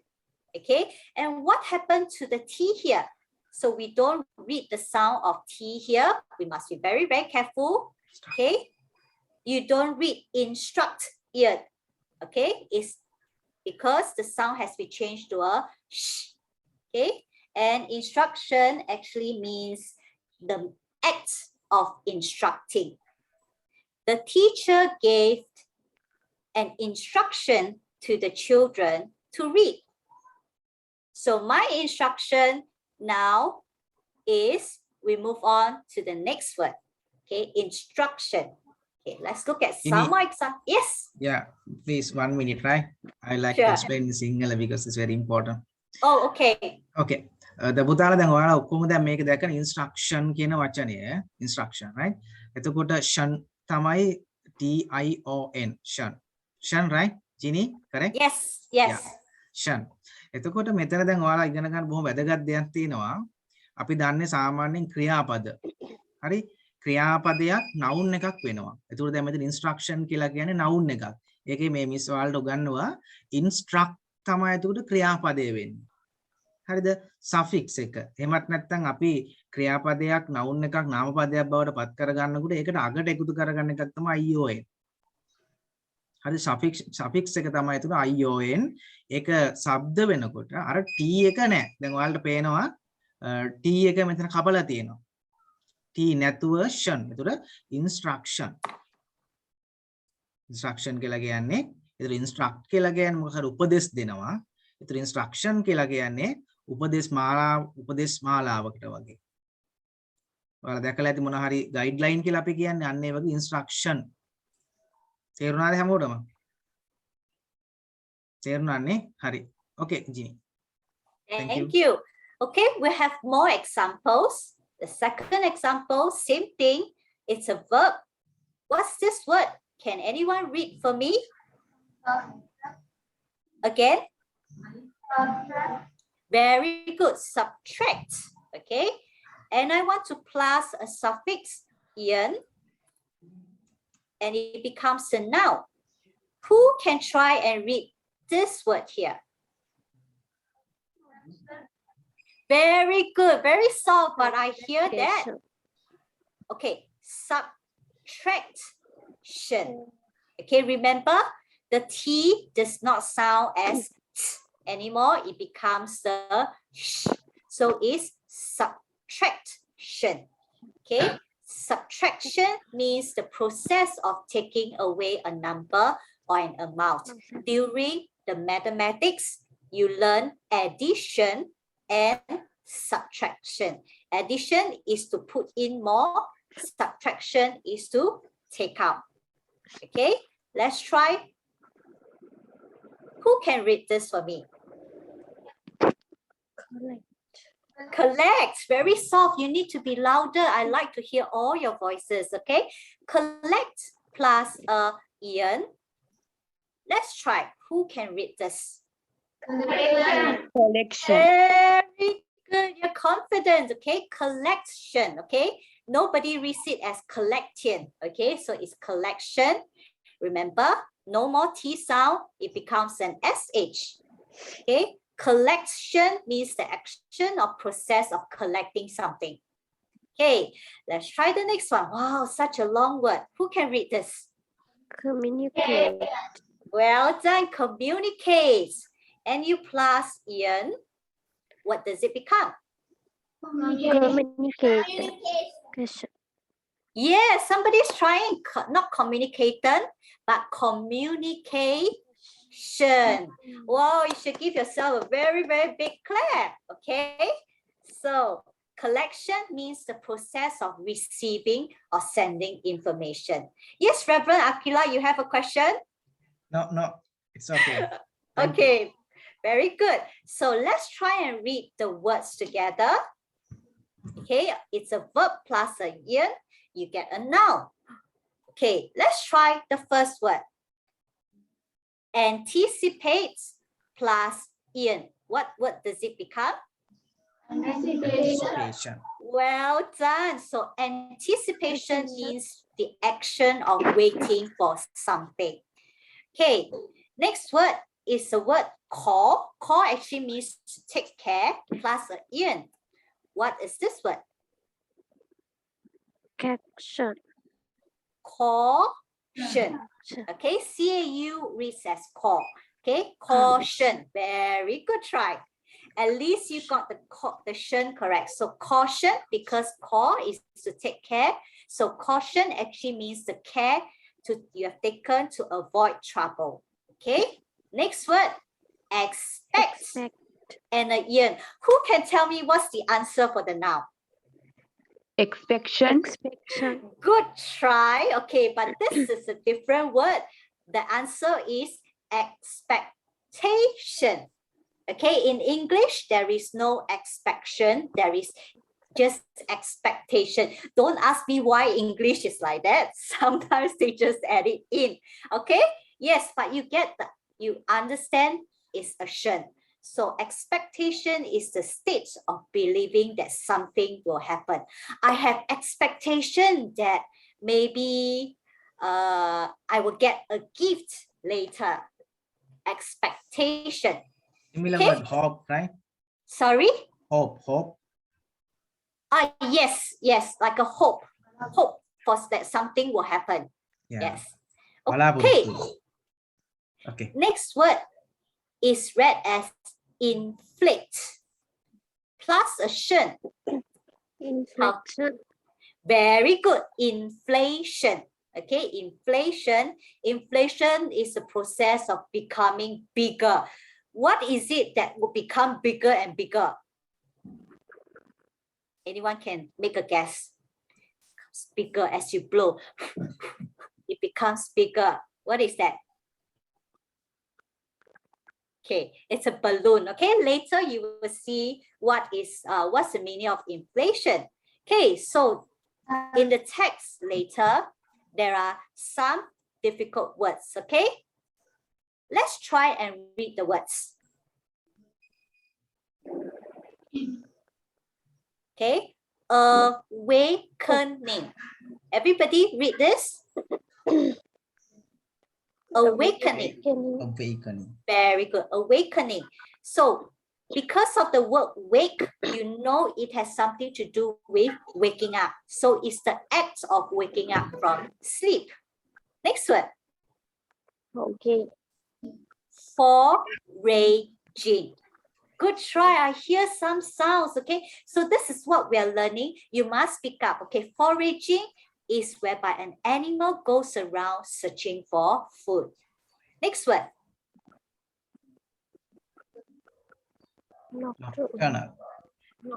Okay, and what happened to the T here? So we don't read the sound of T here. We must be very, very careful. Okay, you don't read instruct here. Okay, it's because the sound has been changed to a sh. Okay, and instruction actually means the act of instructing. The teacher gave an instruction to the children to read. So my instruction now is, we move on to the next word. Okay, instruction. Okay, let's look at some more examples. Yes. Yeah, please 1 minute, right? I like to explain in Sinhala because it's very important. Oh, okay. Okay. The පුතාලා දැන් ඔයාලා ඔක්කොම දැන් මේක දැක්කන instruction කියන වචනය instruction, right? එතකොට ෂන් තමයි TION ෂන්. ෂන්, right? Ginny, correct? Yes, yes. Yeah. ෂන්. එතකොට මෙතන දැන් ඔයාලා ඉගෙන ගන්න බොහොම වැදගත් දෙයක් තියෙනවා. අපි දන්නේ සාමාන්‍යයෙන් ක්‍රියාපද. හරි? ක්‍රියාපදයක් noun එකක් වෙනවා. එතකොට දැන් මෙතන instruction කියලා කියන්නේ noun එකක්. ඒකේ මේ මිස් ඔයාලට උගන්වනවා instruct තමයි එතකොට ක්‍රියාපදය වෙන්නේ. හරිද? suffix එක. එහෙමත් නැත්නම් අපි ක්‍රියාපදයක් noun එකක් නාමපදයක් බවට පත් කරගන්නකොට ඒකට අගට එකතු කරගන්න එකක් තමයි ion. හරි, suffix එක තමයි එතන ion. ඒක ශබ්ද වෙනකොට අර t එක නැහැ. දැන් ඔයාලට පේනවා t එක මෙතන කපලා තියෙනවා. t නැතුව ෂන්. එතකොට instruction. instruction කියලා කියන්නේ එතන instruct කියලා කියන්නේ මොකක් හරි උපදෙස් දෙනවා. එතන instruction කියලා කියන්නේ උපදේශ මාලාවකට වගේ. ඔයාලා දැකලා ඇති මොන හරි ගයිඩ්ලයින් කියලා අපි කියන්නේ අන්න ඒ වගේ instruction. තේරුණාද හැමෝටම? තේරුණානේ? හරි. Okay, Ginny. Thank you. Okay, we have more examples. The second example, same thing. It's a verb. What's this word? Can anyone read for me? Again? Very good. Subtract. Okay. And I want to plus a suffix ian, and it becomes a noun. Who can try and read this word here? Very good. Very soft, but I hear that. Okay. Subtraction. Okay. Remember, the T does not sound as T anymore. It becomes the sh. So it's subtraction. Okay. Subtraction means the process of taking away a number or an amount. During the mathematics, you learn addition and subtraction. Addition is to put in more. Subtraction is to take out. Okay. Let's try. Who can read this for me? Collect. Very soft. You need to be louder. I like to hear all your voices. Okay. Collect plus ian. Let's try. Who can read this? Collection. Very good. You're confident. Okay. Collection. Okay. Nobody reads it as collection. Okay. So it's collection. Remember, no more T sound. It becomes an SH. Okay. Collection means the action or process of collecting something. Okay. Let's try the next one. Wow, such a long word. Who can read this? Communicate. Well done. Communicates. And you plus ian. What does it become? Communication. Yeah, somebody's trying, not communicated, but communication. Wow, you should give yourself a very, very big clap. Okay. So collection means the process of receiving or sending information. Yes, Reverend Akila, you have a question? No, it's okay. Okay, very good. So let's try and read the words together. Okay, it's a verb plus a ian. You get a noun. Okay, let's try the first word. Anticipates plus Ian. What word does it become? Anticipation. Well done. So anticipation means the action of waiting for something. Okay, next word is the word call. Call actually means to take care plus a Ian. What is this word? Caption. Caution. Okay, CAU reads as call. Okay, caution. Very good try. At least you got the shun correct. So caution, because call is to take care. So caution actually means the care you have taken to avoid trouble. Okay, next word, expect. And Ian, who can tell me what's the answer for the noun? Expectation. Good try. Okay, but this is a different word. The answer is expectation. Okay, in English, there is no expectation. There is just expectation. Don't ask me why English is like that. Sometimes they just add it in. Okay, yes, but you understand it's a shun. So expectation is the state of believing that something will happen. I have expectation that maybe I will get a gift later. Expectation. Similar Okay. word, hope, right? Sorry? Hope. Yes, like a hope. Hope for that something will happen. Yeah. Yes. Okay. Okay. Next word is read as inflate plus a shun. Inflation. Very good. Inflation. Okay, inflation. Inflation is the process of becoming bigger. What is it that will become bigger and bigger? Anyone can make a guess? Bigger as you blow. It becomes bigger. What is that? Okay, it's a balloon. Okay, later you will see what's the meaning of inflation. Okay, so in the text later, there are some difficult words. Okay, let's try and read the words. Okay, awakening. Everybody read this. Awakening. Very good. Awakening. So because of the word wake, you know it has something to do with waking up. So it's the act of waking up from sleep. Next word. Okay. Foraging. Good try. I hear some sounds. Okay. So this is what we are learning. You must pick up. Okay. Foraging is whereby an animal goes around searching for food. Next word. Nocturnal.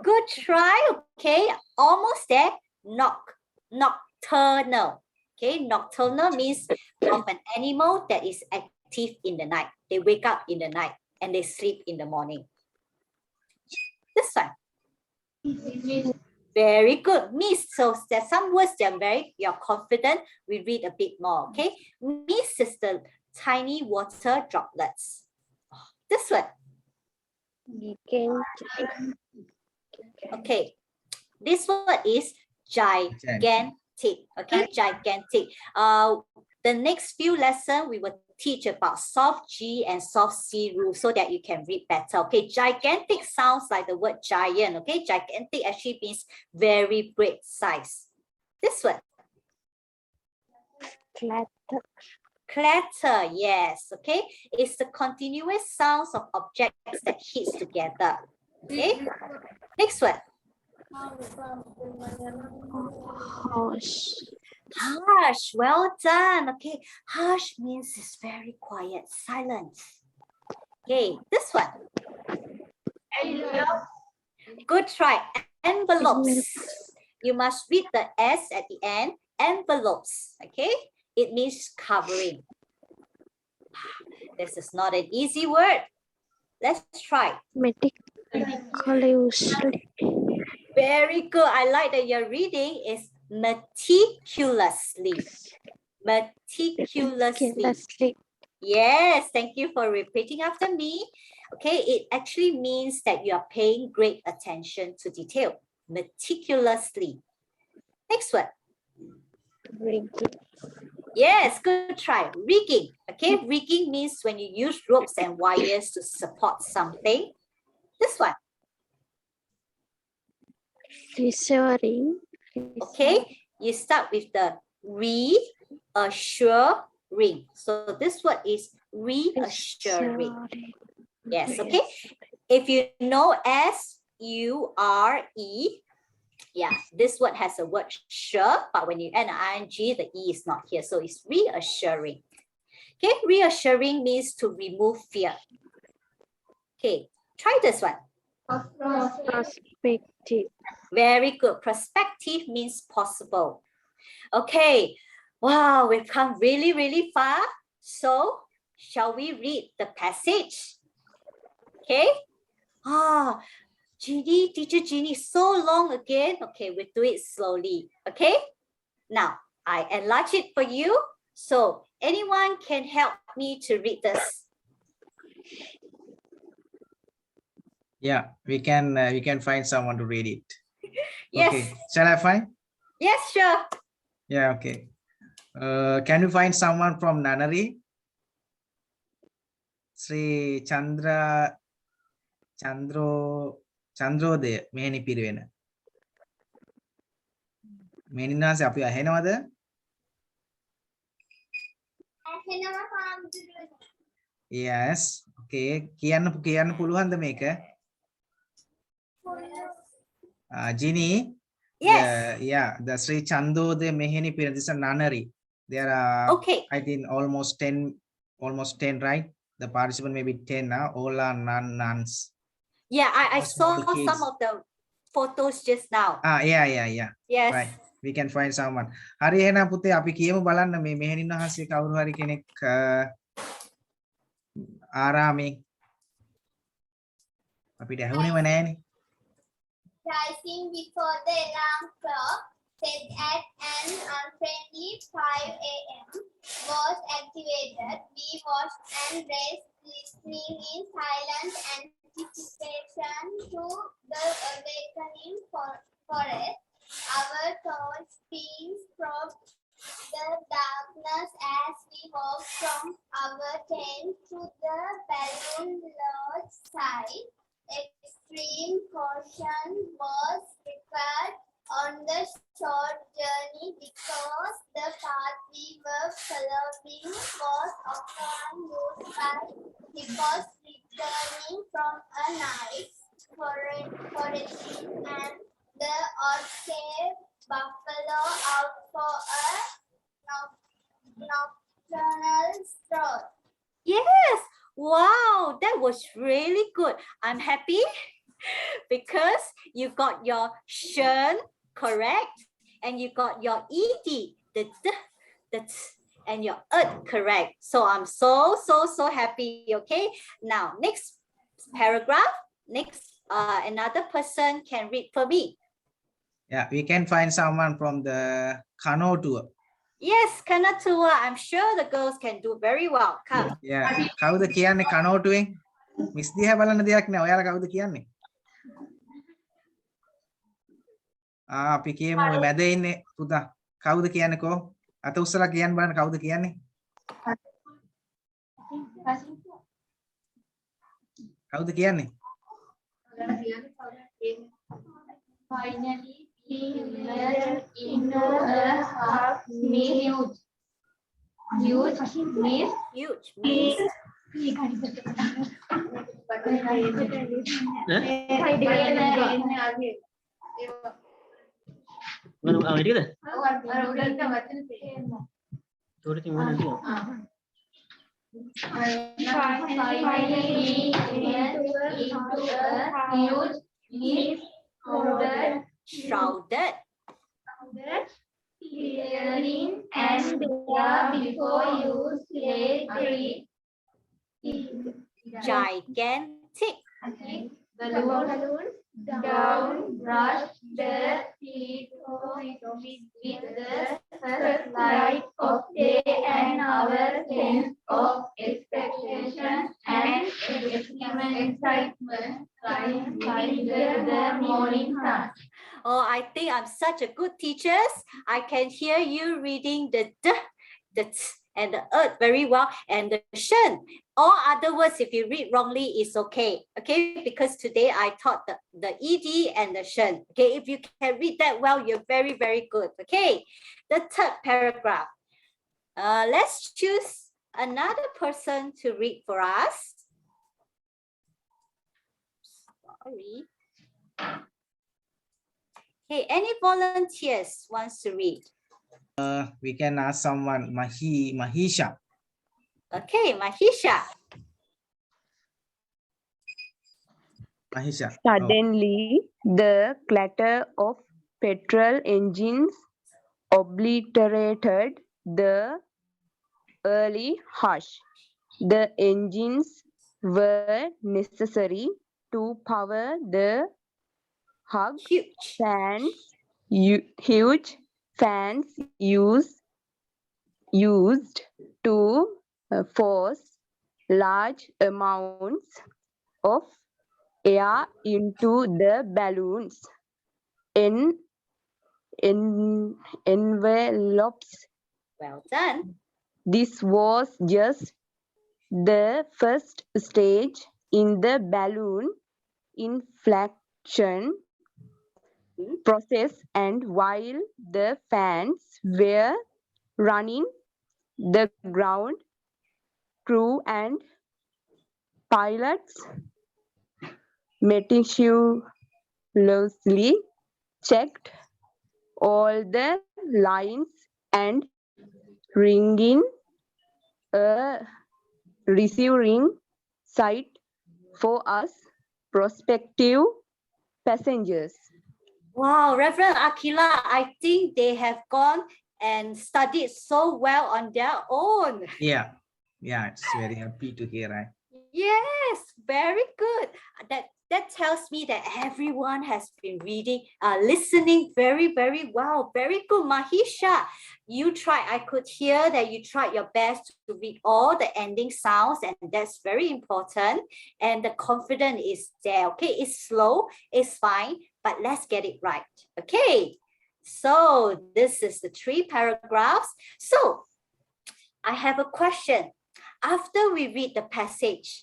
Good try. Okay, almost there. Nocturnal. Okay, nocturnal means of an animal that is active in the night. They wake up in the night and they sleep in the morning. This one. Very good. Mist. So there's some words that you're confident. We read a bit more. Okay. Mist is the tiny water droplets. This one. Okay. This word is gigantic. Okay, gigantic. The next few lessons we will teach about soft G and soft C rules so that you can read better. Okay, gigantic sounds like the word giant. Okay, gigantic actually means very great size. This one. Clatter, yes. Okay, it's the continuous sounds of objects that hits together. Okay, next one. Harsh, well done. Okay, harsh means it's very quiet, silence. Okay, this one. Good try. Envelopes. You must read the S at the end. Envelopes. Okay, it means covering. This is not an easy word. Let's try. Very good. I like that your reading is meticulously. Meticulously. Yes, thank you for repeating after me. Okay, it actually means that you are paying great attention to detail. Meticulously. Next one. Rigging. Yes, good try. Rigging. Okay, rigging means when you use ropes and wires to support something. This one. Reassuring. Okay, you start with the reassuring. So this word is reassuring. Yes, okay. If you know S-U-R-E, yeah, this word has a word sure, but when you add an ing, the E is not here. So it's reassuring. Okay, reassuring means to remove fear. Okay, try this one. Prospective. Very good. Prospective means possible. Okay, wow, we've come really, really far. So shall we read the passage? Okay. Jeannie, teacher Jeannie, so long again. Okay, we'll do it slowly. Okay. Now, I enlarge it for you. So anyone can help me to read this. Yeah, we can find someone to read it. Yes. Okay, shall I find? Yes, sure. Yeah, okay. Can you find someone from Nanari? Sri Chandrodaya මෙහෙණි පිරිවෙන. මෙහෙණින්නාසේ අපි අහෙනවද? Yes. Okay. කියන්න පුළුවන්ද මේක? Ginny? Yes. The Sri Chandrodaya මෙහෙණි Pirivena. This is Nanari. There are I think almost 10, right? The participant may be 10 now. All are nuns. Yeah, I saw some of the photos just now. Yeah. Yes. Right. We can find someone. හරි එහෙනම් පුතේ අපි කියමු බලන්න මේ මෙහෙණින් වහන්සේ කවුරු හරි කෙනෙක් ආරාමේ අපිට ඇහුණේම නැහනේ. Rising before the alarm clock set at an unfriendly 5 a.m. was activated. We watched and raced, listening in silent anticipation to the awakening forest. Our thoughts being probed the darkness as we walked from our tent to the balloon lodge side. Extreme caution was required on the short journey because the path we were following was often used by people returning from a night foraging and the odd-tailed buffalo out for a nocturnal stroll. Yes. Wow, that was really good. I'm happy because you got your shern correct and you got your ed, the and your correct. So I'm so happy. Okay. Now next paragraph. Next, another person can read for me. Yeah, we can find someone from the canoe tour. Yes, canoe tour. I'm sure the girls can do very well. Come. Yeah. කවුද කියන්නේ canoe tour? Miss දිහා බලන්න දෙයක් නෑ. ඔයාලා කවුද කියන්නේ? අපි කියමු මේ මැද ඉන්නේ පුතා. කවුද කියන්නේ කෝ? අත උස්සලා කියන්න බලන්න කවුද කියන්නේ? කවුද කියන්නේ? Finally, he emerged into a half mist. Huge mist. Shrouded. Clearing and there before you lay three gigantic balloons Down, brush the teeth with the first light of day and our sense of expectation and excitement trying the morning sun. Oh, I think I'm such a good teacher. I can hear you reading the d, the t, and the very well, and the shen. All other words, if you read wrongly, is okay. Okay, because today I taught the ed and the shen. Okay, if you can read that well, you're very, very good. Okay, the third paragraph. Let's choose another person to read for us. Sorry. Okay, any volunteers wants to read? We can ask someone, Mahisha. Okay, Mahisha. Mahisha. Suddenly, the clatter of petrol engines obliterated the early hush. The engines were necessary to power the huge fans used to force large amounts of air into the balloons. Envelopes. Well done. This was just the first stage in the balloon inflation process, and while the fans were running, the ground crew and pilots meticulously checked all the lines and ringing a receiving site for us prospective passengers. Wow, Reverend Akila, I think they have gone and studied so well on their own. Yeah, it's very happy to hear, right? Yes, very good. That tells me that everyone has been reading, listening very, very well. Very good, Mahisha. You tried, I could hear that you tried your best to read all the ending sounds, and that's very important. And the confidence is there, okay? It's slow, it's fine, but let's get it right, okay? So this is the 3 paragraphs. So I have a question. After we read the passage,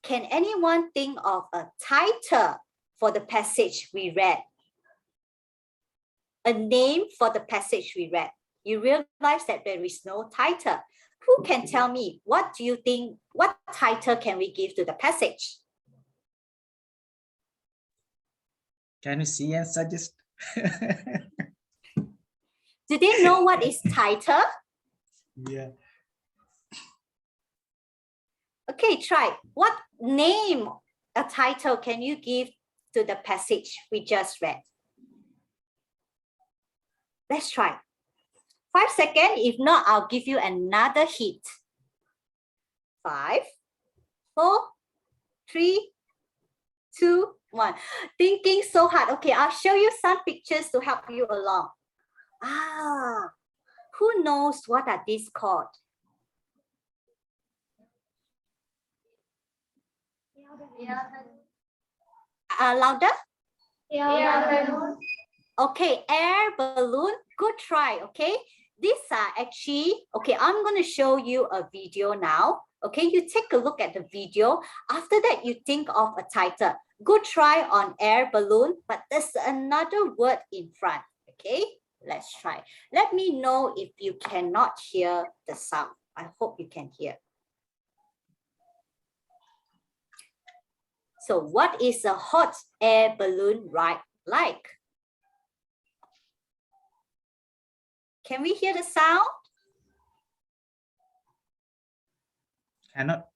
can anyone think of a title for the passage we read? A name for the passage we read. You realize that there is no title. Who can tell me, what do you think, what title can we give to the passage? Can you see and suggest? Do they know what is title? Yeah. Okay, try. What name, a title can you give to the passage we just read? Let's try. 5 seconds. If not, I'll give you another hint. 5, 4, 3, 2, 1. Thinking so hard. Okay, I'll show you some pictures to help you along. Who knows what are these called? Louder? Air balloon. Okay, air balloon. Good try. Okay, these are actually, okay, I'm going to show you a video now. Okay, you take a look at the video. After that, you think of a title. Good try on air balloon, but there's another word in front. Okay, let's try. Let me know if you cannot hear the sound. I hope you can hear. So what is a hot air balloon ride like? Can we hear the sound? Cannot.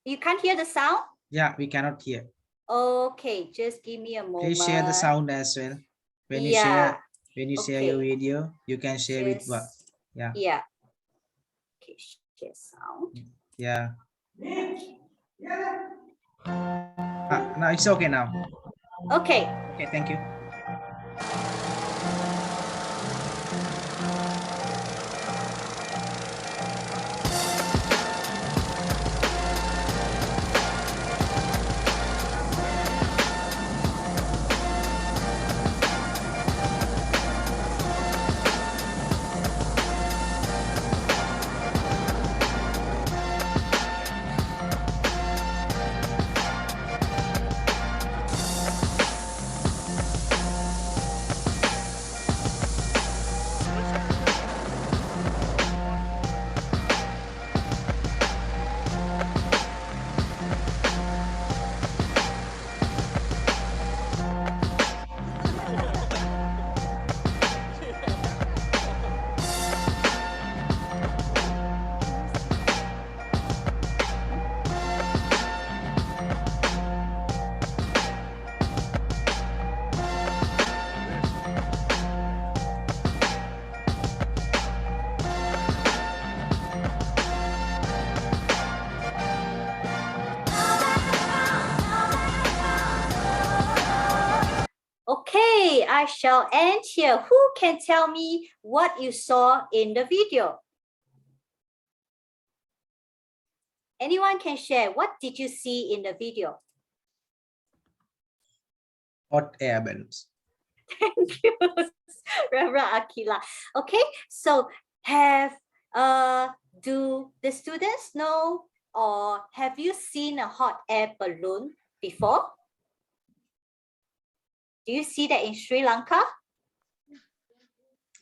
You can't hear the sound? Yeah, we cannot hear. Okay, just give me a moment. Please share the sound as well. When you share your video, you can share with what? Yeah. Yeah. Okay, share sound. Yeah. No, it's okay now. Okay. Okay, thank you. Okay, I shall end here. Who can tell me what you saw in the video? Anyone can share. What did you see in the video? Hot air balloons. Thank you, Reverend Akila. Okay, so do the students know or have you seen a hot air balloon before? Do you see that in Sri Lanka?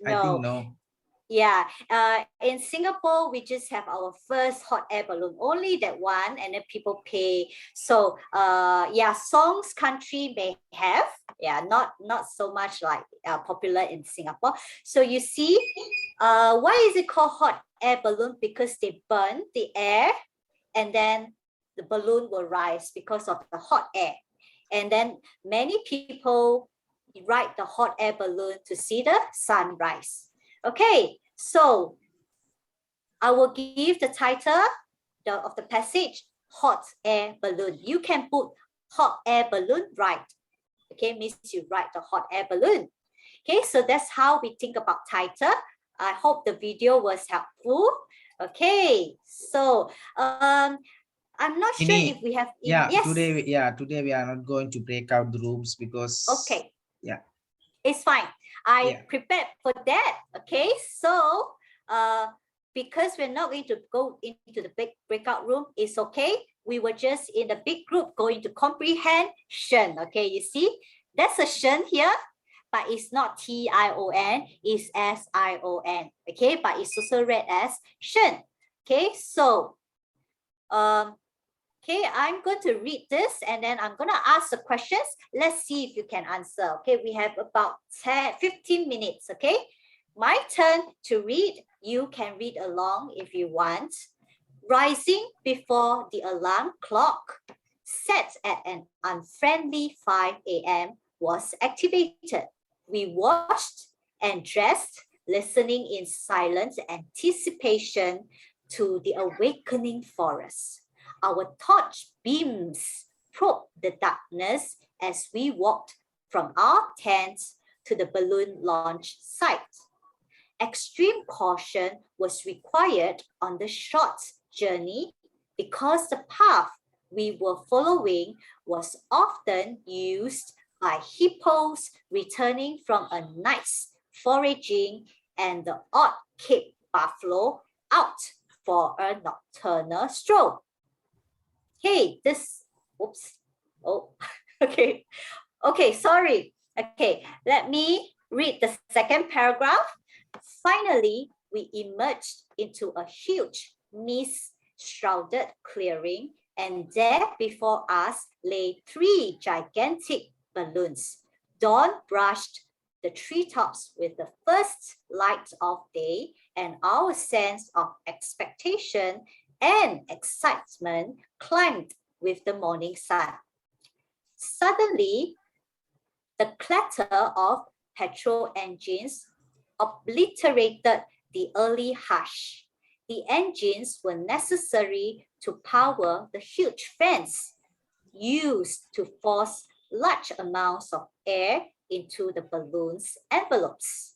I think no. Yeah, in Singapore, we just have our first hot air balloon, only that one, and then people pay. So, yeah, songs country may have, yeah, not so much like popular in Singapore. So you see, why is it called hot air balloon? Because they burn the air, and then the balloon will rise because of the hot air. And then many people ride the hot air balloon to see the sunrise. Okay, so I will give the title of the passage, hot air balloon. You can put hot air balloon right. Okay, means you write the hot air balloon. Okay, so that's how we think about title. I hope the video was helpful. Okay, so I'm not sure if we have. Yeah, yes. today we are not going to break out the rooms because. Okay. Yeah. It's fine. I prepared for that. Okay, so because we're not going to go into the big breakout room, it's okay. We were just in the big group going to comprehension. Okay, you see, that's a shen here, but it's not T-I-O-N, it's S-I-O-N. Okay, but it's also read as shen. Okay, so okay, I'm going to read this and then I'm going to ask the questions. Let's see if you can answer. Okay, we have about 15 minutes. Okay, my turn to read. You can read along if you want. Rising before the alarm clock set at an unfriendly 5 a.m. was activated. We washed and dressed, listening in silent anticipation to the awakening forest. Our torch beams probed the darkness as we walked from our tents to the balloon launch site. Extreme caution was required on the short journey because the path we were following was often used by hippos returning from a night's foraging and the odd Cape buffalo out for a nocturnal stroll. Hey, oops, oh, okay, sorry. Okay, let me read the second paragraph. Finally, we emerged into a huge mist-shrouded clearing, and there before us lay 3 gigantic balloons. Dawn brushed the treetops with the first light of day, and our sense of expectation and excitement climbed with the morning sun. Suddenly, the clatter of petrol engines obliterated the early hush. The engines were necessary to power the huge fans. used to force large amounts of air into the balloon's envelopes.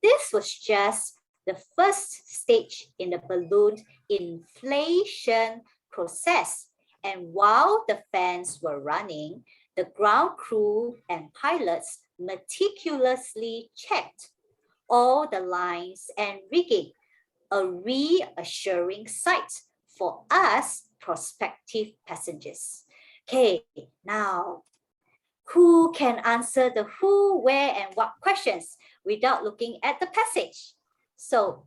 This was just the first stage in the balloon inflation process. And while the fans were running, the ground crew and pilots meticulously checked all the lines and rigging, a reassuring sight for us prospective passengers. Okay, now, who can answer the who, where, and what questions without looking at the passage? So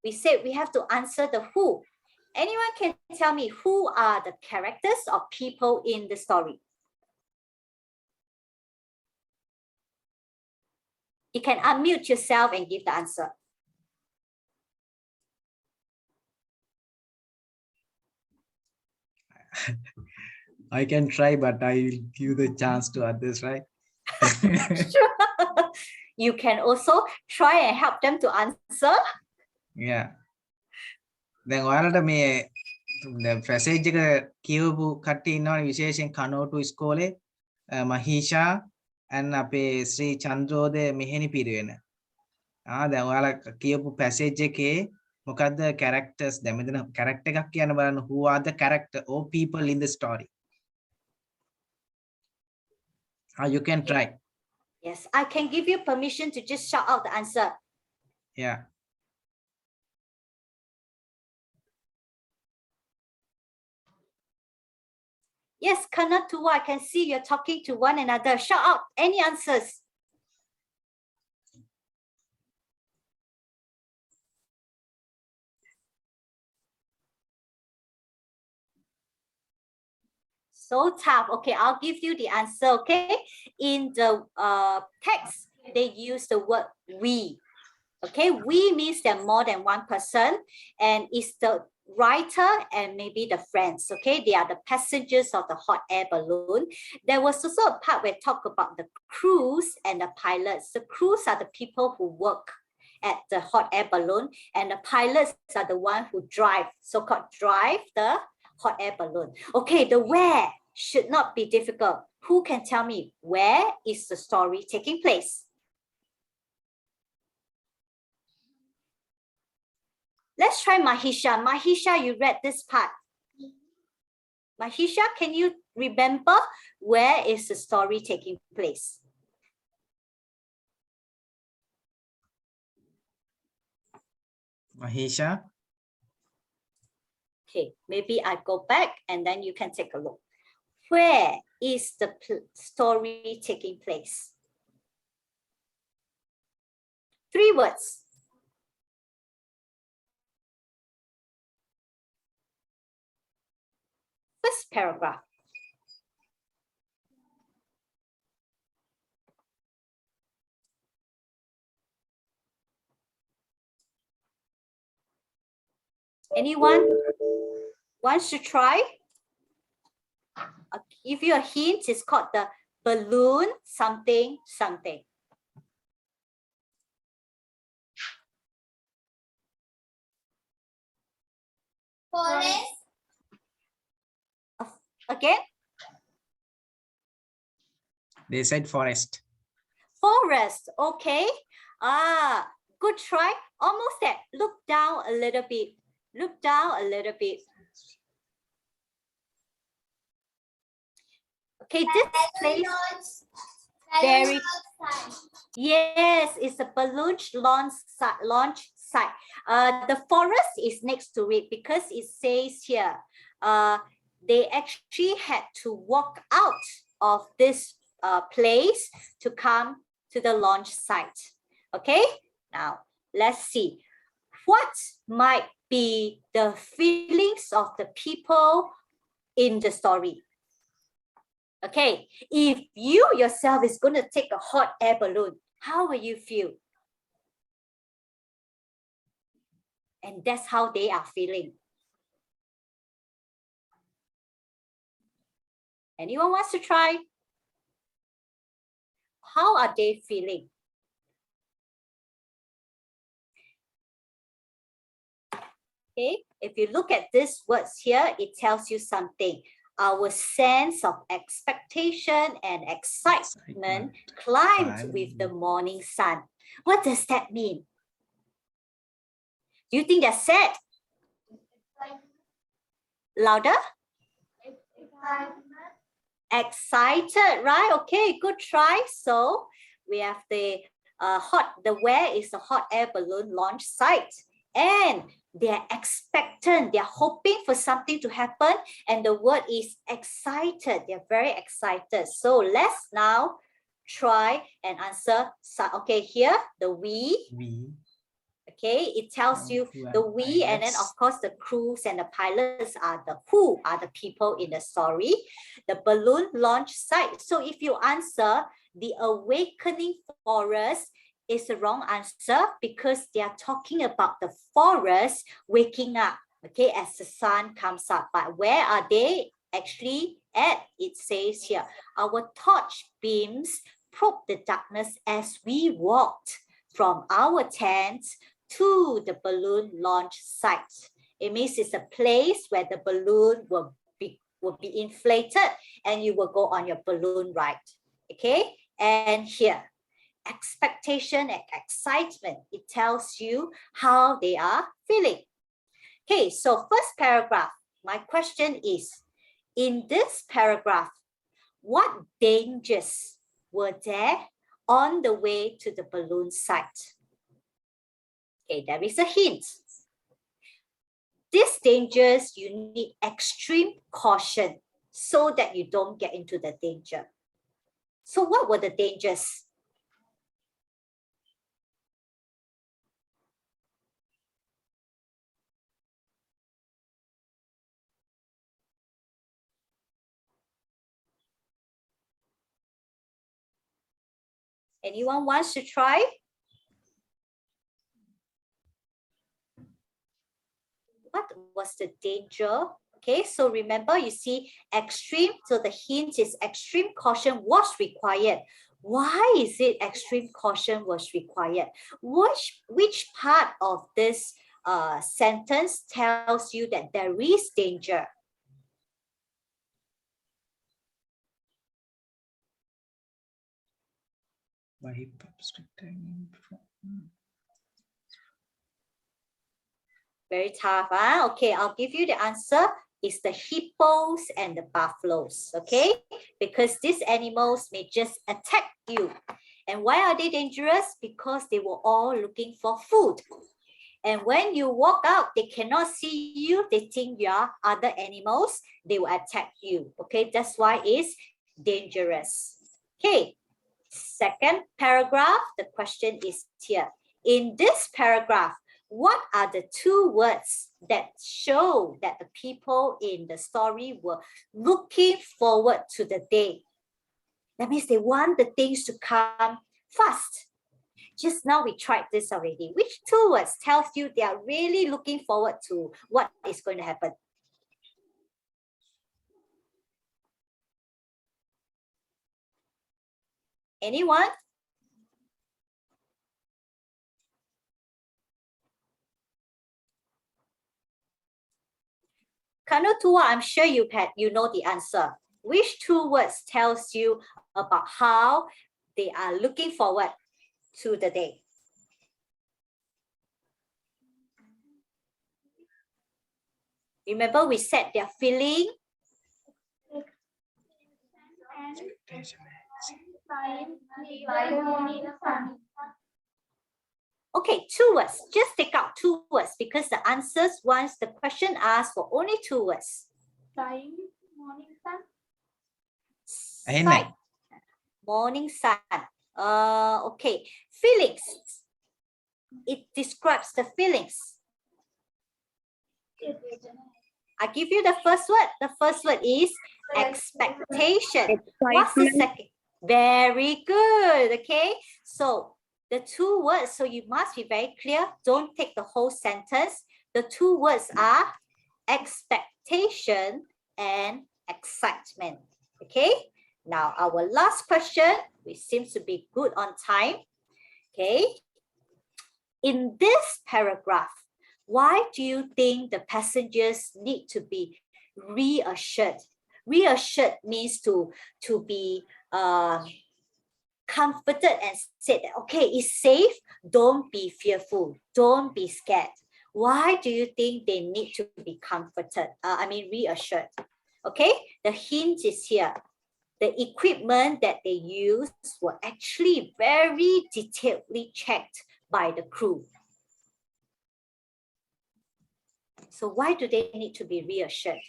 we said we have to answer the who. Anyone can tell me who are the characters or people in the story? You can unmute yourself and give the answer. I can try, but I will give the chance to others, right? Sure. You can also try and help them to answer. Yeah. Then ඔයාලට මේ passage එක කියවපු කට්ටිය ඉන්නවනේ විශේෂයෙන් කනෝටු ඉස්කෝලේ මහීෂා and අපේ ශ්‍රී චන්ද්‍රෝදය මෙහෙණි පිරිවෙන. දැන් ඔයාලා කියවපු පැසේජ් එකේ මොකද්ද characters දැන් මෙතන character එකක් කියන්න බලන්න who are the character or people in the story. You can try. Yes, I can give you permission to just shout out the answer. Yeah. Yes, Kanatua, I can see you're talking to one another. Shout out any answers. So tough. Okay, I'll give you the answer, okay? In the text, they use the word we. Okay, we means there are more than one person, and it's the writer and maybe the friends. Okay, they are the passengers of the hot air balloon. There was also a part where talk about the crews and the pilots. The crews are the people who work at the hot air balloon, and the pilots are the one who drive, so-called drive the hot air balloon. Okay, the where should not be difficult. Who can tell me where is the story taking place? Let's try Mahisha. Mahisha, you read this part. Mahisha, can you remember where is the story taking place? Mahisha. Okay, maybe I go back and then you can take a look. Where is the story taking place? 3 words. First paragraph. Anyone wants to try? I'll give you a hint. It's called the balloon something something. Forest. Again? They said forest. Forest, okay. Good try. Almost there. Look down a little bit. Look down a little bit. Okay, this place. Very. Yes, it's a balloon launch site. The forest is next to it because it says here, they actually had to walk out of this place to come to the launch site. Okay, now let's see. What might be the feelings of the people in the story? Okay, if you yourself is going to take a hot air balloon, how will you feel? And that's how they are feeling. Anyone wants to try? How are they feeling? Okay, if you look at these words here, it tells you something. our sense of expectation and excitement climbed with the morning sun. What does that mean? Do you think that's sad? Louder? Excited, right? Okay, good try. So we have the where is the hot air balloon launch site, and they're expectant, they're hoping for something to happen, and the word is excited. They're very excited. So let's now try and answer. Okay, here the we. Okay, it tells you the we, and then of course the crews and the pilots are the who are the people in the story. The balloon launch site. So if you answer the awakening forest, is the wrong answer, because they are talking about the forest waking up, okay, as the sun comes up. But where are they actually at? It says here, our torch beams probed the darkness as we walked from our tent to the balloon launch site. It means it's a place where the balloon will be inflated and you will go on your balloon ride. Okay, and here, expectation and excitement. It tells you how they are feeling. Okay, so first paragraph, my question is, in this paragraph, what dangers were there on the way to the balloon site? Okay, there is a hint. These dangers, you need extreme caution so that you don't get into the danger. So what were the dangers? Anyone wants to try? What was the danger? Okay, so remember, you see extreme, so the hint is extreme caution was required. Why is it extreme caution was required? Which part of this sentence tells you that there is danger? Very tough, huh? Okay, I'll give you the answer. It's the hippos and the buffaloes, okay? Because these animals may just attack you. And why are they dangerous? Because they were all looking for food. And when you walk out, they cannot see you. They think you are other animals. They will attack you, okay? That's why it's dangerous. Okay, second paragraph, the question is here. In this paragraph, what are the two words that show that the people in the story were looking forward to the day? That means they want the things to come fast. Just now we tried this already. Which two words tells you they are really looking forward to what is going to happen? Anyone? Kanutua, I'm sure you know the answer. Which two words tells you about how they are looking forward to the day? Remember, we said they're feeling. Okay, two words. Just take out two words because the answers, once the question asks for only two words. Morning sun. Sight. Morning sun. Okay. Feelings. It describes the feelings. I give you the first word. The first word is expectation. What's the second? Very good. Okay. So the two words, so you must be very clear. Don't take the whole sentence. The two words are expectation and excitement. Okay. Now our last question, we seem to be good on time. Okay. In this paragraph, why do you think the passengers need to be reassured? Reassured means to be comforted and said that, okay, it's safe. Don't be fearful. Don't be scared. Why do you think they need to be comforted? Reassured. Okay, the hint is here. The equipment that they used were actually very detailedly checked by the crew. So why do they need to be reassured?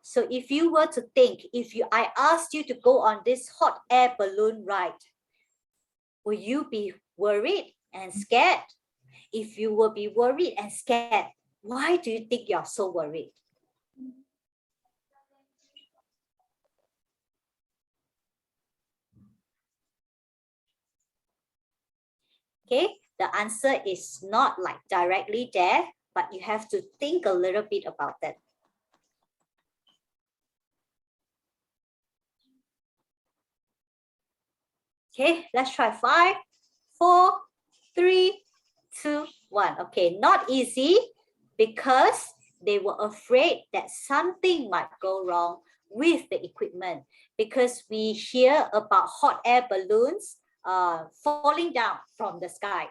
So if you were to think, I asked you to go on this hot air balloon ride, will you be worried and scared? If you will be worried and scared, why do you think you're so worried? Okay, the answer is not like directly there, but you have to think a little bit about that. Okay, let's try 5, 4, 3, 2, 1. Okay, not easy because they were afraid that something might go wrong with the equipment, because we hear about hot air balloons falling down from the sky.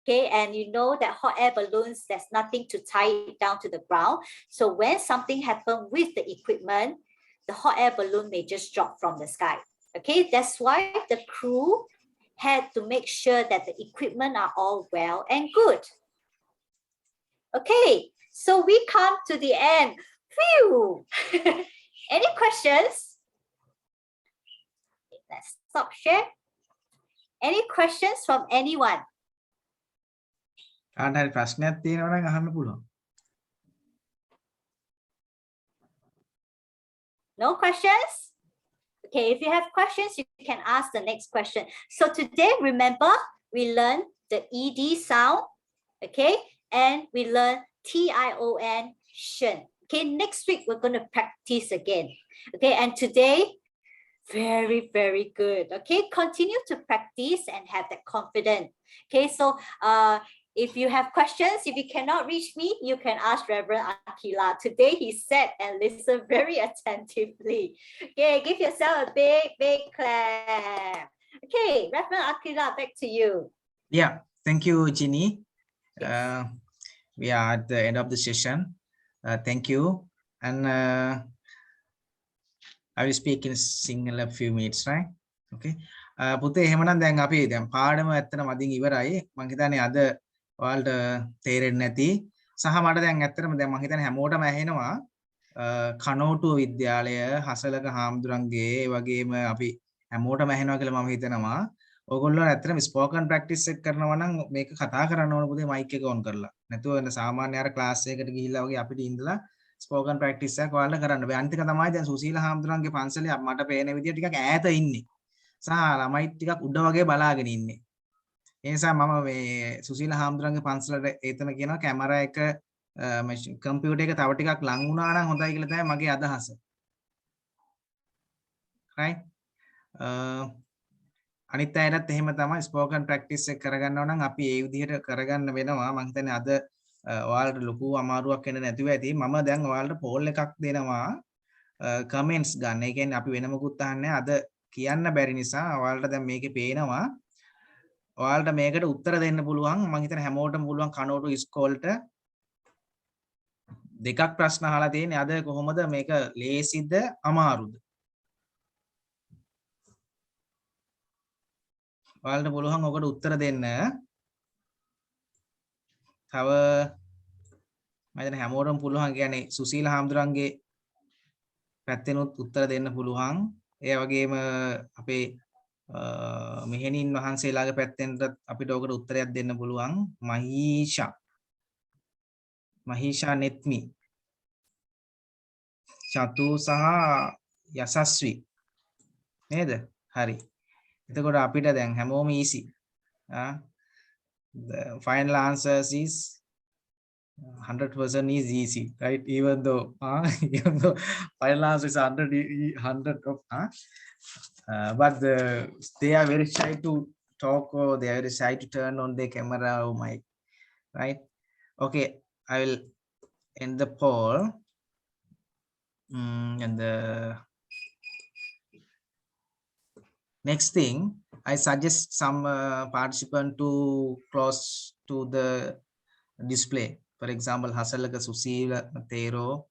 Okay, and you know that hot air balloons, there's nothing to tie it down to the ground. So when something happens with the equipment, the hot air balloon may just drop from the sky. Okay, that's why the crew had to make sure that the equipment are all well and good. Okay, so we come to the end. Phew! Any questions? Let's stop share. Any questions from anyone? කාටහරි ප්‍රශ්නයක් තියෙනවා නම් අහන්න පුළුවන්. No questions? Okay, if you have questions, you can ask the next question. So today, remember, we learned the ED sound, okay? And we learned TION, shin. Okay, next week, we're going to practice again. Okay, and today, very, very good. Okay, continue to practice and have that confidence. Okay, so if you have questions, if you cannot reach me, you can ask Reverend Akila. Today he sat and listened very attentively. Okay, give yourself a big, big clap. Okay, Reverend Akila, back to you. Yeah, thank you, Ginny. We are at the end of the session. Thank you. And I will speak in single a few minutes, right? Okay. පුතේ එහෙමනම් දැන් අපි දැන් පාඩම ඇත්තටම අදින් ඉවරයි. මම හිතන්නේ අද ඔයාලට තේරෙන්නේ නැති සහ මට දැන් ඇත්තටම දැන් මම හිතන්නේ හැමෝටම ඇහෙනවා කනෝටුව විද්‍යාලය හසලක හාමුදුරන්ගේ ඒ වගේම අපි හැමෝටම ඇහෙනවා කියලා මම හිතනවා. ඕගොල්ලෝ ඇත්තටම ස්පෝකන් ප්‍රැක්ටිස් එක කරනවා නම් මේක කතා කරන්න ඕන පුතේ මයික් එක ඔන් කරලා. නැතුව වෙන සාමාන්‍ය අර ක්ලාස් එකකට ගිහිල්ලා වගේ අපිට ඉඳලා ස්පෝකන් ප්‍රැක්ටිස් එකක් ඔයාලට කරන්න බෑ. අනිත් එක තමයි දැන් සුසීල හාමුදුරන්ගේ පන්සලේ මට පේන විදියට ටිකක් ඈත ඉන්නේ. සහ ළමයි ටිකක් උඩ වගේ බලාගෙන ඉන්නේ. ඒ නිසා මම මේ සුසීල හාමුදුරන්ගේ පන්සලට එතන කියනවා කැමරා එක කම්පියුටර් එක තව ටිකක් ලං වුණා නම් හොඳයි කියලා තමයි මගේ අදහස. right? අනිත් අයටත් එහෙම තමයි ස්පෝකන් ප්‍රැක්ටිස් එක කරගන්නව නම් අපි ඒ විදිහට කරගන්න වෙනවා. මම හිතන්නේ අද ඔයාලට ලොකු අමාරුවක් වෙන්න නැතුව ඇති. මම දැන් ඔයාලට පෝල් එකක් දෙනවා කමෙන්ට්ස් ගන්න. ඒ කියන්නේ අපි වෙන මොකුත් අහන්නේ අද කියන්න බැරි නිසා ඔයාලට දැන් මේකේ පේනවා ඔයාලට මේකට උත්තර දෙන්න පුළුවන්. මම හිතන හැමෝටම පුළුවන් කනෝටු ඉස්කෝලේට දෙකක් ප්‍රශ්න අහලා තියෙන්නේ. අද කොහොමද මේක ලේසිද අමාරුද? ඔයාලට පුළුවන් ඔකට උත්තර දෙන්න. තව මම හිතන හැමෝටම පුළුවන් කියන්නේ සුසීල හාමුදුරන්ගේ පැත්තෙනුත් උත්තර දෙන්න පුළුවන්. ඒ වගේම අපේ මෙහෙණින් වහන්සේලාගේ පැත්තෙන්ට අපිට ඔකට උත්තරයක් දෙන්න පුළුවන්. මහීෂා නෙත්මි චතු සහ යසස්වි නේද? හරි. එතකොට අපිට දැන් හැමෝම easy. The final answer is 100% is easy, right? Even though final answer is 100 of but they are very shy to talk, or they are very shy to turn on their camera or mic, right? Okay, I will end the poll. And the next thing, I suggest some participant to close to the display. For example, Hasalaka Susila, Matero,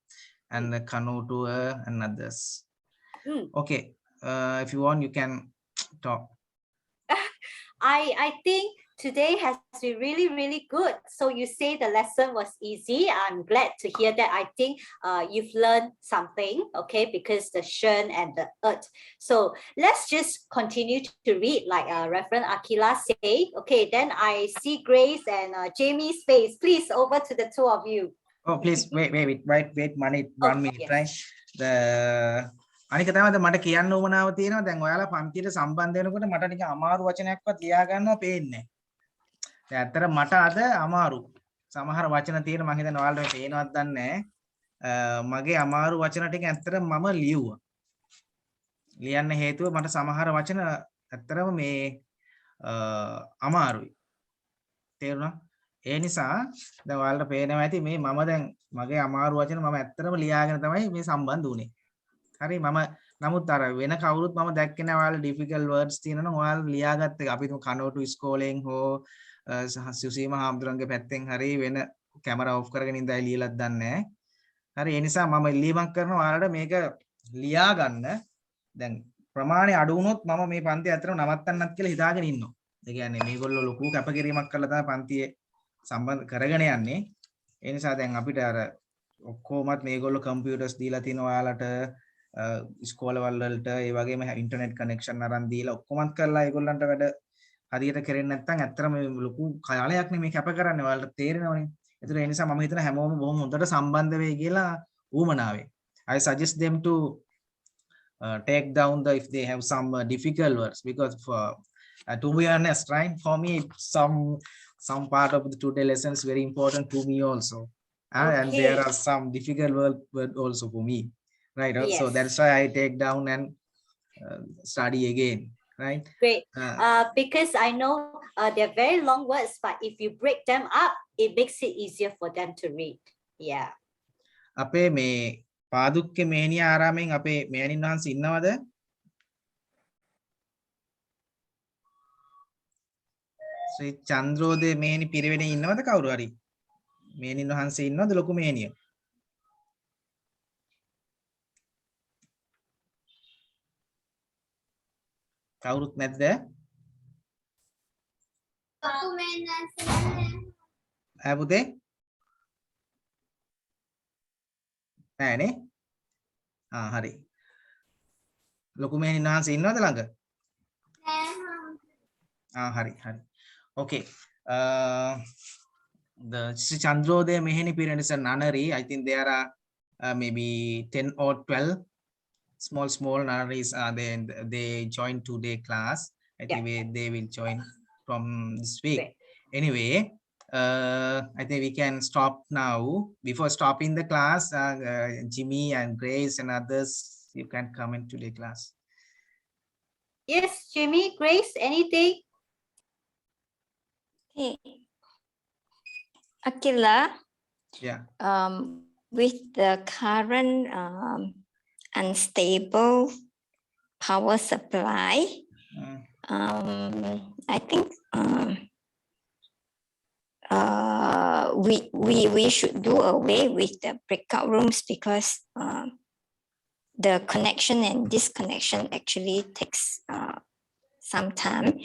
and Kanutua and others. Okay, if you want, you can talk. I think today has been really good. So you say the lesson was easy. I'm glad to hear that. I think you've learned something, okay, because the Shen and the earth. So let's just continue to read like Reverend Akila say. Okay, then I see Grace and Jamie's face. Please, over to the two of you. Oh, please wait, one minute, yes. right? The අනික තමයි මට කියන්න උවමනාව තියෙනවා දැන් ඔයාලා පන්තියට සම්බන්ධ වෙනකොට මට නිකන් අමාරු වචනයක්වත් ලියා ගන්නවා පේන්නේ නැහැ. දැන් ඇත්තට මට අද අමාරු. සමහර වචන තියෙන මම හිතන්නේ ඔයාලට පේනවත් දන්නේ නැහැ. මගේ අමාරු වචන ටික ඇත්තට මම ලියුවා. ලියන්න හේතුව මට සමහර වචන ඇත්තටම මේ අමාරුයි. තේරුණා? ඒ නිසා දැන් ඔයාලට පේනවා ඇති මේ මම දැන් මගේ අමාරු වචන මම ඇත්තටම ලියාගෙන තමයි මේ සම්බන්ධ වුනේ. හරි මම නමුත් අර වෙන කවුරුත් මම දැක්කේ නැහැ ඔයාලා ඩිෆිකල්ට් වර්ඩ්ස් තියෙනවා ඔයාලා ලියාගත්ත එක අපි තුමු කනෝටු ඉස්කෝලෙන් හෝ සුසීම හාමුදුරන්ගේ පැත්තෙන් හරි වෙන කැමරා ඔෆ් කරගෙන ඉඳලා ලියලත් දන්නේ නැහැ. හරි ඒ නිසා මම ඉල්ලීමක් කරනවා ඔයාලට මේක ලියා ගන්න. දැන් ප්‍රමාණය අඩු වුණොත් මම මේ පන්තිය ඇත්තටම නවත්තන්නත් කියලා හිතාගෙන ඉන්නවා. ඒ කියන්නේ මේගොල්ලෝ ලොකු කැපකිරීමක් කරලා තමයි පන්තියේ සම්බන්ධ කරගෙන යන්නේ. ඒ නිසා දැන් අපිට අර ඔක්කොමත් මේගොල්ලෝ කම්පියුටර්ස් දීලා තිනවා ඔයාලට ඉස්කෝලවල වලට ඒ වගේම ඉන්ටර්නෙට් කනෙක්ෂන් අරන් දීලා ඔක්කොමත් කරලා ඒගොල්ලන්ට වැඩ හරියට කරෙන්නේ නැත්නම් ඇත්තටම මේ ලොකු කාලයක් නෙමේ කැප කරන්නේ ඔයාලට තේරෙනවනේ. ඒතර ඒ නිසා මම හිතන හැමෝම බොහොම හොඳට සම්බන්ධ වෙයි කියලා ඌමනාවේ. I suggest them to take down the if they have some difficult words because for to be honest, right, for me some part of the today lesson is very important to me also. And there are some difficult word also for me. Right, yes. So that's why I take down and study again, right? Great. Because I know they're very long words, but if you break them up, it makes it easier for them to read. Yeah. අපේ මේ පාදුක්කේ මේනිය ආරාමෙන් අපේ මේනින් වහන්සේ ඉන්නවද? ශ්‍රී චන්ද්‍රෝදය මේනි පිරිවෙනේ ඉන්නවද කවුරු හරි? මේනින් වහන්සේ ඉන්නවද ලොකු මේනිය? කවුරුත් නැද්ද? පුතේ? නෑනේ. හරි. ලොකු මේනින් වහන්සේ ඉන්නවද ළඟ? හරි. Okay. The Sri Chandrodaya Meheni period is a nunnery. I think there are maybe 10 or 12 small nunneries. They join 2-day class. I think they will join from this week. Anyway, I think we can stop now. Before stopping the class, Jimmy and Grace and others, you can come into the class. Yes, Jimmy, Grace, anything? Hey, Akila. Yeah. With the current unstable power supply, I think we should do away with the breakout rooms because the connection and disconnection actually takes some time.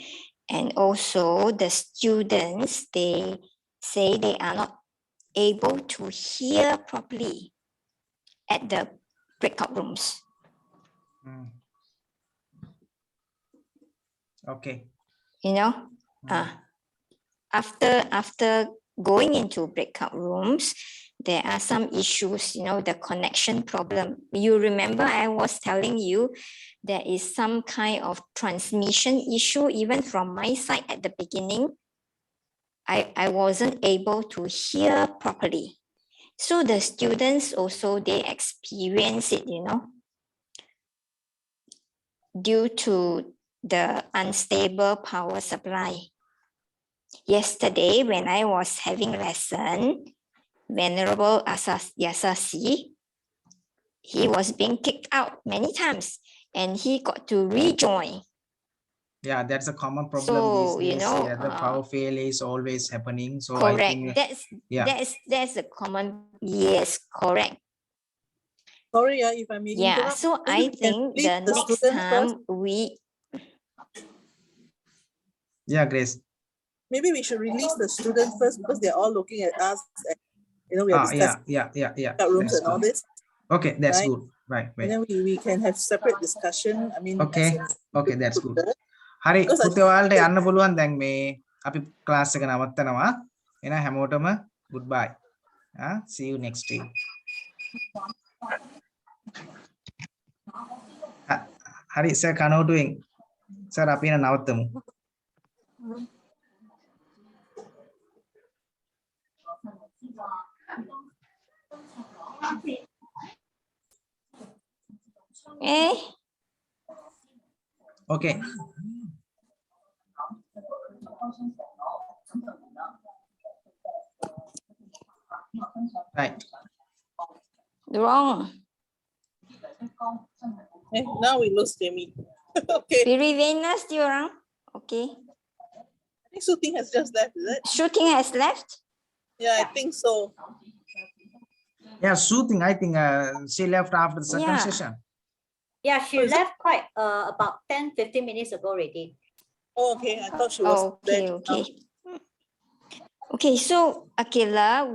And also the students, they say they are not able to hear properly at the breakout rooms. Okay. You know, after going into breakout rooms, there are some issues, you know, the connection problem. You remember I was telling you there is some kind of transmission issue even from my side at the beginning. I wasn't able to hear properly. So the students also, they experience it, you know, due to the unstable power supply. Yesterday, when I was having lesson, Venerable Yasasi, he was being kicked out many times and he got to rejoin. Yeah, that's a common problem So, these you days. know, Yeah, the power failure is always happening. So correct. I think, yeah. That's a common, yes, correct. Sorry, if I may Yeah, interrupt. so Maybe I we can think leave the the next students time first. we, Yeah, Grace. Maybe we should release the students first because they're all looking at us. And, you know, we are discussing Yeah. rooms That's and all good. this. Okay, that's right? good. Right. And then we can have separate discussion. I mean, Okay. as in Okay, that's good. together. හරි Because I පුතේ ඔයාලට යන්න පුළුවන් දැන් මේ අපි class එක නවත්තනවා. එහෙනම් හැමෝටම good bye. See you next week. හරි සර් කනෝටුවෙන් සර් අපි එන නවත්තමු. Okay. Right. wrong. Now we lose Jamie. Okay. Pirivena still around? Okay. I think shooting has just left, is it? Shooting has left? Yeah, I think so. Yeah, shooting. I think she left after the second session. Yeah, she left quite about 10-15 minutes ago already. Oh, okay. I thought she was there. Okay, so Akila,